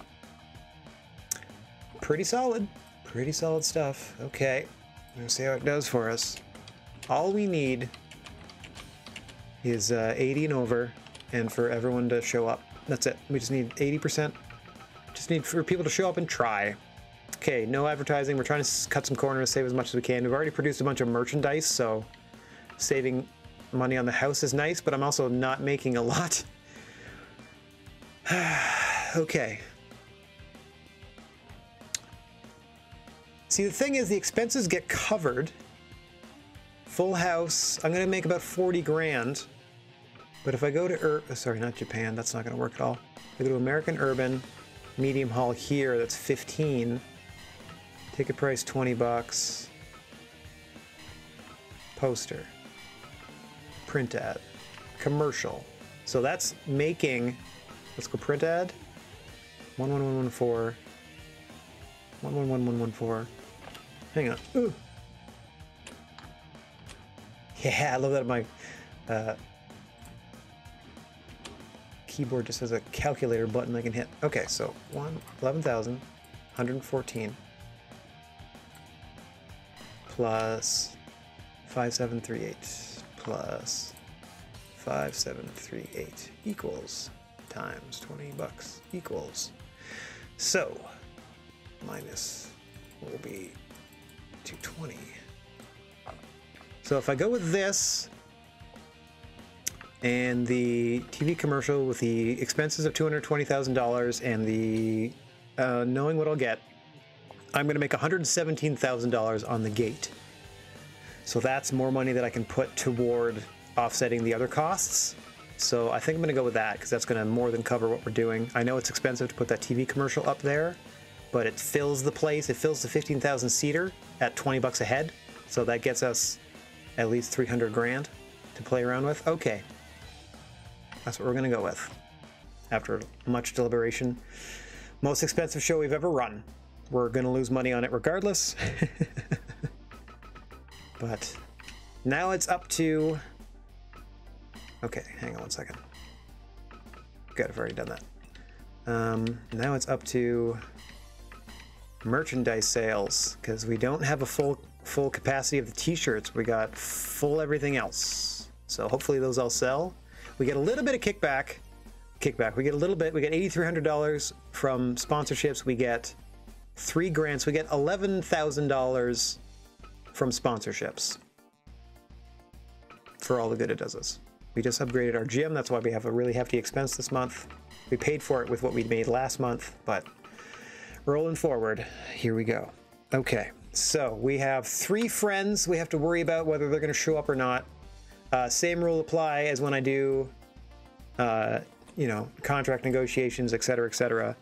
Pretty solid. Pretty solid stuff. Okay. Let's see how it does for us. All we need is 80 and over, and for everyone to show up. That's it. We just need 80%. Just need for people to show up and try. Okay, no advertising. We're trying to cut some corners, save as much as we can. We've already produced a bunch of merchandise, so saving money on the house is nice, but I'm also not making a lot. Okay. See, the thing is, the expenses get covered. Full house, I'm gonna make about 40 grand. But if I go to, sorry, not Japan, that's not gonna work at all. If I go to American Urban, medium haul here, that's 15. Ticket price, 20 bucks. Poster. Print ad. Commercial. So that's making, let's go print ad. 11114. 111114. Hang on. Ooh. Yeah, I love that my keyboard just has a calculator button I can hit. Okay, so 11,114 plus 5738 plus 5738 equals times 20 bucks equals. So minus will be 220. So if I go with this and the TV commercial with the expenses of $220,000 and the knowing what I'll get, I'm going to make $117,000 on the gate. So that's more money that I can put toward offsetting the other costs. So I think I'm going to go with that because that's going to more than cover what we're doing. I know it's expensive to put that TV commercial up there, but it fills the place. It fills the 15,000 seater at 20 bucks a head. So that gets us at least 300 grand to play around with. Okay. That's what we're going to go with. After much deliberation. Most expensive show we've ever run. We're going to lose money on it regardless. But now it's up to... Okay, hang on one second. Good, I've already done that. Now it's up to merchandise sales, because we don't have a full capacity of the t-shirts. We got full everything else. So hopefully those all sell. We get a little bit of kickback. We get a little bit. We get $8,300 from sponsorships. We get 3 grand. So we get $11,000 from sponsorships for all the good it does us. We just upgraded our gym. That's why we have a really hefty expense this month. We paid for it with what we made last month, but rolling forward, here we go. Okay, so we have 3 friends we have to worry about whether they're going to show up or not. Same rule apply as when I do, you know, contract negotiations, etc., etc.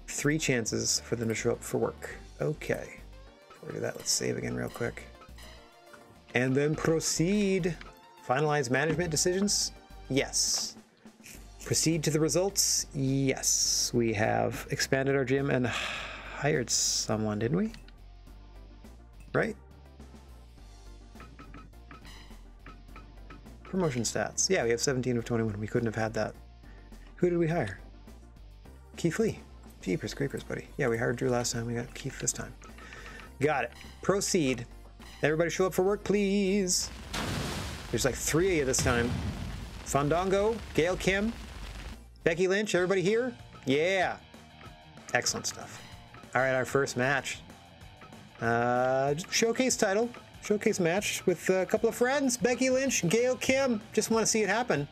3 chances for them to show up for work. Okay, before we do that, let's save again real quick. And then proceed. Finalize management decisions? Yes. Proceed to the results? Yes. We have expanded our gym and hired someone, didn't we? Right? Promotion stats. Yeah, we have 17 of 21. We couldn't have had that. Who did we hire? Keith Lee. Jeepers creepers, buddy. Yeah, we hired Drew last time. We got Keith this time. Got it. Proceed. Everybody show up for work, please. There's like 3 of you this time. Fandango, Gail Kim, Becky Lynch, everybody here? Yeah. Excellent stuff. All right, our first match. Showcase title. Showcase match with a couple of friends. Becky Lynch, Gail Kim. Just want to see it happen.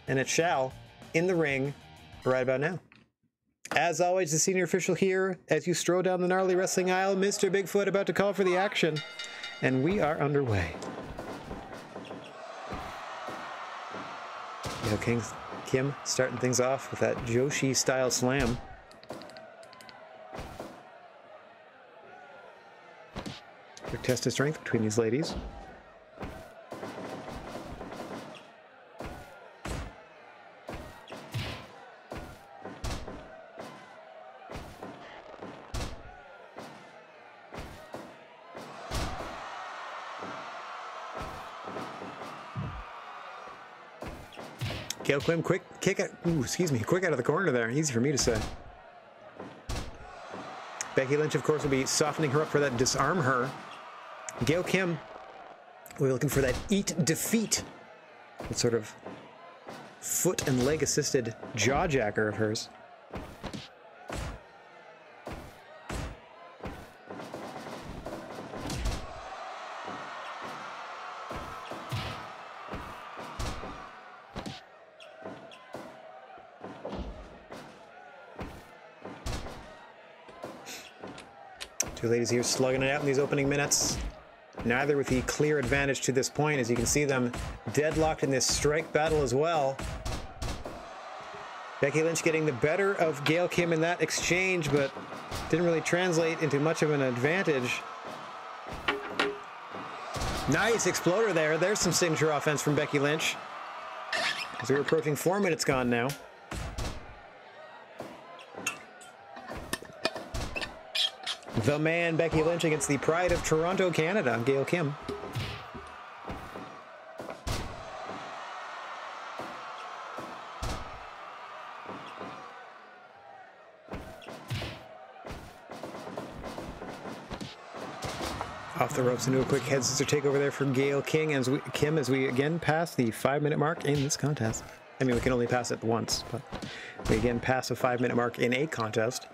And it shall. In the ring right about now. As always, the senior official here. As you stroll down the gnarly wrestling aisle, Mr. Bigfoot about to call for the action. And we are underway. Gail Kim starting things off with that Joshi style slam. Quick test of strength between these ladies. Gail Kim, quick kick it. Ooh, excuse me, quick out of the corner there. Easy for me to say. Becky Lynch, of course, will be softening her up for that disarm her. Gail Kim, we're looking for that eat defeat. That sort of foot and leg assisted jaw jacker of hers. Two ladies here slugging it out in these opening minutes. Neither with the clear advantage to this point, as you can see them deadlocked in this strike battle as well. Becky Lynch getting the better of Gail Kim in that exchange, but didn't really translate into much of an advantage. Nice exploder there. There's some signature offense from Becky Lynch. As we're approaching 4 minutes gone now. The man, Becky Lynch, against the pride of Toronto, Canada, Gail Kim. Off the ropes into a quick head scissor takeover there for Gail Kim as we again pass the 5-minute mark in this contest. I mean, we can only pass it once, but we again pass a 5-minute mark in a contest.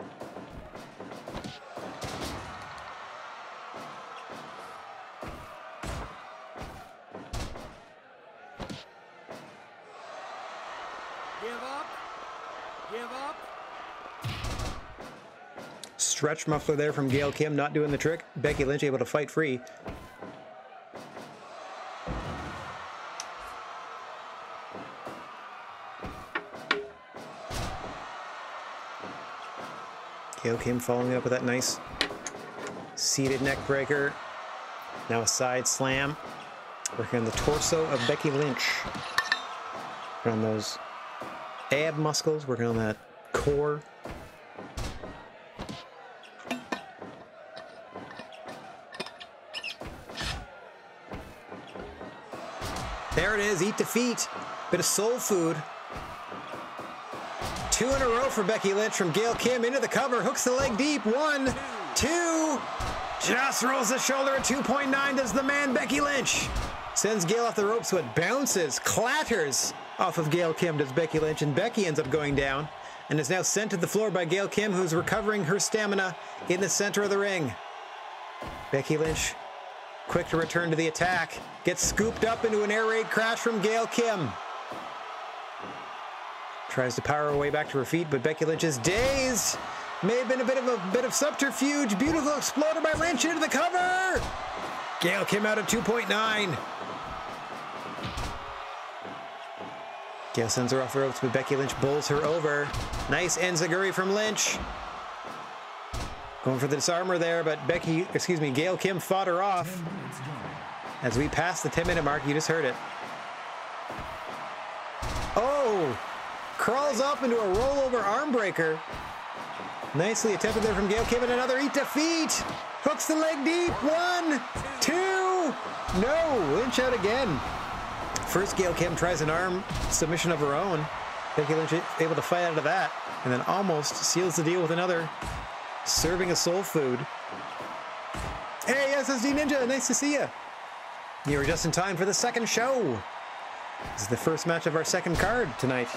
Stretch muffler there from Gail Kim, not doing the trick. Becky Lynch able to fight free. Gail Kim following up with that nice seated neck breaker. Now a side slam. Working on the torso of Becky Lynch. Working on those ab muscles, working on that core. There it is, eat defeat. Bit of soul food. 2 in a row for Becky Lynch from Gail Kim into the cover, hooks the leg deep. 1, 2, just rolls the shoulder at 2.9 does the man Becky Lynch. Sends Gail off the ropes, so it bounces, clatters off of Gail Kim does Becky Lynch, and Becky ends up going down and is now sent to the floor by Gail Kim, who's recovering her stamina in the center of the ring. Becky Lynch, quick to return to the attack, gets scooped up into an air raid crash from Gail Kim. Tries to power her way back to her feet, but Becky Lynch is dazed. May have been a bit of subterfuge. Beautiful exploder by Lynch into the cover. Gail Kim out at 2.9. Gail sends her off the ropes, but Becky Lynch bowls her over. Nice enziguri from Lynch. Going for the disarmer there, but Gail Kim fought her off. As we pass the 10-minute mark, you just heard it. Oh! Crawls up into a rollover arm breaker. Nicely attempted there from Gail Kim, and another eat defeat. Hooks the leg deep. 1, 2. No, Lynch out again. First, Gail Kim tries an arm submission of her own. Becky Lynch able to fight out of that, and then almost seals the deal with another serving of soul food. Hey, SSD Ninja, nice to see you. You were just in time for the second show. This is the first match of our second card tonight.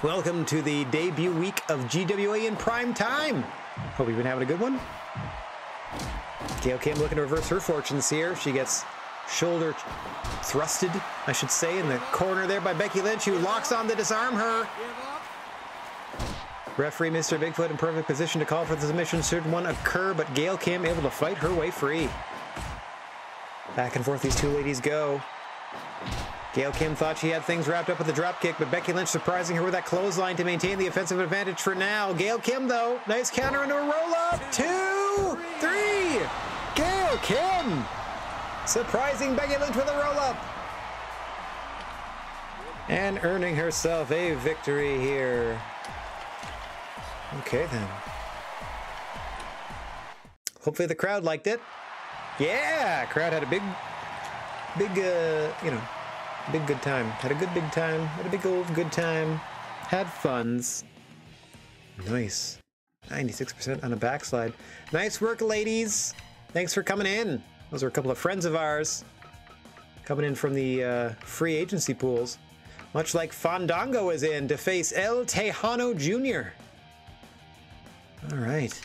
Welcome to the debut week of GWA in prime time. Hope you've been having a good one. Gail Kim looking to reverse her fortunes here. She gets shoulder thrusted, I should say, in the corner there by Becky Lynch, who locks on to disarm her. Referee Mr. Bigfoot in perfect position to call for the submission should one occur, but Gail Kim able to fight her way free. Back and forth these two ladies go. Gail Kim thought she had things wrapped up with the drop kick, but Becky Lynch surprising her with that clothesline to maintain the offensive advantage for now. Gail Kim, though, nice counter into a roll-up. 2, 3. Gail Kim surprising Becky Lynch with a roll-up. And earning herself a victory here. Okay, then. Hopefully the crowd liked it. Yeah, crowd had a big good time. Had a good big time. Had a big old good time. Had funs. Nice. 96% on a backslide. Nice work, ladies. Thanks for coming in. Those are a couple of friends of ours coming in from the free agency pools. Much like Fandango is in to face El Tejano Jr. All right.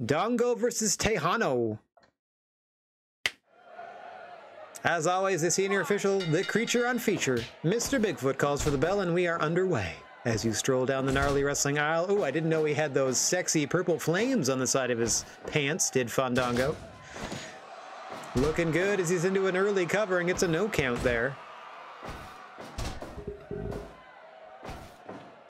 Dongo versus Tejano. As always, the senior official, the creature on feature, Mr. Bigfoot calls for the bell, and we are underway. As you stroll down the gnarly wrestling aisle, ooh, I didn't know he had those sexy purple flames on the side of his pants, did Fandango. Looking good as he's into an early cover and gets a no count there.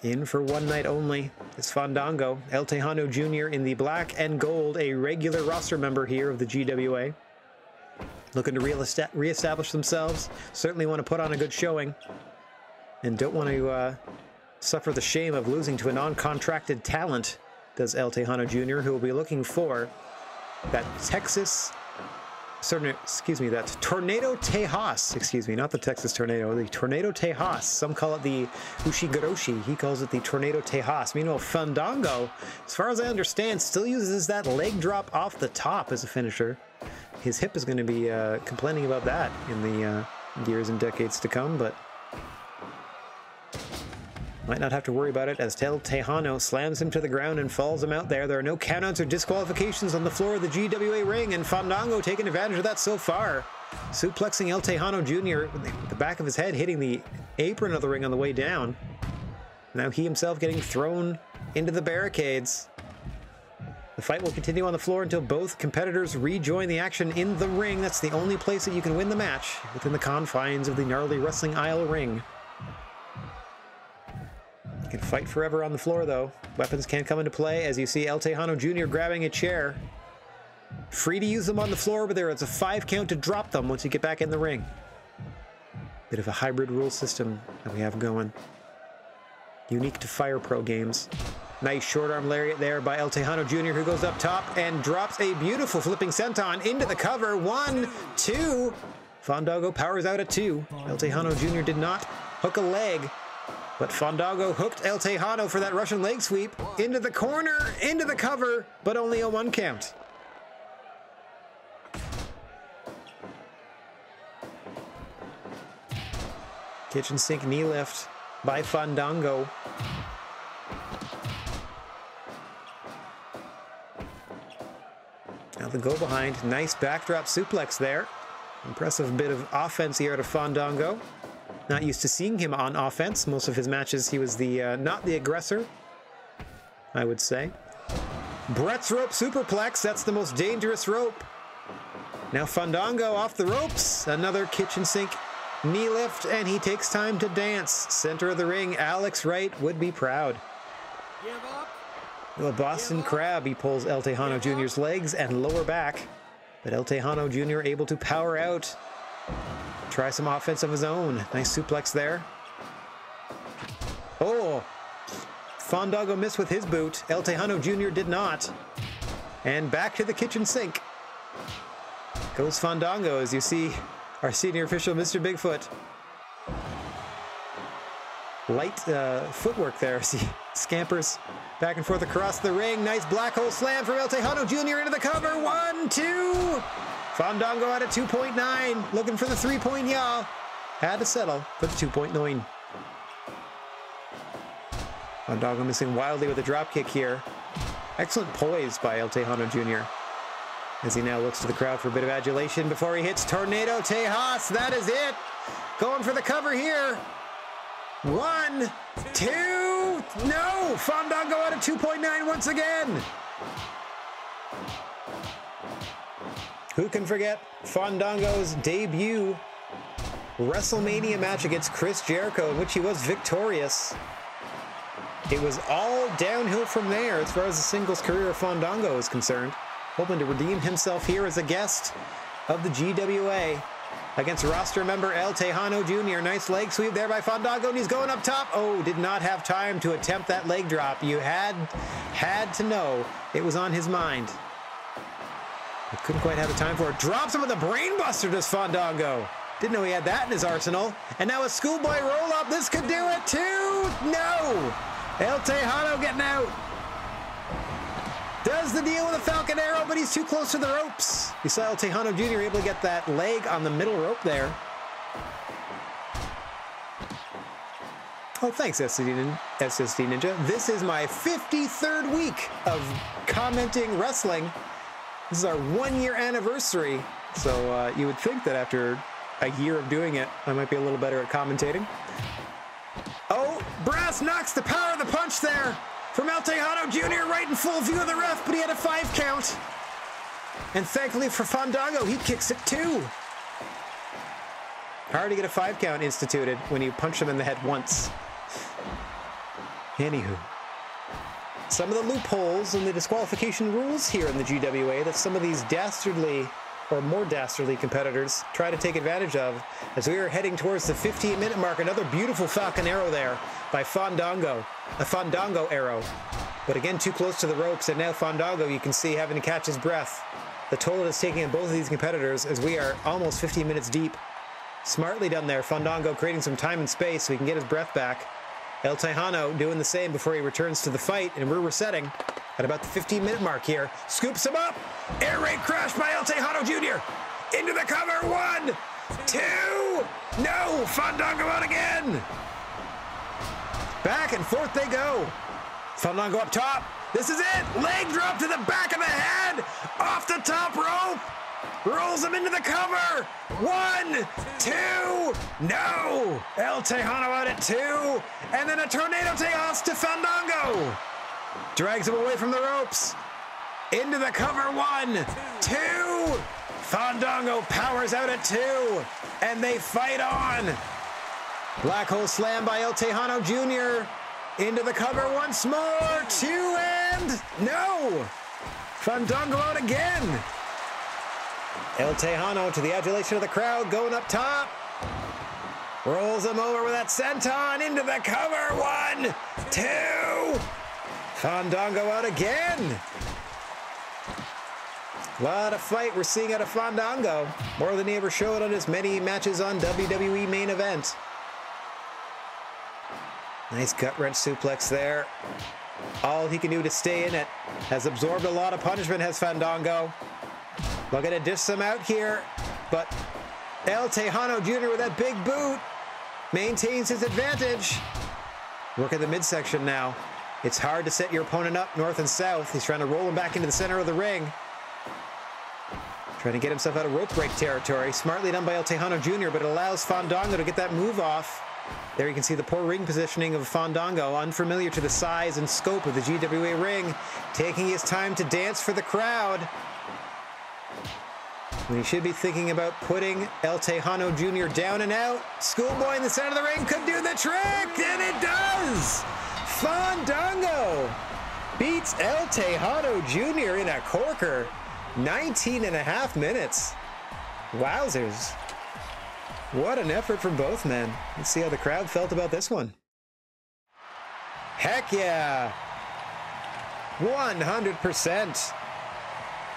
In for one night only is Fandango. El Tejano Jr. in the black and gold, a regular roster member here of the GWA. Looking to reestablish themselves. Certainly want to put on a good showing. And don't want to suffer the shame of losing to a non-contracted talent, does El Tejano Jr., who will be looking for that that Tornado Tejas, excuse me, not the Texas Tornado, the Tornado Tejas. Some call it the Ushigoroshi. He calls it the Tornado Tejas. Meanwhile, Fandango, as far as I understand, still uses that leg drop off the top as a finisher. His hip is going to be complaining about that in the years and decades to come, but might not have to worry about it as El Tejano slams him to the ground and falls him out there. There are no countouts or disqualifications on the floor of the GWA ring, and Fandango taking advantage of that so far. Suplexing El Tejano Jr. with the back of his head hitting the apron of the ring on the way down. Now he himself getting thrown into the barricades. The fight will continue on the floor until both competitors rejoin the action in the ring. That's the only place that you can win the match, within the confines of the gnarly wrestling aisle ring. You can fight forever on the floor, though. Weapons can come into play, as you see El Tejano Jr. grabbing a chair. Free to use them on the floor, but there is a 5 count to drop them once you get back in the ring. Bit of a hybrid rule system that we have going. Unique to Fire Pro games. Nice short arm lariat there by El Tejano Jr., who goes up top and drops a beautiful flipping senton into the cover. 1, 2. Fandango powers out at 2. El Tejano Jr. did not hook a leg, but Fandango hooked El Tejano for that Russian leg sweep into the corner, into the cover, but only a 1 count. Kitchen sink knee lift by Fandango. Now the go behind, nice backdrop suplex there. Impressive bit of offense here out of Fandango. Not used to seeing him on offense. Most of his matches he was the not the aggressor, I would say. Brett's rope superplex, that's the most dangerous rope. Now Fandango off the ropes. Another kitchen sink knee lift, and he takes time to dance. Center of the ring, Alex Wright would be proud. Give up. Well, Boston Crab, he pulls El Tejano Jr.'s legs and lower back. But El Tejano Jr. able to power out. Try some offense of his own. Nice suplex there. Oh! Fandango missed with his boot. El Tejano Jr. did not. And back to the kitchen sink goes Fandango, as you see our senior official, Mr. Bigfoot. Light footwork there as he scampers back and forth across the ring. Nice black hole slam from El Tejano Jr. into the cover. 1, 2. Fandango at a 2.9. Looking for the 3-point yaw. Had to settle for the 2.9. Fandango missing wildly with a drop kick here. Excellent poise by El Tejano Jr. as he now looks to the crowd for a bit of adulation before he hits Tornado Tejas. That is it. Going for the cover here. 1, 2. No! Fandango at a 2.9 once again. Who can forget Fandango's debut WrestleMania match against Chris Jericho, in which he was victorious. It was all downhill from there as far as the singles career of Fandango is concerned. Hoping to redeem himself here as a guest of the GWA against roster member El Tejano Jr. Nice leg sweep there by Fandango, and he's going up top. Oh, did not have time to attempt that leg drop. You had to know it was on his mind. But couldn't quite have the time for it. Drops him with a brainbuster, does Fandango. Didn't know he had that in his arsenal. And now a schoolboy roll-up. This could do it too. No. El Tejano getting out. Does the deal with a Falcon Arrow, but he's too close to the ropes. You saw El Tejano Jr. able to get that leg on the middle rope there. Oh, thanks, SSD Ninja. This is my 53rd week of commenting wrestling. This is our 1-year anniversary. So you would think that after a year of doing it, I might be a little better at commentating. Oh, Brass knocks the power of the punch there from El Tejano Jr. right in full view of the ref, but he had a 5 count. And thankfully for Fandango, he kicks it too. Hard to get a 5 count instituted when you punch him in the head once. Anywho. Some of the loopholes in the disqualification rules here in the GWA that some of these dastardly or more dastardly competitors try to take advantage of as we are heading towards the 15-minute mark. Another beautiful Falcon Arrow there by Fandango. A Fandango arrow. But again, too close to the ropes, and now Fandango, you can see, having to catch his breath. The toll it is taking on both of these competitors as we are almost 15 minutes deep. Smartly done there. Fandango creating some time and space so he can get his breath back. El Tejano doing the same before he returns to the fight, and we're resetting at about the 15-minute mark here. Scoops him up. Air raid crash by El Tejano Jr. Into the cover. 1, 2. No. Fandango out again. Back and forth they go. Fandango up top. This is it. Leg drop to the back of the head. Off the top rope. Rolls him into the cover. 1, 2. No. El Tejano out at 2. And then a Tornado Tejas to Fandango. Drags him away from the ropes. Into the cover. 1, 2. Fandango powers out at 2. And they fight on. Black hole slam by El Tejano Jr. Into the cover once more. 2 and no. Fandango out again. El Tejano to the adulation of the crowd, going up top. Rolls him over with that senton into the cover. 1, 2. Fandango out again. A lot of fight we're seeing out of Fandango. More than he ever showed on his many matches on WWE Main Event. Nice gut wrench suplex there. All he can do to stay in it. Has absorbed a lot of punishment, has Fandango. Looking to dish some out here, but El Tejano Jr. with that big boot maintains his advantage. Working the midsection now. It's hard to set your opponent up north and south. He's trying to roll him back into the center of the ring. Trying to get himself out of rope break territory. Smartly done by El Tejano Jr., but it allows Fandango to get that move off. There you can see the poor ring positioning of Fandango, unfamiliar to the size and scope of the GWA ring, taking his time to dance for the crowd. When he should be thinking about putting El Tejano Jr. down and out. Schoolboy in the center of the ring could do the trick, and it does! Fandango beats El Tejano Jr. in a corker. 19.5 minutes. Wowzers. What an effort from both men. Let's see how the crowd felt about this one. Heck yeah! 100%.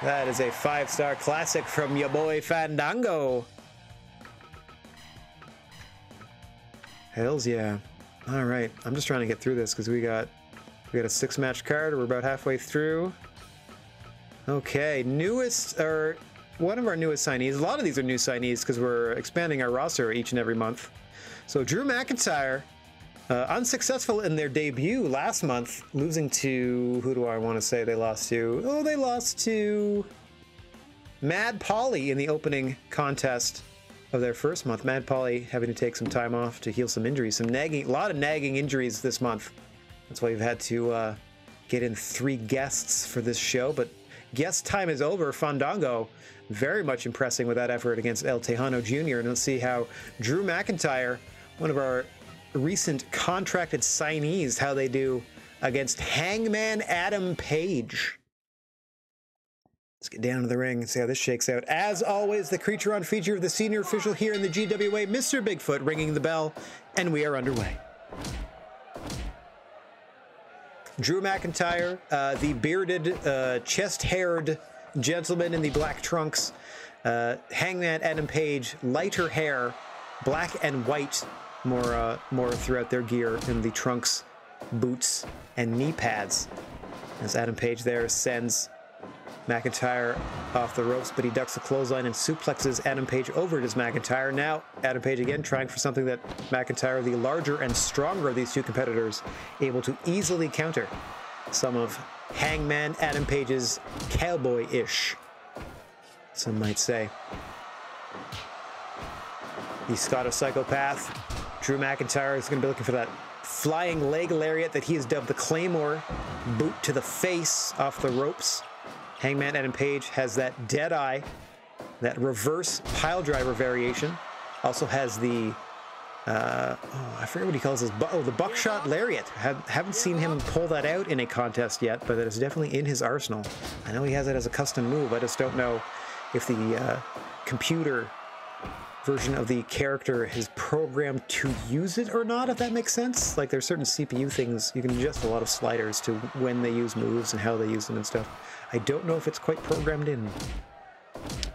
That is a 5-star classic from ya boy Fandango. Hells yeah. All right, I'm just trying to get through this because we got a 6-match card. We're about halfway through. Okay, one of our newest signees. A lot of these are new signees because we're expanding our roster each and every month. So Drew McIntyre, unsuccessful in their debut last month, losing to, who do I want to say they lost to? Oh, they lost to Mad Polly in the opening contest of their first month. Mad Polly having to take some time off to heal some injuries, a lot of nagging injuries this month. That's why we've had to get in 3 guests for this show, but guess time is over. Fandango very much impressing with that effort against El Tejano Jr. And let's see how Drew McIntyre, one of our recent contracted signees, how they do against Hangman Adam Page. Let's get down to the ring and see how this shakes out. As always, the creature on feature of the senior official here in the GWA, Mr. Bigfoot, ringing the bell, and we are underway. Drew McIntyre, the bearded, chest-haired gentleman in the black trunks. Hangman Adam Page, lighter hair, black and white, more throughout their gear in the trunks, boots, and knee pads. As Adam Page there sends McIntyre off the ropes, but he ducks the clothesline and suplexes Adam Page over to McIntyre. Now, Adam Page again trying for something that McIntyre, the larger and stronger of these two competitors, able to easily counter some of Hangman Adam Page's cowboy-ish, some might say. The Scottish Psychopath, Drew McIntyre, is going to be looking for that flying leg lariat that he has dubbed the Claymore, boot to the face off the ropes. Hangman Adam Page has that dead eye, that reverse pile driver variation. Also has the, I forget what he calls this, the buckshot lariat. Haven't seen him pull that out in a contest yet, but that is definitely in his arsenal. I know he has it as a custom move. I just don't know if the computer version of the character is programmed to use it or not, if that makes sense. Like, there's certain CPU things, you can adjust a lot of sliders to when they use moves and how they use them and stuff. I don't know if it's quite programmed in.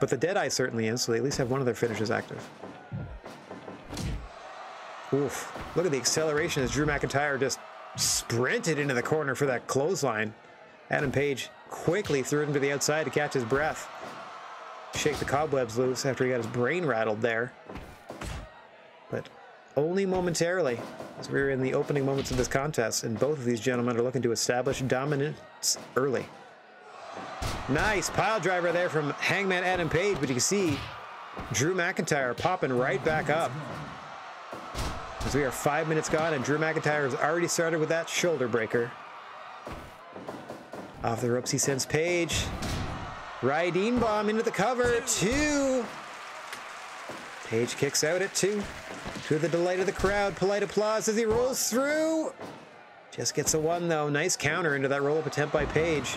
But the Deadeye certainly is, so they at least have one of their finishes active. Oof. Look at the acceleration as Drew McIntyre just sprinted into the corner for that clothesline. Adam Page quickly threw it into the outside to catch his breath. Shake the cobwebs loose after he got his brain rattled there. But only momentarily, as we're in the opening moments of this contest, and both of these gentlemen are looking to establish dominance early. Nice pile driver there from Hangman Adam Page, but you can see Drew McIntyre popping right back up. As we are 5 minutes gone, and Drew McIntyre has already started with that shoulder breaker. Off the ropes he sends Page. Riding bomb into the cover, 2. Page kicks out at 2. To the delight of the crowd, polite applause as he rolls through. Just gets a 1 though. Nice counter into that roll-up attempt by Page.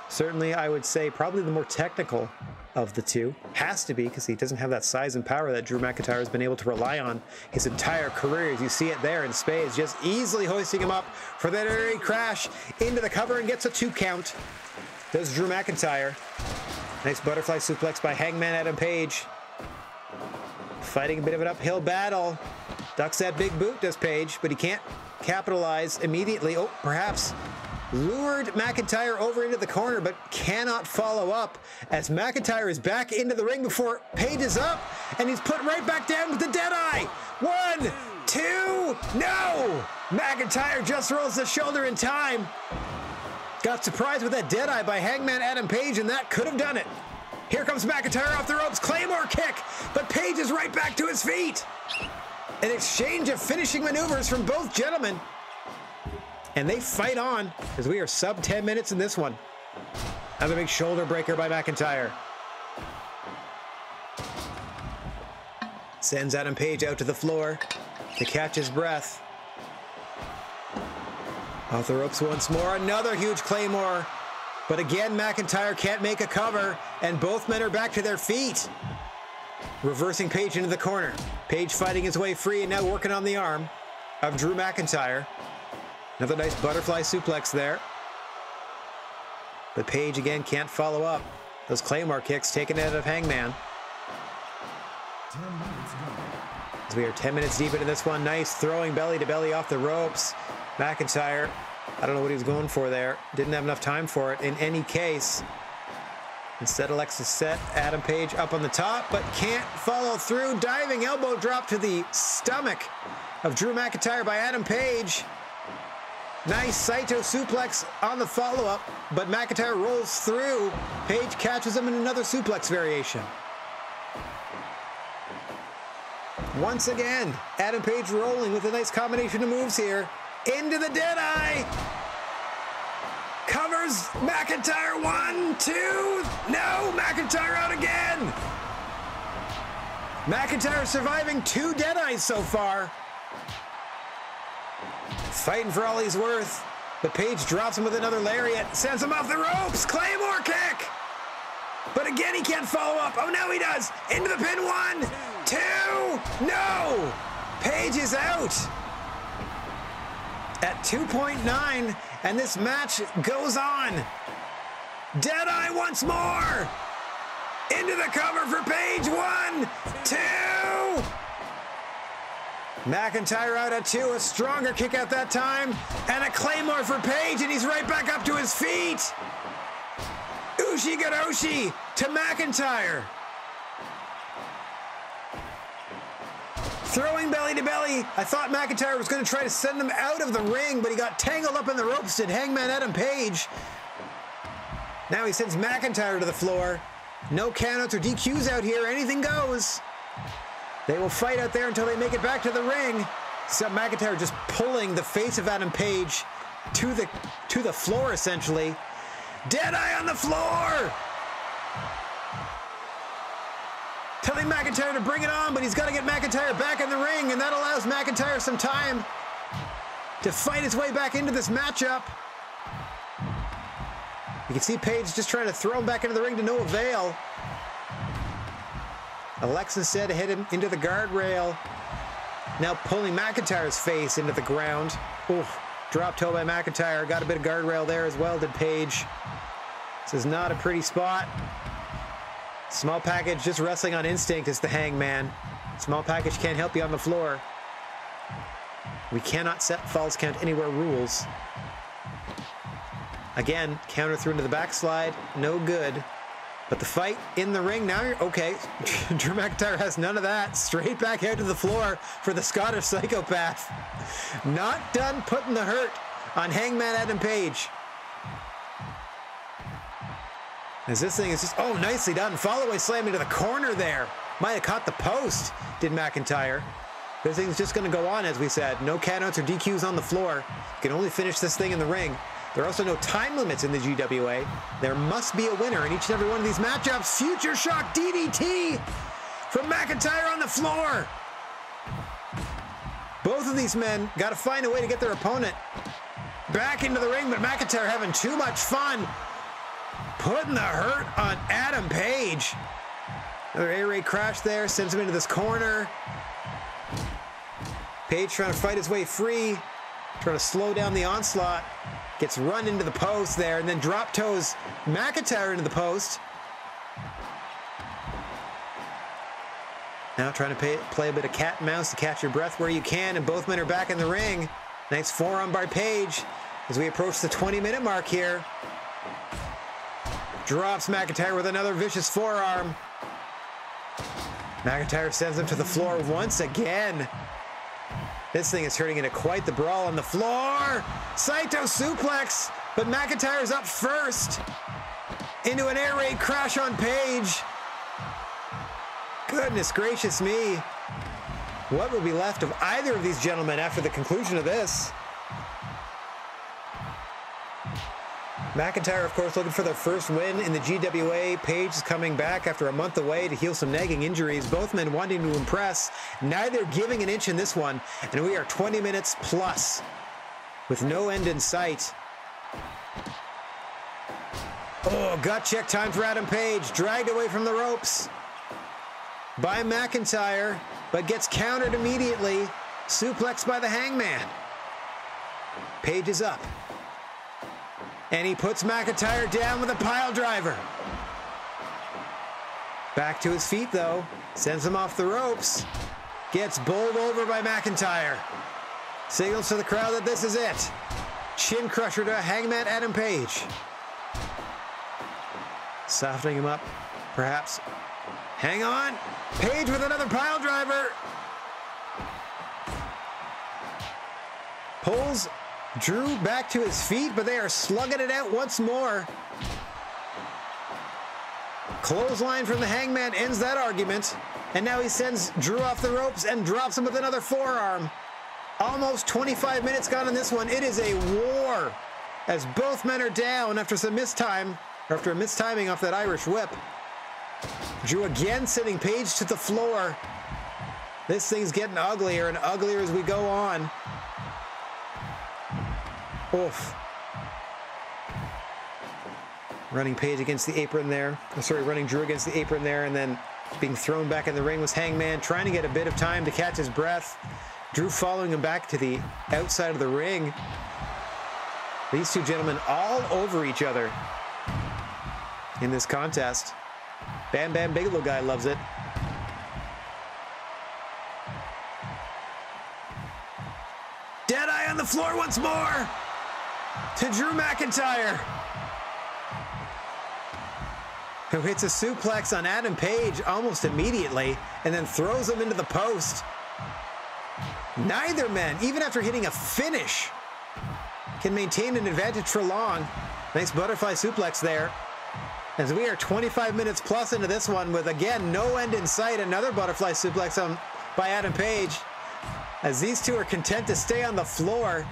Certainly, I would say probably the more technical of the two. Has to be, because he doesn't have that size and power that Drew McIntyre has been able to rely on his entire career. As you see it there in spades, just easily hoisting him up for that early crash into the cover and gets a 2 count. Does Drew McIntyre. Nice butterfly suplex by Hangman Adam Page. Fighting a bit of an uphill battle. Ducks that big boot, does Page, but he can't capitalize immediately. Oh, perhaps lured McIntyre over into the corner, but cannot follow up as McIntyre is back into the ring before Page is up, and he's put right back down with the Deadeye. 1, 2, no! McIntyre just rolls the shoulder in time. Got surprised with that Deadeye by Hangman Adam Page, and that could have done it. Here comes McIntyre off the ropes, Claymore kick, but Page is right back to his feet. An exchange of finishing maneuvers from both gentlemen. And they fight on as we are sub 10 minutes in this one. Another big shoulder breaker by McIntyre. Sends Adam Page out to the floor to catch his breath. Off the ropes once more, another huge Claymore. But again, McIntyre can't make a cover, and both men are back to their feet. Reversing Page into the corner. Page fighting his way free and now working on the arm of Drew McIntyre. Another nice butterfly suplex there. But Page again can't follow up. Those Claymore kicks taken out of Hangman. As we are 10 minutes deep into this one, nice throwing belly to belly off the ropes. McIntyre, I don't know what he was going for there. Didn't have enough time for it in any case. Instead elects to set Adam Page up on the top, but can't follow through. Diving elbow drop to the stomach of Drew McIntyre by Adam Page. Nice Saito suplex on the follow-up, but McIntyre rolls through. Page catches him in another suplex variation. Once again, Adam Page rolling with a nice combination of moves here. Into the Deadeye! Covers McIntyre. 1, 2. No, McIntyre out again. McIntyre surviving 2 Deadeyes so far. Fighting for all he's worth. But Page drops him with another lariat. Sends him off the ropes. Claymore kick. But again, he can't follow up. Oh, now he does. Into the pin. 1, 2. No. Page is out at 2.9. And this match goes on. Deadeye once more. Into the cover for Page. 1, 2. McIntyre out at 2. A stronger kick at that time. And a Claymore for Page. And he's right back up to his feet. Ushi-Gadoshi to McIntyre. Throwing belly to belly. I thought McIntyre was going to try to send him out of the ring, but he got tangled up in the ropes, did Hangman Adam Page. Now he sends McIntyre to the floor. No countouts or DQs out here. Anything goes. They will fight out there until they make it back to the ring. So McIntyre just pulling the face of Adam Page to the floor, essentially. Deadeye on the floor! Telling McIntyre to bring it on, but he's got to get McIntyre back in the ring, and that allows McIntyre some time to fight his way back into this matchup. You can see Page just trying to throw him back into the ring to no avail. Alexa said to hit him into the guardrail. Now pulling McIntyre's face into the ground. Oof. Drop toe by McIntyre. Got a bit of guardrail there as well, did Page. This is not a pretty spot. Small package just wrestling on instinct is the Hangman. Small package can't help you on the floor. We cannot set falls count anywhere rules. Again, counter through into the backslide. No good. But the fight in the ring now, okay. Drew McIntyre has none of that. Straight back out to the floor for the Scottish Psychopath. Not done putting the hurt on Hangman Adam Page. As this thing is just, oh, nicely done. Follow-away slam into the corner there. Might have caught the post, did McIntyre. This thing's just going to go on, as we said. No countouts or DQs on the floor. You can only finish this thing in the ring. There are also no time limits in the GWA. There must be a winner in each and every one of these matchups. Future Shock DDT from McIntyre on the floor. Both of these men got to find a way to get their opponent back into the ring, but McIntyre having too much fun putting the hurt on Adam Page. Another air raid crash there, sends him into this corner. Page trying to fight his way free, trying to slow down the onslaught. Gets run into the post there, and then drop toes McIntyre into the post. Now trying to play a bit of cat and mouse to catch your breath where you can, and both men are back in the ring. Nice forearm by Page as we approach the 20-minute mark here. Drops McIntyre with another vicious forearm. McIntyre sends him to the floor once again. This thing is turning into quite the brawl on the floor. Saito suplex, but McIntyre's up first. Into an air raid crash on Page. Goodness gracious me. What will be left of either of these gentlemen after the conclusion of this? McIntyre, of course, looking for their first win in the GWA. Page is coming back after a month away to heal some nagging injuries. Both men wanting to impress. Neither giving an inch in this one. And we are 20 minutes plus with no end in sight. Oh, gut check time for Adam Page. Dragged away from the ropes by McIntyre, but gets countered immediately. Suplex by the Hangman. Page is up. And he puts McIntyre down with a pile driver. Back to his feet, though. Sends him off the ropes. Gets bowled over by McIntyre. Signals to the crowd that this is it. Chin crusher to Hangman Adam Page. Softening him up, perhaps. Hang on. Page with another pile driver. Pulls Drew back to his feet, but they are slugging it out once more. Clothesline from the Hangman ends that argument. And now he sends Drew off the ropes and drops him with another forearm. Almost 25 minutes gone in this one. It is a war as both men are down after some mistime, or after a mistiming off that Irish whip. Drew again sending Page to the floor. This thing's getting uglier and uglier as we go on. Oof. Running Page against the apron there. Sorry, running Drew against the apron there, and then being thrown back in the ring was Hangman, trying to get a bit of time to catch his breath. Drew following him back to the outside of the ring. These two gentlemen all over each other in this contest. Bam Bam Bigelow guy loves it. Deadeye on the floor once more to Drew McIntyre, who hits a suplex on Adam Page almost immediately and then throws him into the post. Neither man, even after hitting a finish, can maintain an advantage for long. Nice butterfly suplex there. As we are 25 minutes plus into this one with, again, no end in sight. Another butterfly suplex by Adam Page, as these two are content to stay on the floor.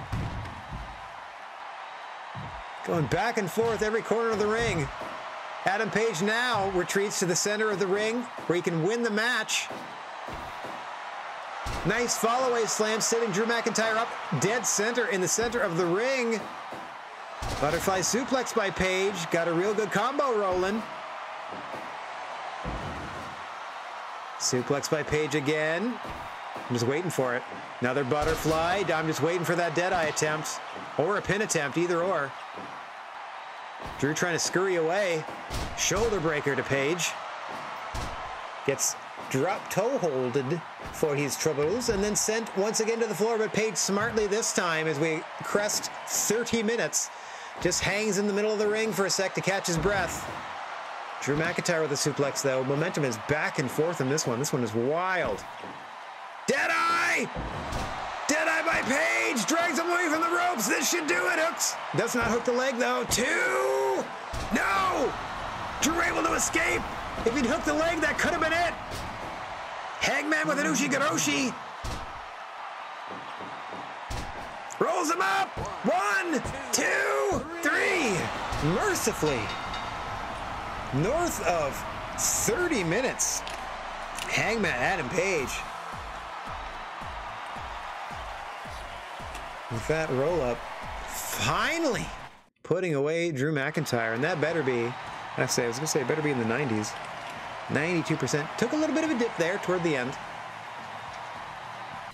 Going back and forth every corner of the ring. Adam Page now retreats to the center of the ring where he can win the match. Nice follow-away slam, sitting Drew McIntyre up dead center in the center of the ring. Butterfly suplex by Page. Got a real good combo rolling. Suplex by Page again. I'm just waiting for it. Another butterfly. I'm just waiting for that Deadeye attempt. Or a pin attempt, either or. Drew trying to scurry away. Shoulder breaker to Page. Gets drop toe holded for his troubles and then sent once again to the floor, but Page smartly this time as we crest 30 minutes. Just hangs in the middle of the ring for a sec to catch his breath. Drew McIntyre with a suplex though. Momentum is back and forth in this one. This one is wild. Deadeye! Deadeye by Page! Drags him away from the ropes. This should do it. Hooks. Does not hook the leg though. 2! No! Drew able to escape. If he'd hooked the leg, that could have been it. Hangman with an Ushigoroshi. Rolls him up. 1, 2, 3. Mercifully. North of 30 minutes. Hangman, Adam Page. With that roll up, finally putting away Drew McIntyre. And that better be, I was going to say, it better be in the 90s. 92%. Took a little bit of a dip there toward the end.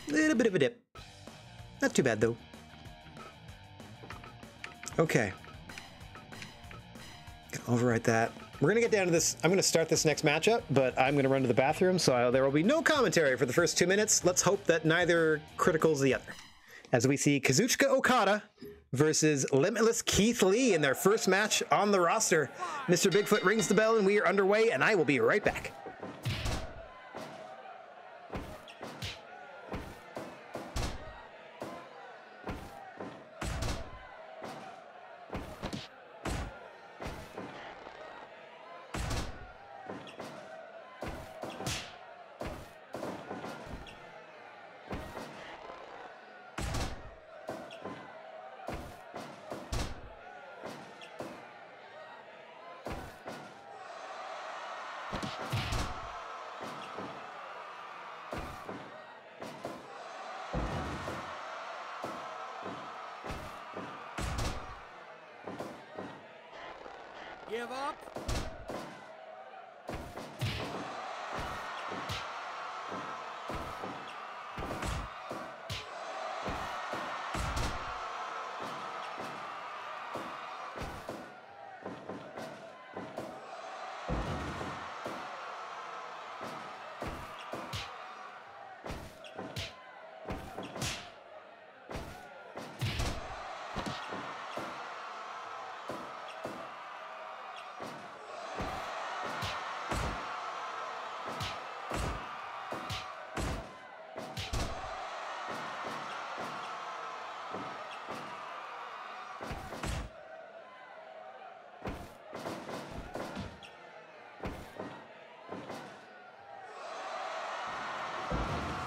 Little bit of a dip. Not too bad, though. Okay. Overwrite that. We're going to get down to this. I'm going to start this next matchup, but I'm going to run to the bathroom, so there will be no commentary for the first 2 minutes. Let's hope that neither criticals the other. As we see Kazuchika Okada versus Limitless Keith Lee in their first match on the roster. Mr. Bigfoot rings the bell and we are underway, and I will be right back. Give up.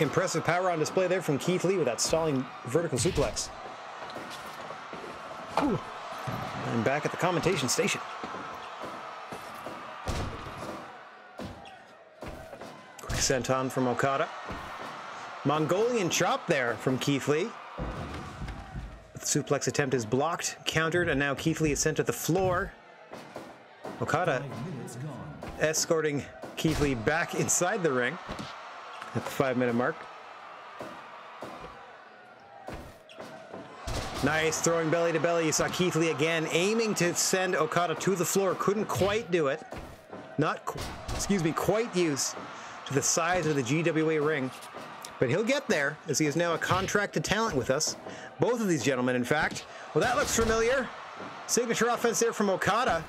Impressive power on display there from Keith Lee with that stalling vertical suplex. Ooh. I'm back at the commentation station. Quick senton from Okada. Mongolian chop there from Keith Lee. The suplex attempt is blocked, countered, and now Keith Lee is sent to the floor. Okada escorting Keith Lee back inside the ring at the 5-minute mark. Nice throwing belly to belly. You saw Keith Lee again aiming to send Okada to the floor. Couldn't quite do it. Quite used to the size of the GWA ring. But he'll get there, as he is now a contracted talent with us. Both of these gentlemen, in fact. Well, that looks familiar. Signature offense there from Okada.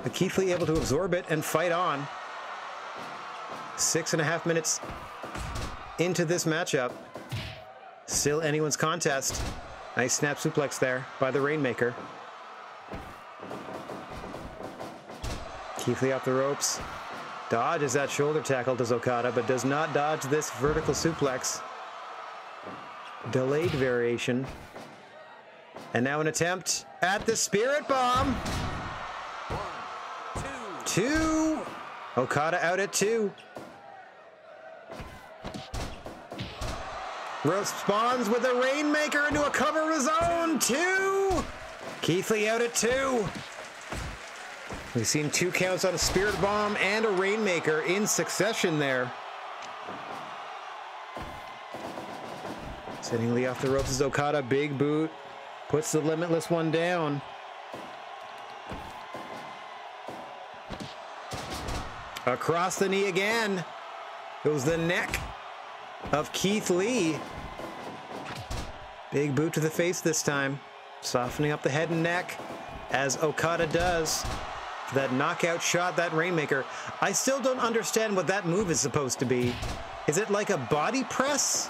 But Keith Lee able to absorb it and fight on. 6.5 minutes into this matchup. Still anyone's contest. Nice snap suplex there by the Rainmaker. Keith Lee off the ropes. Dodges that shoulder tackle, does Okada, but does not dodge this vertical suplex. Delayed variation. And now an attempt at the Spirit Bomb. 1, 2. Okada out at 2. Responds with a Rainmaker into a cover of his own. 2. Keith Lee out at 2. We've seen 2 counts on a Spirit Bomb and a Rainmaker in succession there. Sending Lee off the ropes is Okada. Big boot. Puts the Limitless one down. Across the knee again. Goes the neck of Keith Lee. Big boot to the face this time. Softening up the head and neck, as Okada does. That knockout shot, that Rainmaker. I still don't understand what that move is supposed to be. Is it like a body press?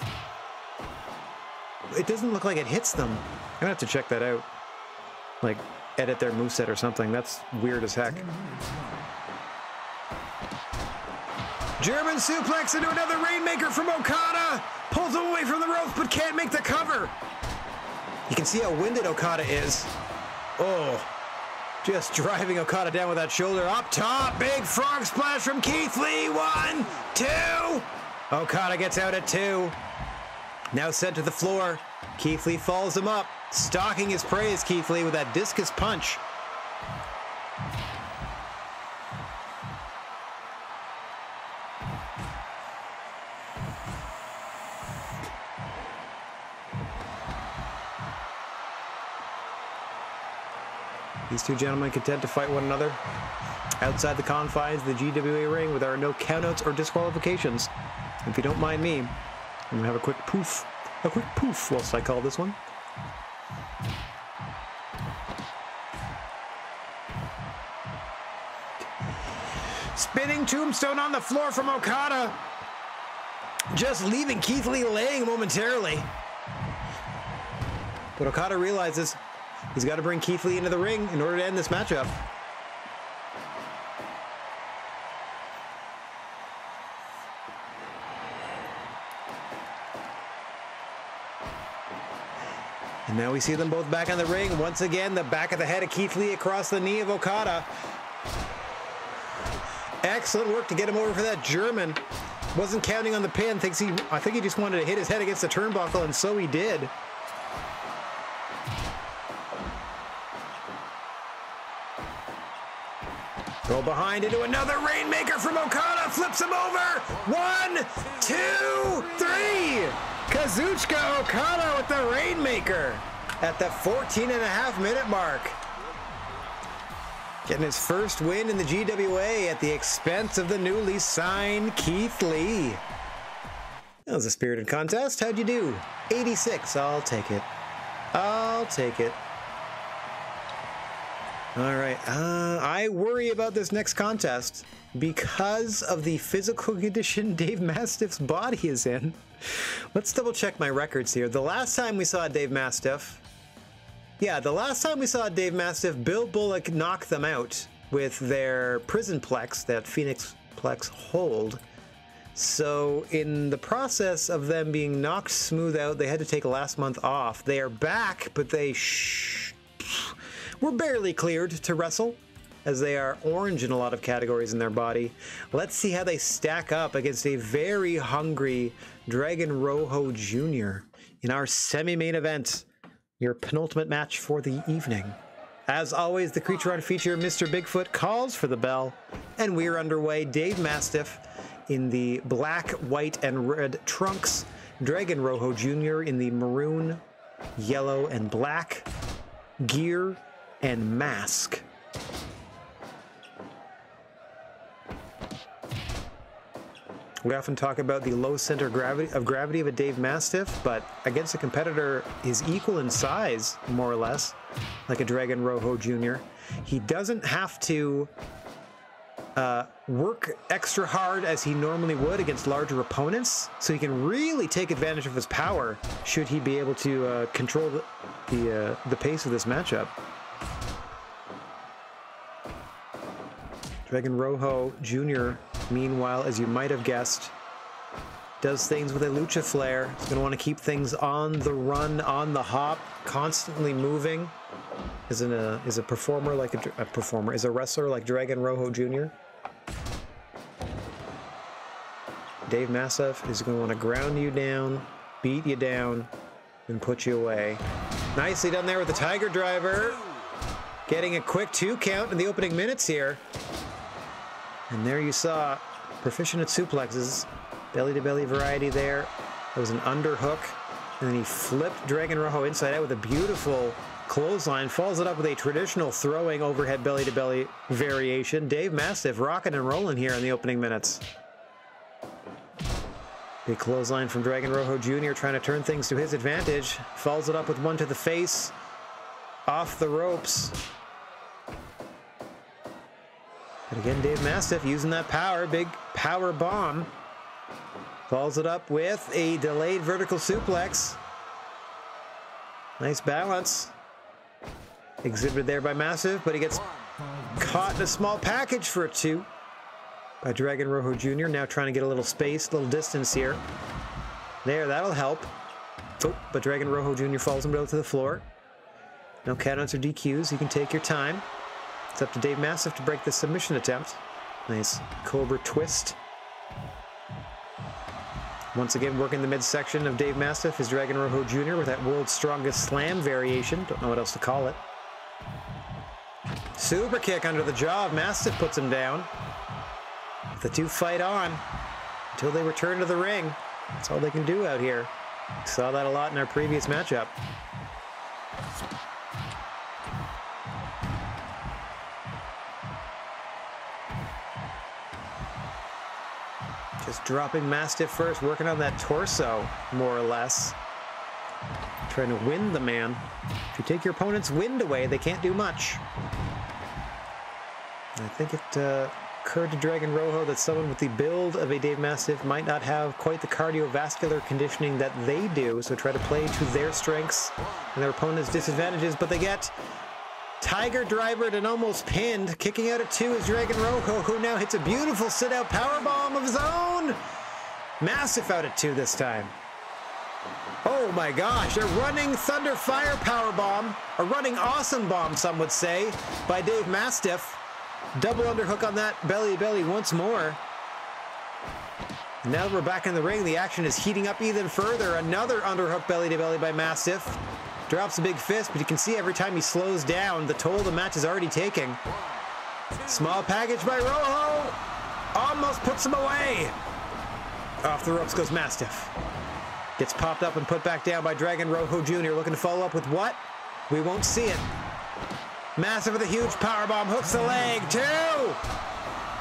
It doesn't look like it hits them. I'm gonna have to check that out. Like, edit their moveset or something. That's weird as heck. German suplex into another Rainmaker from Okada. Pulls him away from the ropes, but can't make the cover. You can see how winded Okada is. Oh. Just driving Okada down with that shoulder up top. Big frog splash from Keith Lee. 1, 2. Okada gets out at 2. Now sent to the floor. Keith Lee follows him up. Stalking his prey is Keith Lee with that discus punch. These two gentlemen content to fight one another outside the confines of the GWA ring with our no countouts or disqualifications. If you don't mind me, I'm gonna have a quick poof whilst I call this one. Spinning tombstone on the floor from Okada. Just leaving Keith Lee laying momentarily. But Okada realizes he's got to bring Keith Lee into the ring in order to end this matchup. And now we see them both back on the ring. Once again, the back of the head of Keith Lee across the knee of Okada. Excellent work to get him over for that German. Wasn't counting on the pin. I think he just wanted to hit his head against the turnbuckle, and so he did. Go behind into another Rainmaker from Okada. Flips him over. 1, 2, 3. Kazuchika Okada with the Rainmaker at the 14.5-minute mark. Getting his first win in the GWA at the expense of the newly signed Keith Lee. That was a spirited contest. How'd you do? 86. I'll take it. I'll take it. All right. I worry about this next contest because of the physical condition Dave Mastiff's body is in. Let's double check my records here. The last time we saw Dave Mastiff, Bill Bullock knocked them out with their prison plex, that Phoenix plex hold. So in the process of them being knocked smooth out, they had to take last month off. They are back, but they were barely cleared to wrestle, as they are orange in a lot of categories in their body. Let's see how they stack up against a very hungry Dragon Rojo Jr. in our semi-main event, your penultimate match for the evening. As always, the creature on feature, Mr. Bigfoot, calls for the bell, and we're underway. Dave Mastiff in the black, white, and red trunks, Dragon Rojo Jr. in the maroon, yellow, and black gear and mask. We often talk about the low center of gravity of a Dave Mastiff, but against a competitor is equal in size, more or less, like a Dragon Rojo Jr., he doesn't have to work extra hard as he normally would against larger opponents, so he can really take advantage of his power should he be able to control the pace of this matchup. Dragon Rojo Jr., meanwhile, as you might have guessed, does things with a lucha flair. He's going to want to keep things on the run, on the hop, constantly moving. Is a performer like is a wrestler like Dragon Rojo Jr. Dave Mastiff is going to want to ground you down, beat you down, and put you away. Nicely done there with the Tiger Driver. Getting a quick 2 count in the opening minutes here. And there you saw proficient at suplexes, belly-to-belly variety there. That was an underhook, and then he flipped Dragon Rojo inside out with a beautiful clothesline, follows it up with a traditional throwing overhead belly-to-belly variation. Dave Mastiff rocking and rolling here in the opening minutes. Big clothesline from Dragon Rojo Jr. trying to turn things to his advantage. Follows it up with one to the face, off the ropes. But again, Dave Mastiff using that power, big power bomb. Follows it up with a delayed vertical suplex. Nice balance exhibited there by Mastiff, but he gets caught in a small package for a 2 by Dragon Rojo Jr. Now trying to get a little space, a little distance here. There, that'll help. Oh, but Dragon Rojo Jr. falls him down to the floor. No countouts or DQs. You can take your time. It's up to Dave Mastiff to break the submission attempt. Nice Cobra twist. Once again, working the midsection of Dave Mastiff is Dragon Rojo Jr. with that World's Strongest Slam variation. Don't know what else to call it. Super kick under the jaw of Mastiff puts him down. The two fight on until they return to the ring. That's all they can do out here. Saw that a lot in our previous matchup. Just dropping Mastiff first, working on that torso, more or less. Trying to wind the man. If you take your opponent's wind away, they can't do much. I think it occurred to Dragon Rojo that someone with the build of a Dave Mastiff might not have quite the cardiovascular conditioning that they do, so try to play to their strengths and their opponent's disadvantages, but they get Tiger Drivered and almost pinned. Kicking out at 2 is Dragon Rojo, who now hits a beautiful sit-out powerbomb of his own. Mastiff out at 2 this time. Oh my gosh, a running Thunder Fire powerbomb, a running awesome bomb, some would say, by Dave Mastiff. Double underhook on that belly-to-belly once more. Now that we're back in the ring, the action is heating up even further. Another underhook belly-to-belly by Mastiff. Drops a big fist, but you can see every time he slows down, the toll the match is already taking. Small package by Rojo. Almost puts him away. Off the ropes goes Mastiff. Gets popped up and put back down by Dragon Rojo Jr. Looking to follow up with what? We won't see it. Mastiff with a huge powerbomb, hooks the leg. 2!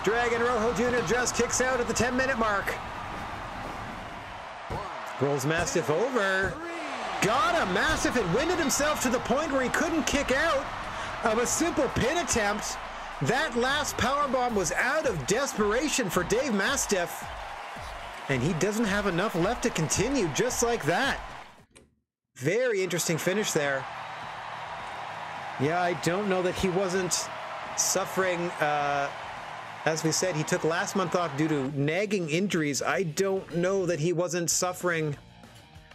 Dragon Rojo Jr. just kicks out at the 10-minute mark. Rolls Mastiff over. Got him! Mastiff had winded himself to the point where he couldn't kick out of a simple pin attempt. That last powerbomb was out of desperation for Dave Mastiff. And he doesn't have enough left to continue just like that. Very interesting finish there. Yeah, I don't know that he wasn't suffering. As we said, he took last month off due to nagging injuries. I don't know that he wasn't suffering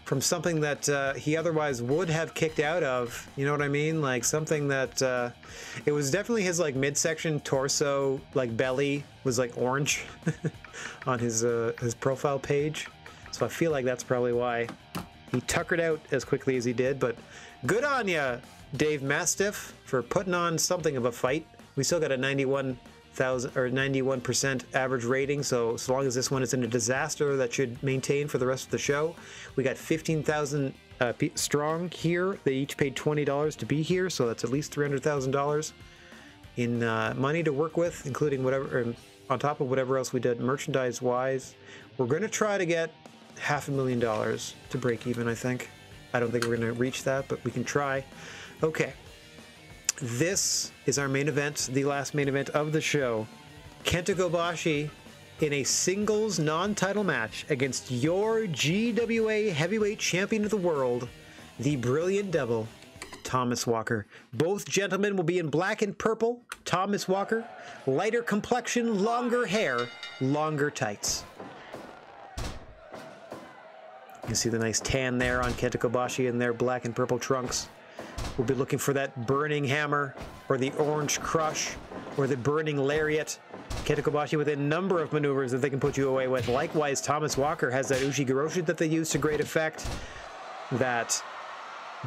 from something that he otherwise would have kicked out of. You know what I mean? Like something that it was definitely his like midsection, torso, like belly was like orange on his profile page. So I feel like that's probably why he tuckered out as quickly as he did. But good on ya, Dave Mastiff, for putting on something of a fight. We still got a 91% average rating, so long as this one isn't a disaster, that should maintain for the rest of the show. We got 15,000 strong here. They each paid $20 to be here, so that's at least $300,000 in money to work with, including whatever, on top of whatever else we did merchandise-wise. We're going to try to get $500,000 to break even, I think. I don't think we're going to reach that, but we can try. Okay. This is our main event, the last main event of the show. Kenta Kobashi in a singles non-title match against your GWA heavyweight champion of the world, the Brilliant Devil, Thomas Walker. Both gentlemen will be in black and purple. Thomas Walker, lighter complexion, longer hair, longer tights. You can see the nice tan there on Kenta Kobashi in their black and purple trunks. We'll be looking for that burning hammer, or the orange crush, or the burning lariat. Kenta Kobashi with a number of maneuvers that they can put you away with. Likewise, Thomas Walker has that Ushigoroshi that they use to great effect. That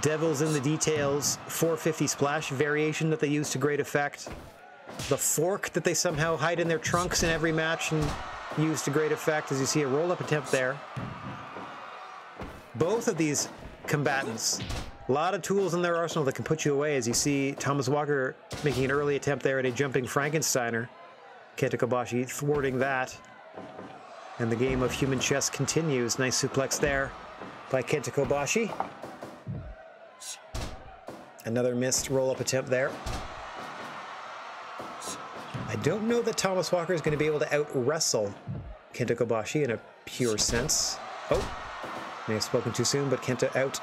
Devil's in the Details 450 splash variation that they use to great effect. The fork that they somehow hide in their trunks in every match and use to great effect, as you see a roll-up attempt there. Both of these combatants, a lot of tools in their arsenal that can put you away, as you see Thomas Walker making an early attempt there at a jumping Frankensteiner. Kenta Kobashi thwarting that. And the game of human chess continues. Nice suplex there by Kenta Kobashi. Another missed roll-up attempt there. I don't know that Thomas Walker is going to be able to out-wrestle Kenta Kobashi in a pure sense. Oh, may have spoken too soon, but Kenta out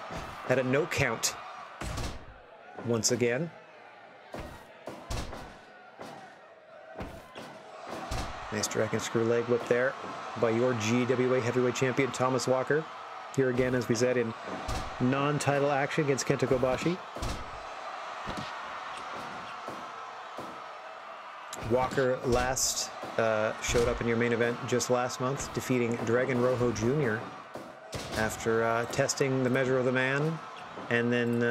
at a no count once again. Nice dragon screw leg whip there by your GWA heavyweight champion Thomas Walker. Here again, as we said, in non-title action against Kenta Kobashi. Walker last showed up in your main event just last month, defeating Dragon Rojo Jr. after testing the measure of the man, and then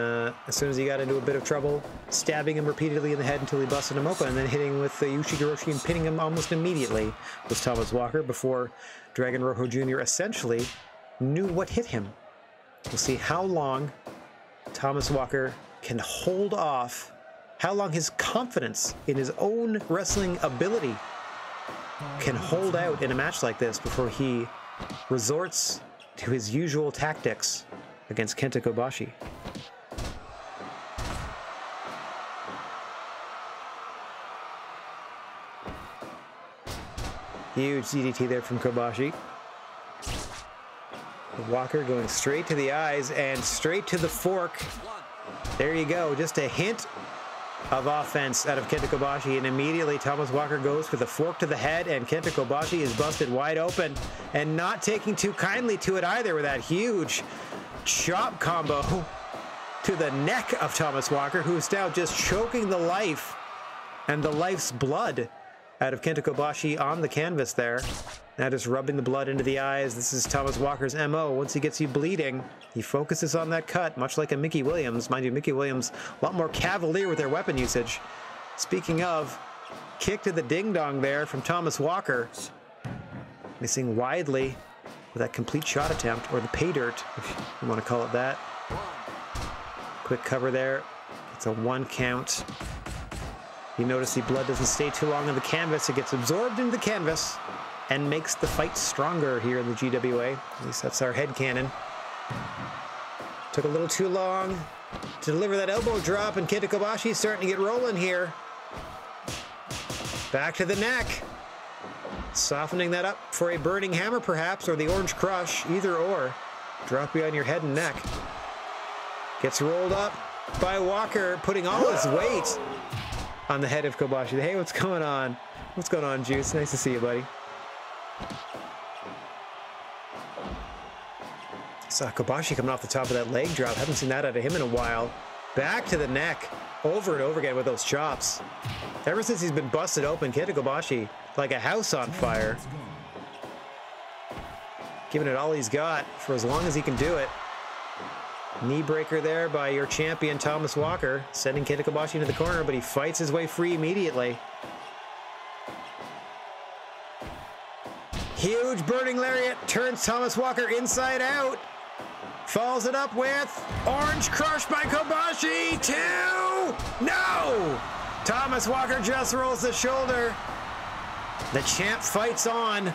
as soon as he got into a bit of trouble, stabbing him repeatedly in the head until he busted him open, and then hitting with the Ushigoroshi and pinning him almost immediately was Thomas Walker, before Dragon Rojo Jr. essentially knew what hit him. We'll see how long Thomas Walker can hold off, how long his confidence in his own wrestling ability can hold out in a match like this before he resorts to his usual tactics against Kenta Kobashi. Huge DDT there from Kobashi. Walker going straight to the eyes and straight to the fork. There you go, just a hint of offense out of Kenta Kobashi, and immediately Thomas Walker goes for the fork to the head, and Kenta Kobashi is busted wide open, and not taking too kindly to it either, with that huge chop combo to the neck of Thomas Walker, who is now just choking the life and the life's blood out of Kenta Kobashi on the canvas there. Now just rubbing the blood into the eyes. This is Thomas Walker's MO. Once he gets you bleeding, he focuses on that cut, much like a Mickey Williams. Mind you, Mickey Williams, a lot more cavalier with their weapon usage. Speaking of, kick to the ding-dong there from Thomas Walker. Missing widely with that complete shot attempt, or the pay dirt, if you want to call it that. Quick cover there. It's a 1 count. You notice the blood doesn't stay too long on the canvas. It gets absorbed into the canvas and makes the fight stronger here in the GWA. At least that's our headcanon. Took a little too long to deliver that elbow drop, and Kenta Kobashi is starting to get rolling here. Back to the neck. Softening that up for a burning hammer perhaps, or the orange crush, either or. Drop you on your head and neck. Gets rolled up by Walker, putting all his weight on the head of Kobashi. Hey, what's going on? What's going on, Juice? Nice to see you, buddy. Saw Kobashi coming off the top of that leg drop. Haven't seen that out of him in a while. Back to the neck, over and over again with those chops. Ever since he's been busted open, Kenta Kobashi, like a house on fire. Giving it all he's got for as long as he can do it. Knee breaker there by your champion, Thomas Walker, sending Kenta Kobashi into the corner, but he fights his way free immediately. Huge burning lariat, turns Thomas Walker inside out. Follows it up with Orange Crush by Kobashi. 2! No! Thomas Walker just rolls the shoulder. The champ fights on.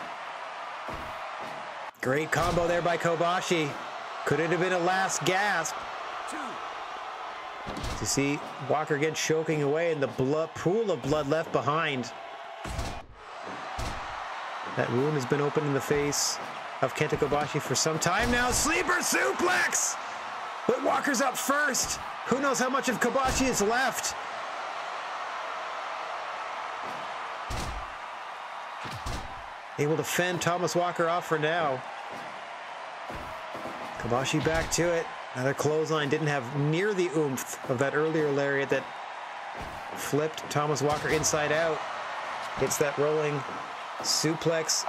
Great combo there by Kobashi. Could it have been a last gasp? To see Walker get choking away and the pool of blood left behind. That wound has been open in the face of Kenta Kobashi for some time now. Sleeper suplex! But Walker's up first. Who knows how much of Kobashi is left? Able to fend Thomas Walker off for now. Kobashi back to it. Another clothesline. Didn't have near the oomph of that earlier lariat that flipped Thomas Walker inside out. Hits that rolling suplex.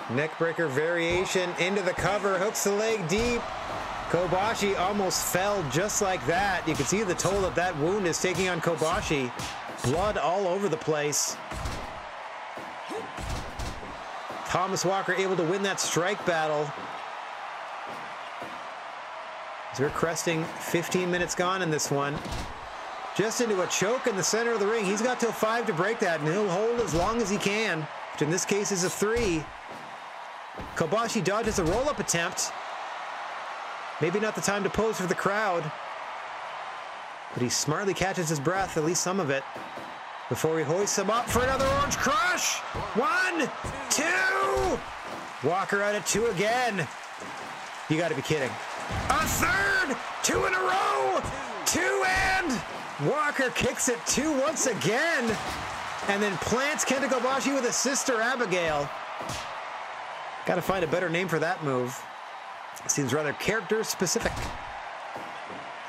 Neckbreaker variation into the cover. Hooks the leg deep. Kobashi almost fell just like that. You can see the toll that that wound is taking on Kobashi. Blood all over the place. Thomas Walker able to win that strike battle. As we're cresting 15 minutes gone in this one. Just into a choke in the center of the ring. He's got till 5 to break that, and he'll hold as long as he can, which in this case is a 3. Kobashi dodges a roll-up attempt. Maybe not the time to pose for the crowd, but he smartly catches his breath, at least some of it, before he hoists him up for another Orange Crush. 1, 2. Walker out at 2 again. You got to be kidding. A third! 2 in a row! 2 and... Walker kicks it 2 once again, and then plants Kenta Kobashi with his sister Abigail. Got to find a better name for that move. Seems rather character specific.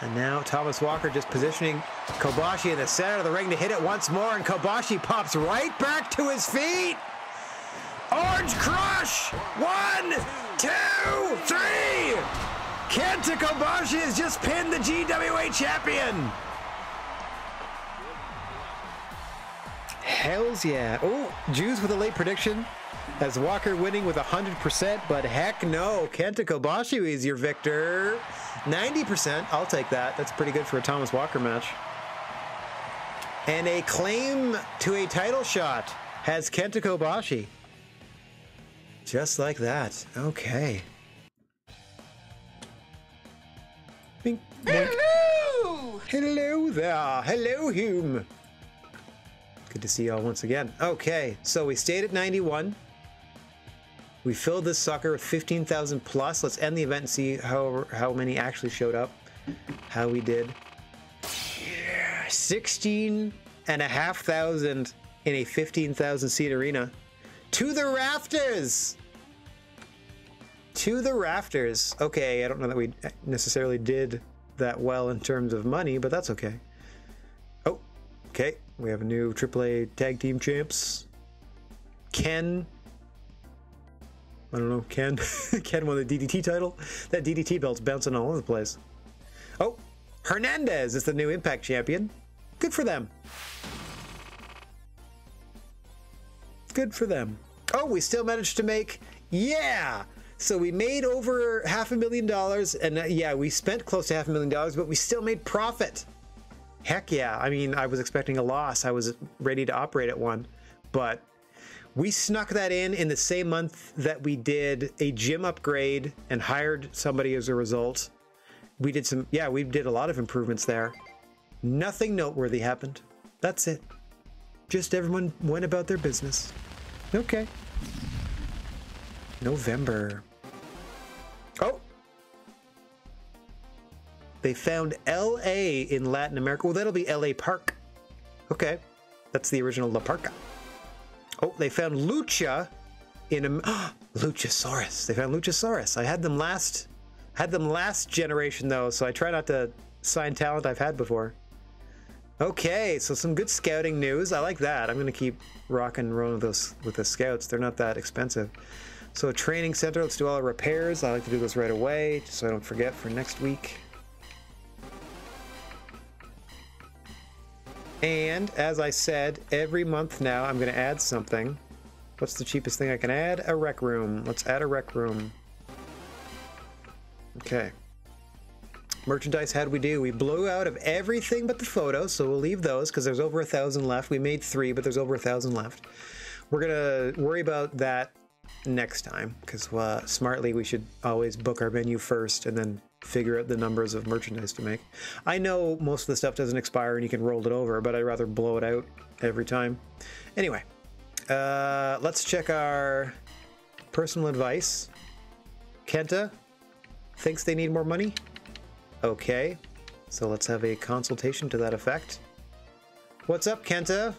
And now Thomas Walker just positioning Kobashi in the center of the ring to hit it once more, and Kobashi pops right back to his feet. Orange Crush! 1, 2, 3! Kenta Kobashi has just pinned the GWA champion. Hells yeah. Oh, Jews with a late prediction. As Walker winning with 100%, but heck no. Kenta Kobashi is your victor. 90%. I'll take that. That's pretty good for a Thomas Walker match. And a claim to a title shot has Kenta Kobashi. Just like that. Okay. Bink, bink. Hello! Hello there. Hello, Hume. Good to see y'all once again. Okay, so we stayed at 91. We filled this sucker with 15,000 plus. Let's end the event and see how many actually showed up. How we did. 16,500 in a 15,000 seat arena. To the rafters! To the rafters. Okay, I don't know that we necessarily did that well in terms of money, but that's okay. Oh, okay. We have a new AAA tag team champs. Ken. I don't know, Ken. Ken won the DDT title. That DDT belt's bouncing all over the place. Oh, Hernandez is the new Impact champion. Good for them. Good for them. Oh, we still managed to make, yeah. So we made over $500,000, and yeah, we spent close to $500,000, but we still made profit. Heck yeah. I mean, I was expecting a loss. I was ready to operate at one, but we snuck that in the same month that we did a gym upgrade and hired somebody as a result. We did some, yeah, we did a lot of improvements there. Nothing noteworthy happened. That's it. Just everyone went about their business. Okay. November. Oh! They found LA in Latin America. Well, that'll be LA Park. Okay. That's the original La Parka. Oh, they found Lucha in Luchasaurus. They found Luchasaurus. I had them last Had them last generation though, so I try not to sign talent I've had before. Okay, so some good scouting news. I like that. I'm gonna keep rocking and rolling with the scouts. They're not that expensive. So training center, let's do all the repairs. I like to do those right away, just so I don't forget for next week. And as I said, every month now I'm gonna add something. What's the cheapest thing I can add? A rec room. Let's add a rec room. Okay. Merchandise, how did we do? We blew out of everything but the photos, so we'll leave those because there's over 1,000 left. We made 3, but there's over 1,000 left. We're gonna worry about that next time because smartly we should always book our menu first and then figure out the numbers of merchandise to make. I know most of the stuff doesn't expire and you can roll it over, but I'd rather blow it out every time. Anyway, let's check our personal advice. Kenta thinks they need more money. Okay, so let's have a consultation to that effect. What's up, Kenta?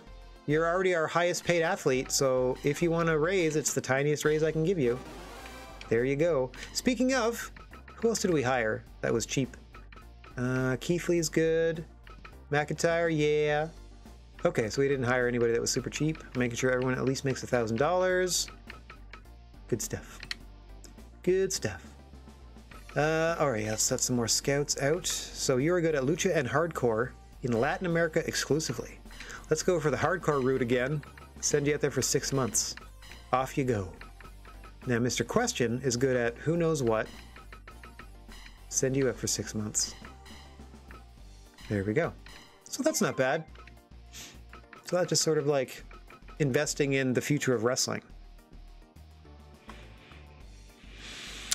You're already our highest paid athlete, so if you want a raise, it's the tiniest raise I can give you. There you go. Speaking of, who else did we hire that was cheap? Keithley's good. McIntyre, yeah. Okay, so we didn't hire anybody that was super cheap. Making sure everyone at least makes $1,000. Good stuff. Good stuff. Alright, let's set some more scouts out. So you're good at lucha and hardcore in Latin America exclusively. Let's go for the hardcore route again. Send you out there for 6 months. Off you go. Now, Mr. Question is good at who knows what. Send you out for 6 months. There we go. So that's not bad. So that's just sort of like investing in the future of wrestling.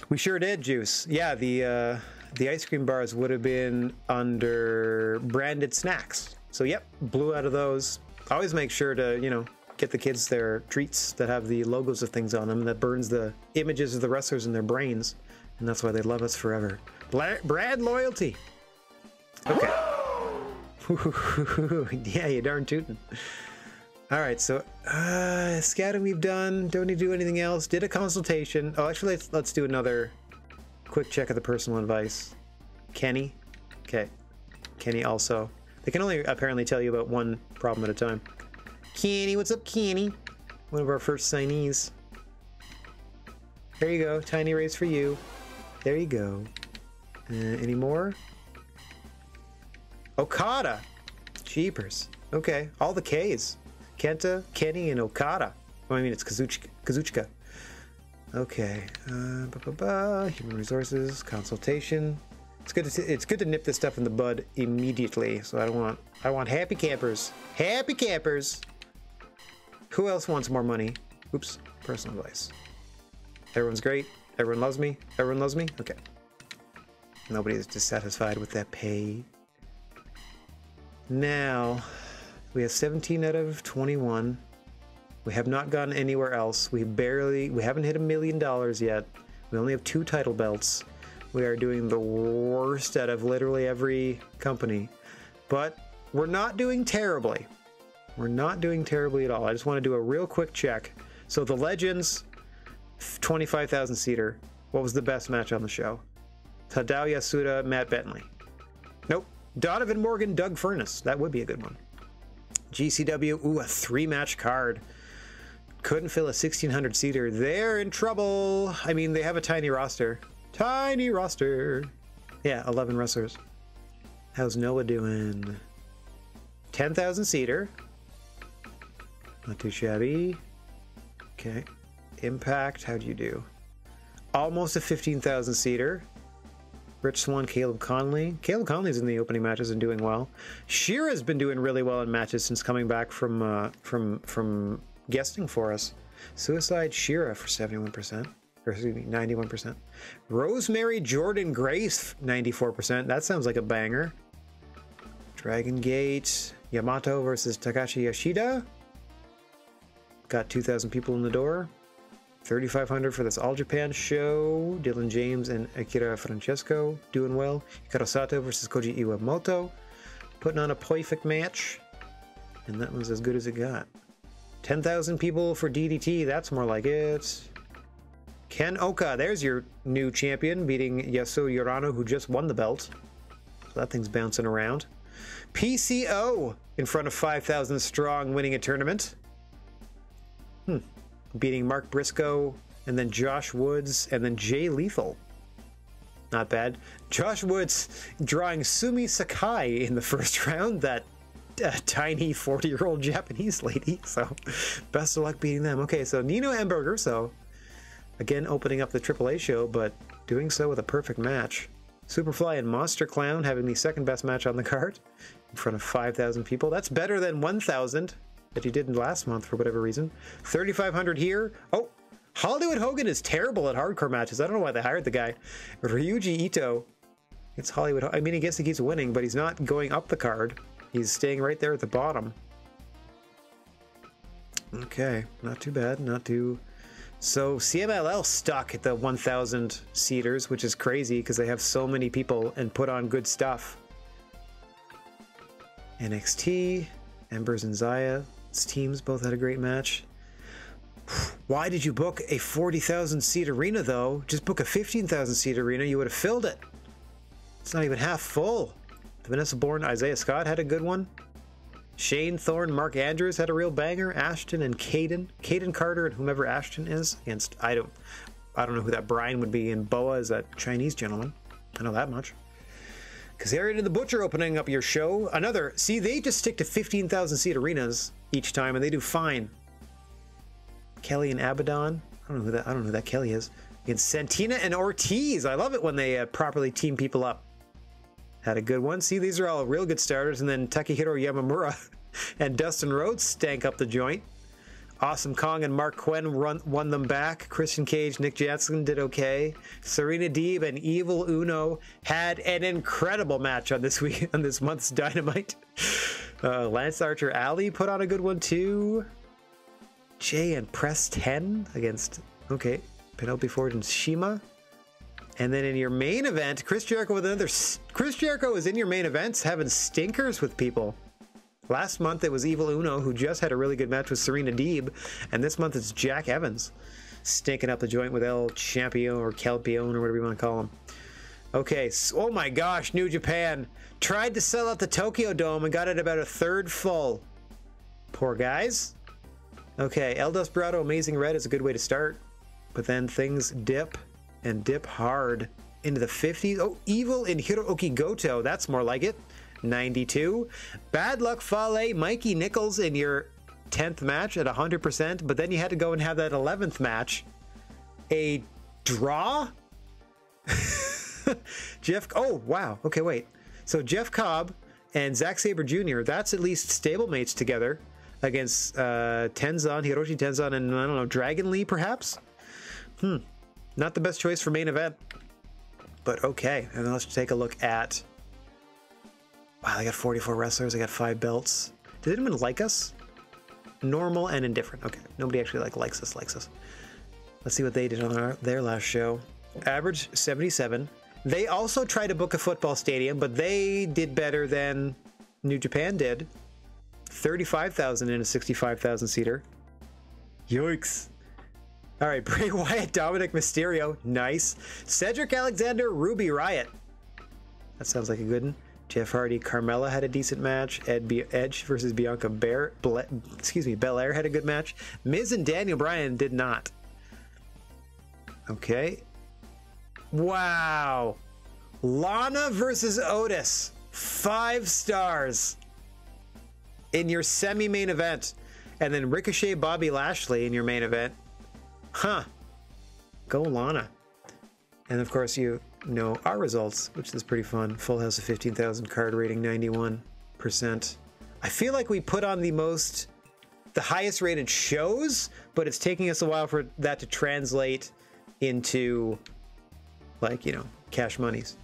We sure did, Juice. Yeah, the ice cream bars would have been under branded snacks. So yep, blew out of those. Always make sure to, you know, get the kids their treats that have the logos of things on them that burns the images of the wrestlers in their brains. And that's why they love us forever. Brad loyalty. Okay. Yeah, you darn tootin'. All right, so scouting we've done. Don't need to do anything else. Did a consultation. Oh, actually, let's do another quick check of the personal advice. Kenny. Okay. Kenny also. They can only apparently tell you about one problem at a time. Kenny, what's up, Kenny? One of our first signees. There you go. Tiny raise for you. There you go. Any more? Okada. Jeepers. Okay. All the Ks. Kenta, Kenny, and Okada. Oh, I mean, it's Kazuchika. Okay. Human resources, consultation. It's good to nip this stuff in the bud immediately. So I want happy campers. Happy campers. Who else wants more money? Oops. Personal advice. Everyone's great. Everyone loves me. Everyone loves me. Okay. Nobody is dissatisfied with that pay. Now. We have 17 out of 21. We have not gone anywhere else. We haven't hit $1 million yet. We only have 2 title belts. We are doing the worst out of literally every company. But we're not doing terribly. We're not doing terribly at all. I just want to do a real quick check. So the Legends, 25,000 seater. What was the best match on the show? Tadao Yasuda, Matt Bentley. Nope. Donovan Morgan, Doug Furness. That would be a good one. GCW, ooh, a 3-match card. Couldn't fill a 1,600 seater. They're in trouble. I mean, they have a tiny roster. Tiny roster. Yeah, 11 wrestlers. How's Noah doing? 10,000 seater. Not too shabby. Okay. Impact, how'd you do? Almost a 15,000 seater. Rich Swan, Caleb Conley. Caleb Conley's in the opening matches and doing well. Shira's been doing really well in matches since coming back from guesting for us. Suicide Shira for 71%. Or excuse me, 91%. Rosemary Jordan Grace, 94%. That sounds like a banger. Dragon Gate. Yamato versus Takashi Yoshida. Got 2,000 people in the door. 3,500 for this All Japan show. Dylan James and Akira Francesco doing well. Hikaru Sato versus Koji Iwamoto. Putting on a perfect match. And that was as good as it got. 10,000 people for DDT. That's more like it. Ken Oka, there's your new champion, beating Yasuo Yorano, who just won the belt. So that thing's bouncing around. PCO in front of 5,000 strong, winning a tournament. Beating Mark Briscoe, and then Josh Woods, and then Jay Lethal. Not bad. Josh Woods drawing Sumi Sakai in the first round, that tiny 40-year-old Japanese lady. So best of luck beating them. Okay, so Nino Hamburger, so again opening up the AAA show, but doing so with a perfect match. Superfly and Monster Clown having the second best match on the card in front of 5,000 people. That's better than 1,000 that you did last month for whatever reason. 3,500 here. Oh, Hollywood Hogan is terrible at hardcore matches. I don't know why they hired the guy. Ryuji Ito. It's Hollywood. I mean, I guess he keeps winning, but he's not going up the card. He's staying right there at the bottom. Okay, not too bad. Not too... So CMLL stuck at the 1,000 seaters, which is crazy because they have so many people and put on good stuff. NXT, Embers and Zaya. Its teams both had a great match. Why did you book a 40,000 seat arena though? Just book a 15,000 seat arena, you would have filled it. It's not even half full. Vanessa Bourne, Isaiah Scott had a good one. Shane Thorne, Mark Andrews had a real banger. Ashton and Caden Carter and whomever Ashton is against, I don't know who that Brian would be, and Boa is that Chinese gentleman. I know that much. Kazarian and the Butcher opening up your show. Another, see, they just stick to 15,000 seat arenas each time and they do fine. Kelly and Abaddon. I don't know who that Kelly is. Against Santina and Ortiz. I love it when they properly team people up. Had a good one. See, these are all real good starters. And then Takehiro Yamamura and Dustin Rhodes stank up the joint. Awesome Kong and Mark Quinn won them back. Christian Cage, Nick Jansen did okay. Serena Deeb and Evil Uno had an incredible match on this week, on this month's Dynamite. Lance Archer Ali put on a good one too. Jay and Press 10 against, okay, Penelope Ford and Shima. And then in your main event, Chris Jericho with another... Chris Jericho is in your main events having stinkers with people. Last month it was Evil Uno, who just had a really good match with Serena Deeb. And this month it's Jack Evans stinking up the joint with El Champion or Kelpion or whatever you want to call him. Okay, so, oh my gosh, New Japan tried to sell out the Tokyo Dome and got it about a third full. Poor guys. Okay, El Desperado Amazing Red is a good way to start. But then things dip. And dip hard into the 50s. Oh, Evil in Hiroki Goto. That's more like it. 92. Bad Luck Fale, Mikey Nichols in your 10th match at 100%. But then you had to go and have that 11th match. A draw? Oh, wow. Okay, wait. So Jeff Cobb and Zack Sabre Jr., that's at least stablemates together against Tenzan, Hiroshi Tenzan, and I don't know, Dragon Lee perhaps? Not the best choice for main event, but okay. And then let's take a look at... Wow, I got 44 wrestlers. I got 5 belts. Did anyone like us? Normal and indifferent. Okay, nobody actually likes us. Let's see what they did on their last show. Average 77. They also tried to book a football stadium, but they did better than New Japan did. 35,000 in a 65,000 seater. Yikes. All right, Bray Wyatt, Dominic Mysterio, nice. Cedric Alexander, Ruby Riott. That sounds like a good one. Jeff Hardy, Carmella had a decent match. Edge versus Bianca Belair had a good match. Miz and Daniel Bryan did not. Okay. Wow. Lana versus Otis, 5 stars in your semi-main event. And then Ricochet, Bobby Lashley in your main event. Huh. Go Lana. And of course you know our results, which is pretty fun. Full House of 15,000, card rating 91%. I feel like we put on the highest rated shows, but it's taking us a while for that to translate into, like, you know, cash monies.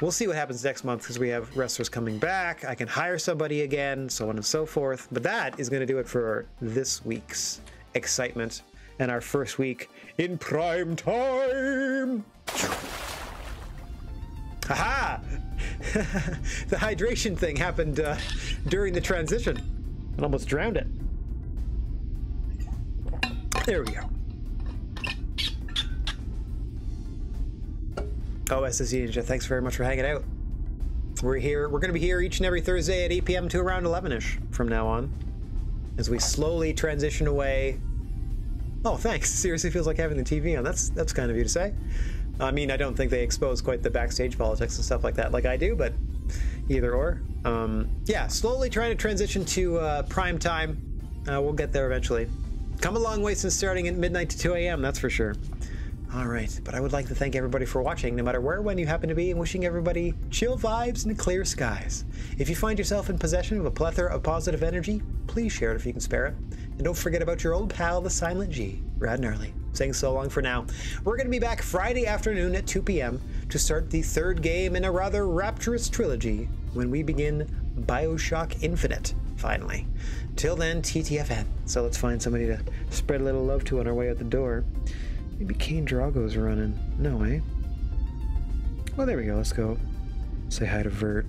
We'll see what happens next month because we have wrestlers coming back. I can hire somebody again, so on and so forth. But that is going to do it for this week's excitement and our first week in prime time. Haha! The hydration thing happened during the transition. I almost drowned it. There we go. SSC Ninja, thanks very much for hanging out. We're here. We're going to be here each and every Thursday at 8 p.m. to around 11ish from now on, as we slowly transition away. Oh, thanks. Seriously feels like having the TV on. That's kind of you to say. I mean, I don't think they expose quite the backstage politics and stuff like that like I do, but either or. Yeah, slowly trying to transition to prime time. We'll get there eventually. Come a long way since starting at midnight to 2 a.m., that's for sure. All right, but I would like to thank everybody for watching, no matter where or when you happen to be, and wishing everybody chill vibes and clear skies. If you find yourself in possession of a plethora of positive energy, please share it if you can spare it. And don't forget about your old pal, the Silent G, Rad Gnarly, saying so long for now. We're going to be back Friday afternoon at 2 p.m. to start the third game in a rather rapturous trilogy when we begin BioShock Infinite, finally. Till then, TTFN. So let's find somebody to spread a little love to on our way out the door. Maybe Kane Drago's running. No, eh? Well, there we go. Let's go say hi to Vert.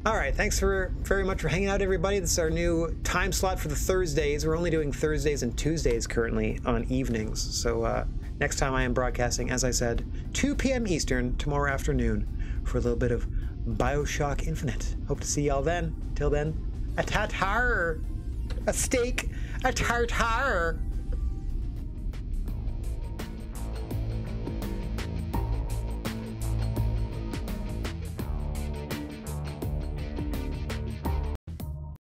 All right, thanks very much for hanging out, everybody. This is our new time slot for the Thursdays. We're only doing Thursdays and Tuesdays currently on evenings. So next time I am broadcasting, as I said, 2 p.m. Eastern tomorrow afternoon for a little bit of BioShock Infinite. Hope to see y'all then. Till then, a tartar, a steak, a tartar.